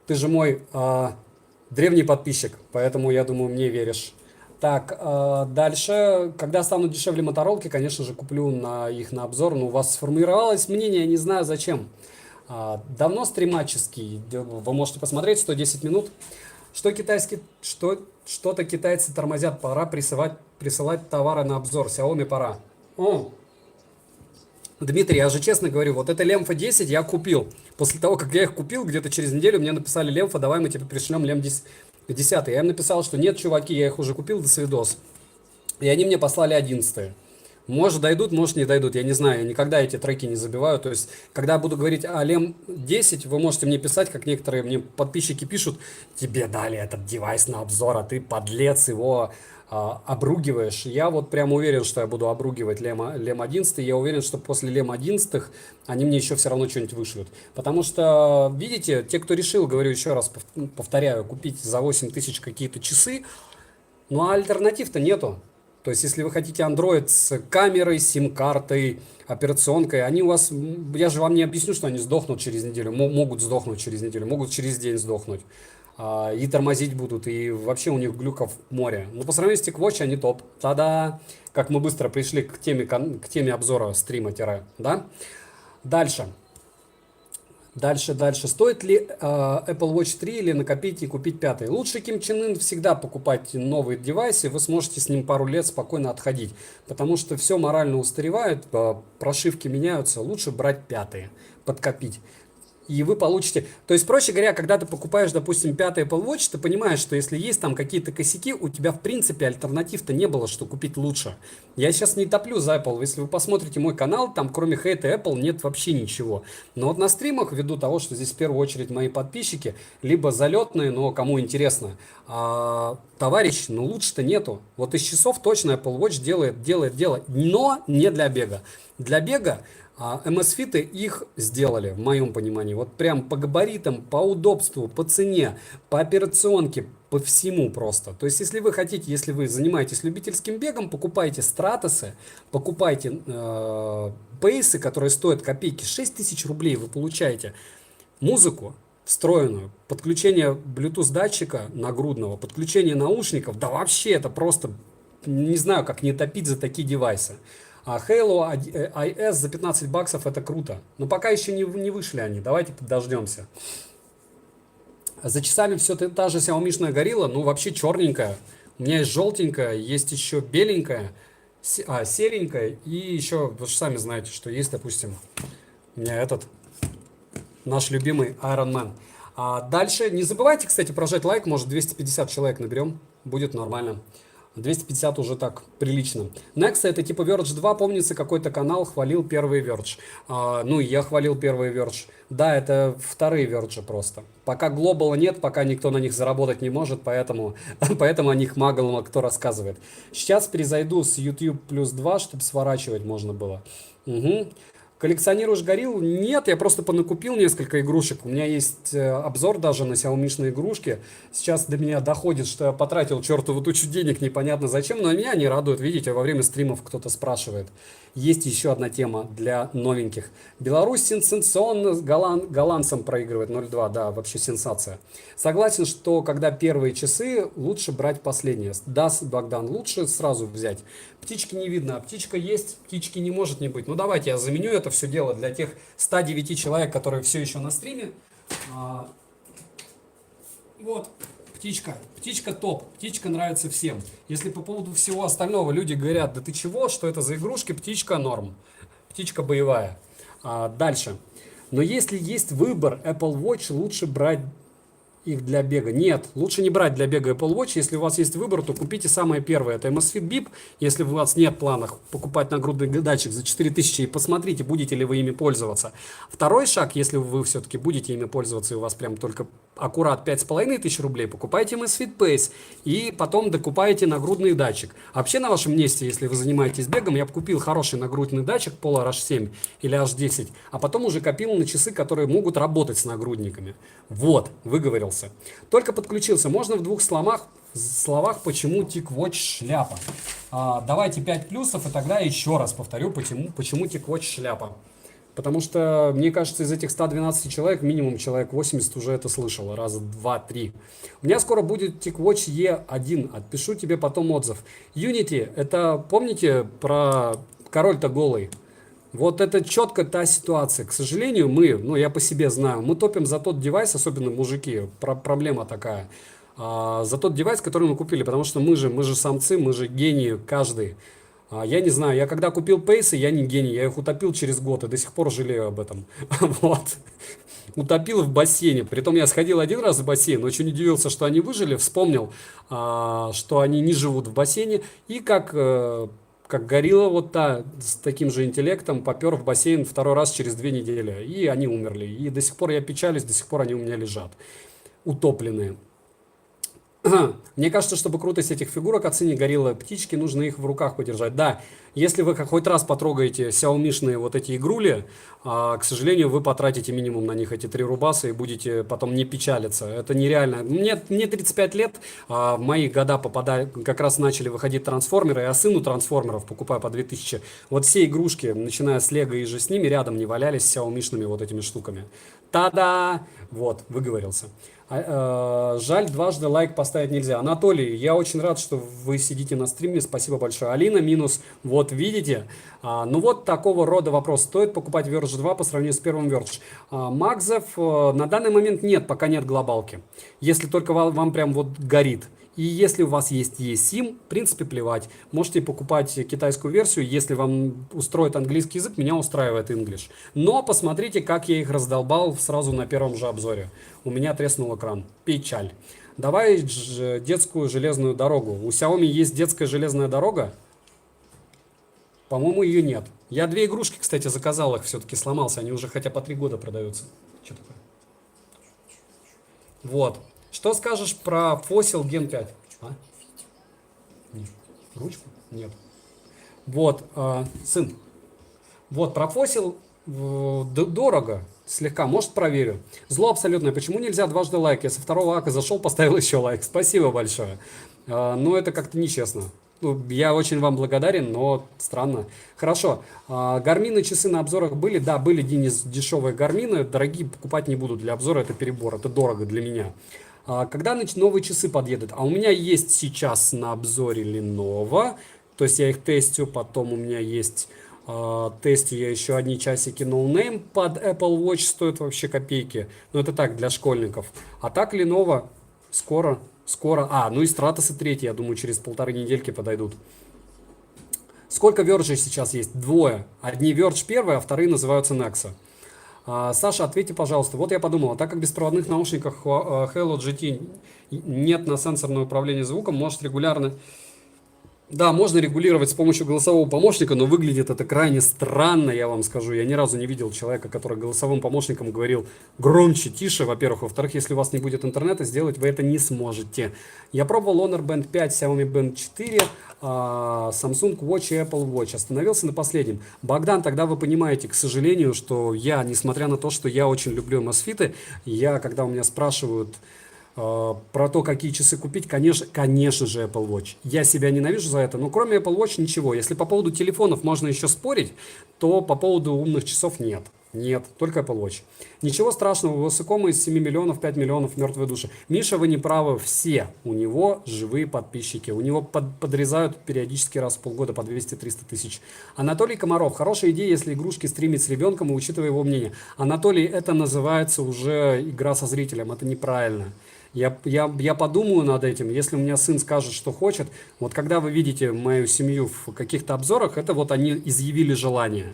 Ты же мой древний подписчик, поэтому, я думаю, мне веришь. Так, дальше, когда станут дешевле моторолки, конечно же, куплю их на обзор. Но у вас сформировалось мнение, не знаю зачем. Давно стриматческий, вы можете посмотреть, 110 минут. Что-то китайцы тормозят, пора присылать товары на обзор. Xiaomi пора. Дмитрий, я же честно говорю, вот это Лемфа 10 я купил. После того, как я их купил, где-то через неделю мне написали: Лемфа, давай мы тебе пришлем Лем 10. Я им написал, что нет, чуваки, я их уже купил, до свидос. И они мне послали 11. Может дойдут, может не дойдут, я не знаю, я никогда эти треки не забиваю. То есть, когда я буду говорить о Лем 10, вы можете мне писать, как некоторые мне подписчики пишут: тебе дали этот девайс на обзор, а ты, подлец, его обругиваешь. Я вот прям уверен, что я буду обругивать Лем 11. Я уверен, что после Лем 11 они мне еще все равно что-нибудь вышлют. Потому что, видите, те, кто решил, говорю еще раз, повторяю, купить за 8 тысяч какие-то часы, ну а альтернатив-то нету. То есть, если вы хотите Android с камерой, сим-картой, операционкой, они у вас, я же вам не объясню, что они сдохнут через неделю, могут сдохнуть через неделю, могут через день сдохнуть. И тормозить будут, и вообще у них глюков море. Но по сравнению с TicWatch они топ. Та-да! Как мы быстро пришли к теме обзора стрима-, да? Дальше. Стоит ли Apple Watch 3 или накопить и купить 5? Лучше Ким Чен Ын всегда покупать новые девайсы, вы сможете с ним пару лет спокойно отходить. Потому что все морально устаревает, прошивки меняются, лучше брать 5, подкопить. И вы получите... То есть, проще говоря, когда ты покупаешь, допустим, 5 Apple Watch, ты понимаешь, что если есть там какие-то косяки, у тебя, в принципе, альтернатив-то не было, что купить лучше. Я сейчас не топлю за Apple. Если вы посмотрите мой канал, там кроме хейта Apple нет вообще ничего. Но вот на стримах, ввиду того, что здесь в первую очередь мои подписчики, либо залетные, но кому интересно, товарищ, ну лучше-то нету. Вот из часов точно Apple Watch делает, но не для бега. Для бега А MSFit их сделали, в моем понимании, вот прям по габаритам, по удобству, по цене, по операционке, по всему просто. То есть, если вы хотите, если вы занимаетесь любительским бегом, покупайте стратосы, покупайте пейсы, которые стоят копейки, 6 тысяч рублей вы получаете музыку встроенную, подключение Bluetooth датчика нагрудного, подключение наушников, да вообще это просто, не знаю, как не топить за такие девайсы. А Halo IS за 15 баксов это круто. Но пока еще не вышли они, давайте подождемся. За часами все та же Xiaomi-шная горилла, ну вообще черненькая. У меня есть желтенькая, есть еще беленькая, серенькая и еще, вы же сами знаете, что есть, допустим, у меня этот наш любимый Iron Man. А дальше не забывайте, кстати, прожать лайк, может 250 человек наберем, будет нормально. 250 уже так прилично. Next это типа Verge 2, помнится, какой-то канал хвалил первый Verge. Ну и я хвалил первый Verge. Да, это вторые Verge просто. Пока глобала нет, пока никто на них заработать не может, поэтому о них мало кто рассказывает. Сейчас перезайду с YouTube плюс 2, чтобы сворачивать можно было. Угу. Коллекционируешь горилл? Нет, я просто понакупил несколько игрушек. У меня есть обзор даже на Xiaomi-шные игрушки. Сейчас до меня доходит, что я потратил чертову тучу денег, непонятно зачем, но меня они радуют. Видите, во время стримов кто-то спрашивает. Есть еще одна тема для новеньких. Беларусь сенсационно с голландцам проигрывает 0-2. Да, вообще сенсация. Согласен, что когда первые часы, лучше брать последние. Да, Богдан, лучше сразу взять. Птички не видно, а птичка есть, птички не может не быть. Ну давайте я заменю это все дело для тех 109 человек, которые все еще на стриме. Вот, птичка. Птичка топ, птичка нравится всем. Если по поводу всего остального люди говорят, да ты чего, что это за игрушки, птичка норм. Птичка боевая. Дальше. Но если есть выбор Apple Watch, лучше брать их для бега. Нет, лучше не брать для бега Apple Watch. Если у вас есть выбор, то купите самое первое. Это Amazfit Bip. Если у вас нет планов покупать нагрудный датчик за 4000 и посмотрите, будете ли вы ими пользоваться. Второй шаг, если вы все-таки будете ими пользоваться и у вас прям только аккурат 5500 рублей, покупайте Amazfit Pace и потом докупаете нагрудный датчик. А вообще на вашем месте, если вы занимаетесь бегом, я бы купил хороший нагрудный датчик Polar H7 или H10, а потом уже копил на часы, которые могут работать с нагрудниками. Вот, выговорился. Только подключился. Можно в двух словах, почему TicWatch шляпа. Давайте 5 плюсов, и тогда еще раз повторю, почему TicWatch шляпа. Потому что, мне кажется, из этих 112 человек, минимум человек 80 уже это слышало. Раза, два, три. У меня скоро будет TicWatch E1. Отпишу тебе потом отзыв. Unity, это помните про король-то голый? Вот это четко та ситуация. К сожалению, я по себе знаю, мы топим за тот девайс, особенно мужики, проблема такая, за тот девайс, который мы купили, потому что мы же самцы, мы же гении каждый. Я не знаю, я когда купил пейсы, я не гений, я их утопил через год и до сих пор жалею об этом. Вот. Утопил в бассейне. Притом я сходил один раз в бассейн, очень удивился, что они выжили, вспомнил, что они не живут в бассейне, и как горилла вот та с таким же интеллектом попер в бассейн второй раз через 2 недели. И они умерли. И до сих пор я печалюсь, до сих пор они у меня лежат. Утопленные. Мне кажется, чтобы крутость этих фигурок оценить гориллы птички, нужно их в руках подержать. Да, если вы хоть раз потрогаете Xiaomi-шные вот эти игрули, к сожалению, вы потратите минимум на них эти 3 рубаса и будете потом не печалиться. Это нереально. Мне 35 лет, в мои года как раз начали выходить трансформеры, я сыну трансформеров покупаю по 2000. Вот все игрушки, начиная с Лего и же с ними, рядом не валялись с Xiaomi-шными вот этими штуками. Та-да! Вот, выговорился. Жаль, дважды лайк поставить нельзя. Анатолий, я очень рад, что вы сидите на стриме. Спасибо большое. Алина минус. Вот видите. Ну вот такого рода вопрос. Стоит покупать Verge 2 по сравнению с первым Verge? Макзев, на данный момент нет, пока нет глобалки. Если только вам прям вот горит. И если у вас есть eSIM, в принципе, плевать. Можете покупать китайскую версию, если вам устроит английский язык, меня устраивает English. Но посмотрите, как я их раздолбал сразу на первом же обзоре. У меня треснул экран. Печаль. Давай детскую железную дорогу. У Xiaomi есть детская железная дорога? По-моему, ее нет. Я 2 игрушки, кстати, заказал, их все-таки сломался. Они уже хотя по 3 года продаются. Что такое? Вот. Что скажешь про Fossil Gen 5? Нет. Ручку? Нет. Вот, сын. Вот, про фосил дорого, слегка, может, проверю. Зло абсолютное. Почему нельзя дважды лайк? Я со второго ака зашел, поставил еще лайк. Спасибо большое. Но это как-то нечестно. Ну, я очень вам благодарен, но странно. Хорошо. Гармины часы на обзорах были? Да, были, Денис, дешевые гармины. Дорогие покупать не буду для обзора, это перебор, это дорого для меня. Когда новые часы подъедут? А у меня есть сейчас на обзоре Lenovo, то есть я их тестю, потом у меня есть тестю я еще одни часики No Name под Apple Watch, стоят вообще копейки, но это так, для школьников. А так Lenovo скоро, скоро, ну и Stratos 3, я думаю, через полторы недельки подойдут. Сколько Verge сейчас есть? Двое. Одни Verge первые, а вторые называются Nexa. Саша, ответьте, пожалуйста. Вот я подумал, так как в беспроводных наушниках Hello GT нет на сенсорное управление звуком, может регулярно... Да, можно регулировать с помощью голосового помощника, но выглядит это крайне странно, я вам скажу. Я ни разу не видел человека, который голосовым помощником говорил громче, тише, во-первых. Во-вторых, если у вас не будет интернета, сделать вы это не сможете. Я пробовал Honor Band 5, Xiaomi Band 4, Samsung Watch и Apple Watch. Остановился на последнем. Богдан, тогда вы понимаете, к сожалению, что я, несмотря на то, что я очень люблю Amazfit, когда у меня спрашивают... про то, какие часы купить, конечно же Apple Watch. Я себя ненавижу за это, но кроме Apple Watch ничего. Если по поводу телефонов можно еще спорить, то по поводу умных часов нет. Нет, только Apple Watch. Ничего страшного, у Высокома из 7 миллионов 5 миллионов мертвые души. Миша, вы не правы, все. У него живые подписчики. У него подрезают периодически раз в полгода по 200-300 тысяч. Анатолий Комаров. Хорошая идея, если игрушки стримить с ребенком и учитывая его мнение. Анатолий, это называется уже игра со зрителем. Это неправильно. Я подумаю над этим, если у меня сын скажет, что хочет. Вот когда вы видите мою семью в каких-то обзорах, это вот они изъявили желание.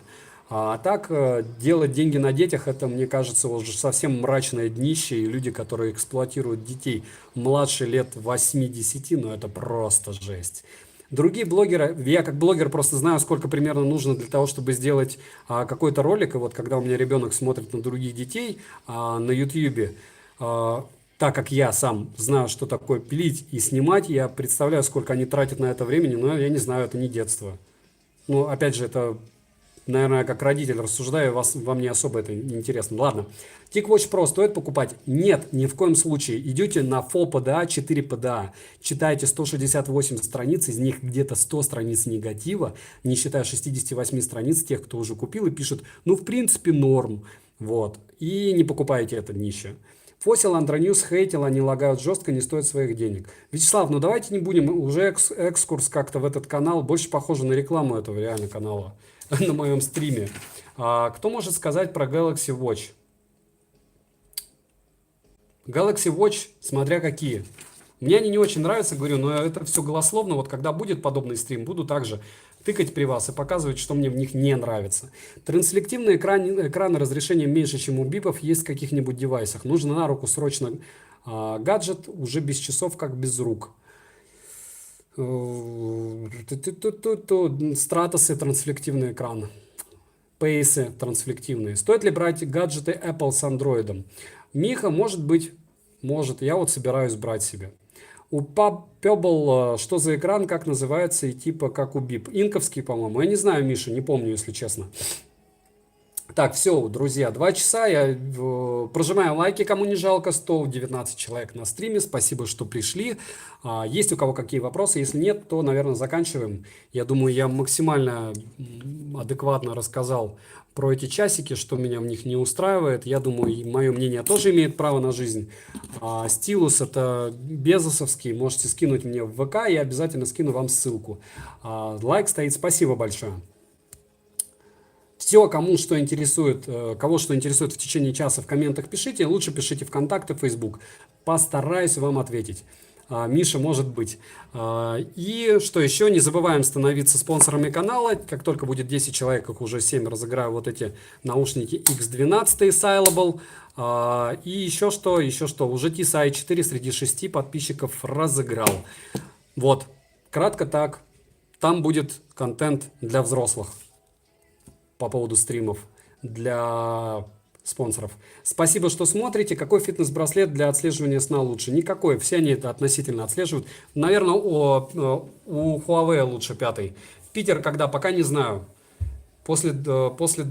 А так, делать деньги на детях, это, мне кажется, уже совсем мрачное днище. И люди, которые эксплуатируют детей младше лет 8-10, ну это просто жесть. Другие блогеры, я как блогер просто знаю, сколько примерно нужно для того, чтобы сделать какой-то ролик. И вот когда у меня ребенок смотрит на других детей на YouTube, так как я сам знаю, что такое пилить и снимать, я представляю, сколько они тратят на это времени, но я не знаю, это не детство. Ну, опять же, это, наверное, как родитель рассуждаю, вам не особо это интересно. Ладно. TicWatch Pro стоит покупать? Нет, ни в коем случае. Идете на Full PDA, 4 PDA, читаете 168 страниц, из них где-то 100 страниц негатива, не считая 68 страниц тех, кто уже купил и пишет, ну, в принципе, норм. Вот. И не покупаете это днище. Fossil, Andronews хейтил, они лагают жестко, не стоят своих денег. Вячеслав, ну давайте не будем, уже экскурс как-то в этот канал, больше похоже на рекламу этого реально канала, на моем стриме. Кто может сказать про Galaxy Watch? Galaxy Watch, смотря какие. Мне они не очень нравятся, говорю, но это все голословно. Вот когда будет подобный стрим, буду также тыкать при вас и показывать, что мне в них не нравится. Транслективные экраны разрешением меньше, чем у бипов, есть в каких-нибудь девайсах. Нужно на руку срочно гаджет, уже без часов, как без рук. Стратосы, трансфлективный экран. Пейсы, трансфлективные. Стоит ли брать гаджеты Apple с андроидом? Миха, может быть, может. Я вот собираюсь брать себе. У Pebble, что за экран, как называется, и типа как у BIP. Инковский, по-моему. Я не знаю, Миша, не помню, если честно. Так, все, друзья, 2 часа. Я прожимаю лайки, кому не жалко. 119 человек на стриме. Спасибо, что пришли. Есть у кого какие вопросы? Если нет, то, наверное, заканчиваем. Я думаю, я максимально адекватно рассказал про эти часики, что меня в них не устраивает. Я думаю, мое мнение тоже имеет право на жизнь. Стилус это безосовский. Можете скинуть мне в ВК, я обязательно скину вам ссылку. Лайк стоит. Спасибо большое. Все, кого что интересует в течение часа в комментах пишите. Лучше пишите ВКонтакте, Facebook. Постараюсь вам ответить. Миша, может быть. И что еще, не забываем становиться спонсорами канала. Как только будет 10 человек, как уже 7, разыграю вот эти наушники X12 Silable. И еще что, уже TSI 4 среди 6 подписчиков разыграл. Вот, кратко так. Там будет контент для взрослых по поводу стримов, для спонсоров. Спасибо, что смотрите. Какой фитнес-браслет для отслеживания сна лучше? Никакой. Все они это относительно отслеживают. Наверное, у Huawei лучше 5. Питер, когда? Пока не знаю. после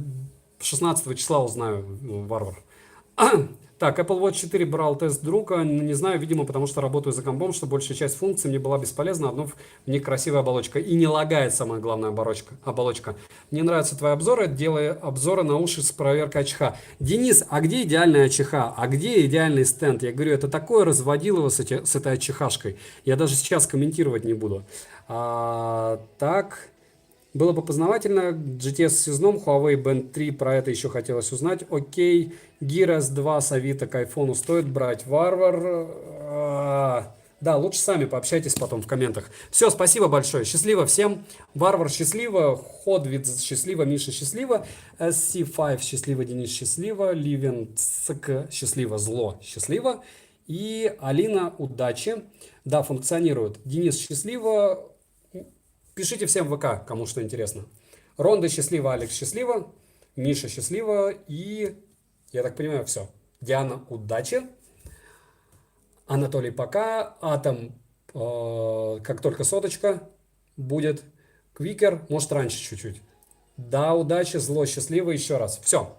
16 числа узнаю, варвар. Так, Apple Watch 4 брал тест друга, не знаю, видимо, потому что работаю за компом, что большая часть функций мне была бесполезна, одно в них красивая оболочка. И не лагает, самая главная оболочка. Мне нравятся твои обзоры, делай обзоры на уши с проверкой АЧХ. Денис, а где идеальная АЧХ? А где идеальный стенд? Я говорю, это такое разводилово с этой АЧХшкой. Я даже сейчас комментировать не буду. Так... Было бы познавательно. GTS с сезном, Huawei Band 3, про это еще хотелось узнать. Окей, Gear S2 с Авито к айфону стоит брать. Варвар. Да, лучше сами пообщайтесь потом в комментах. Все, спасибо большое. Счастливо всем. Варвар счастливо. Ходвид счастливо. Миша счастливо. SC5 счастливо. Денис счастливо. Ливен ЦК счастливо. Зло счастливо. И Алина удачи. Да, функционирует. Денис счастливо. Пишите всем в ВК, кому что интересно. Ронда счастливо, Алекс счастливо, Миша счастливо и, я так понимаю, все. Диана удачи, Анатолий пока, Атом, как только соточка будет, Квикер, может раньше чуть-чуть. Да, удачи, зло счастливо еще раз. Все.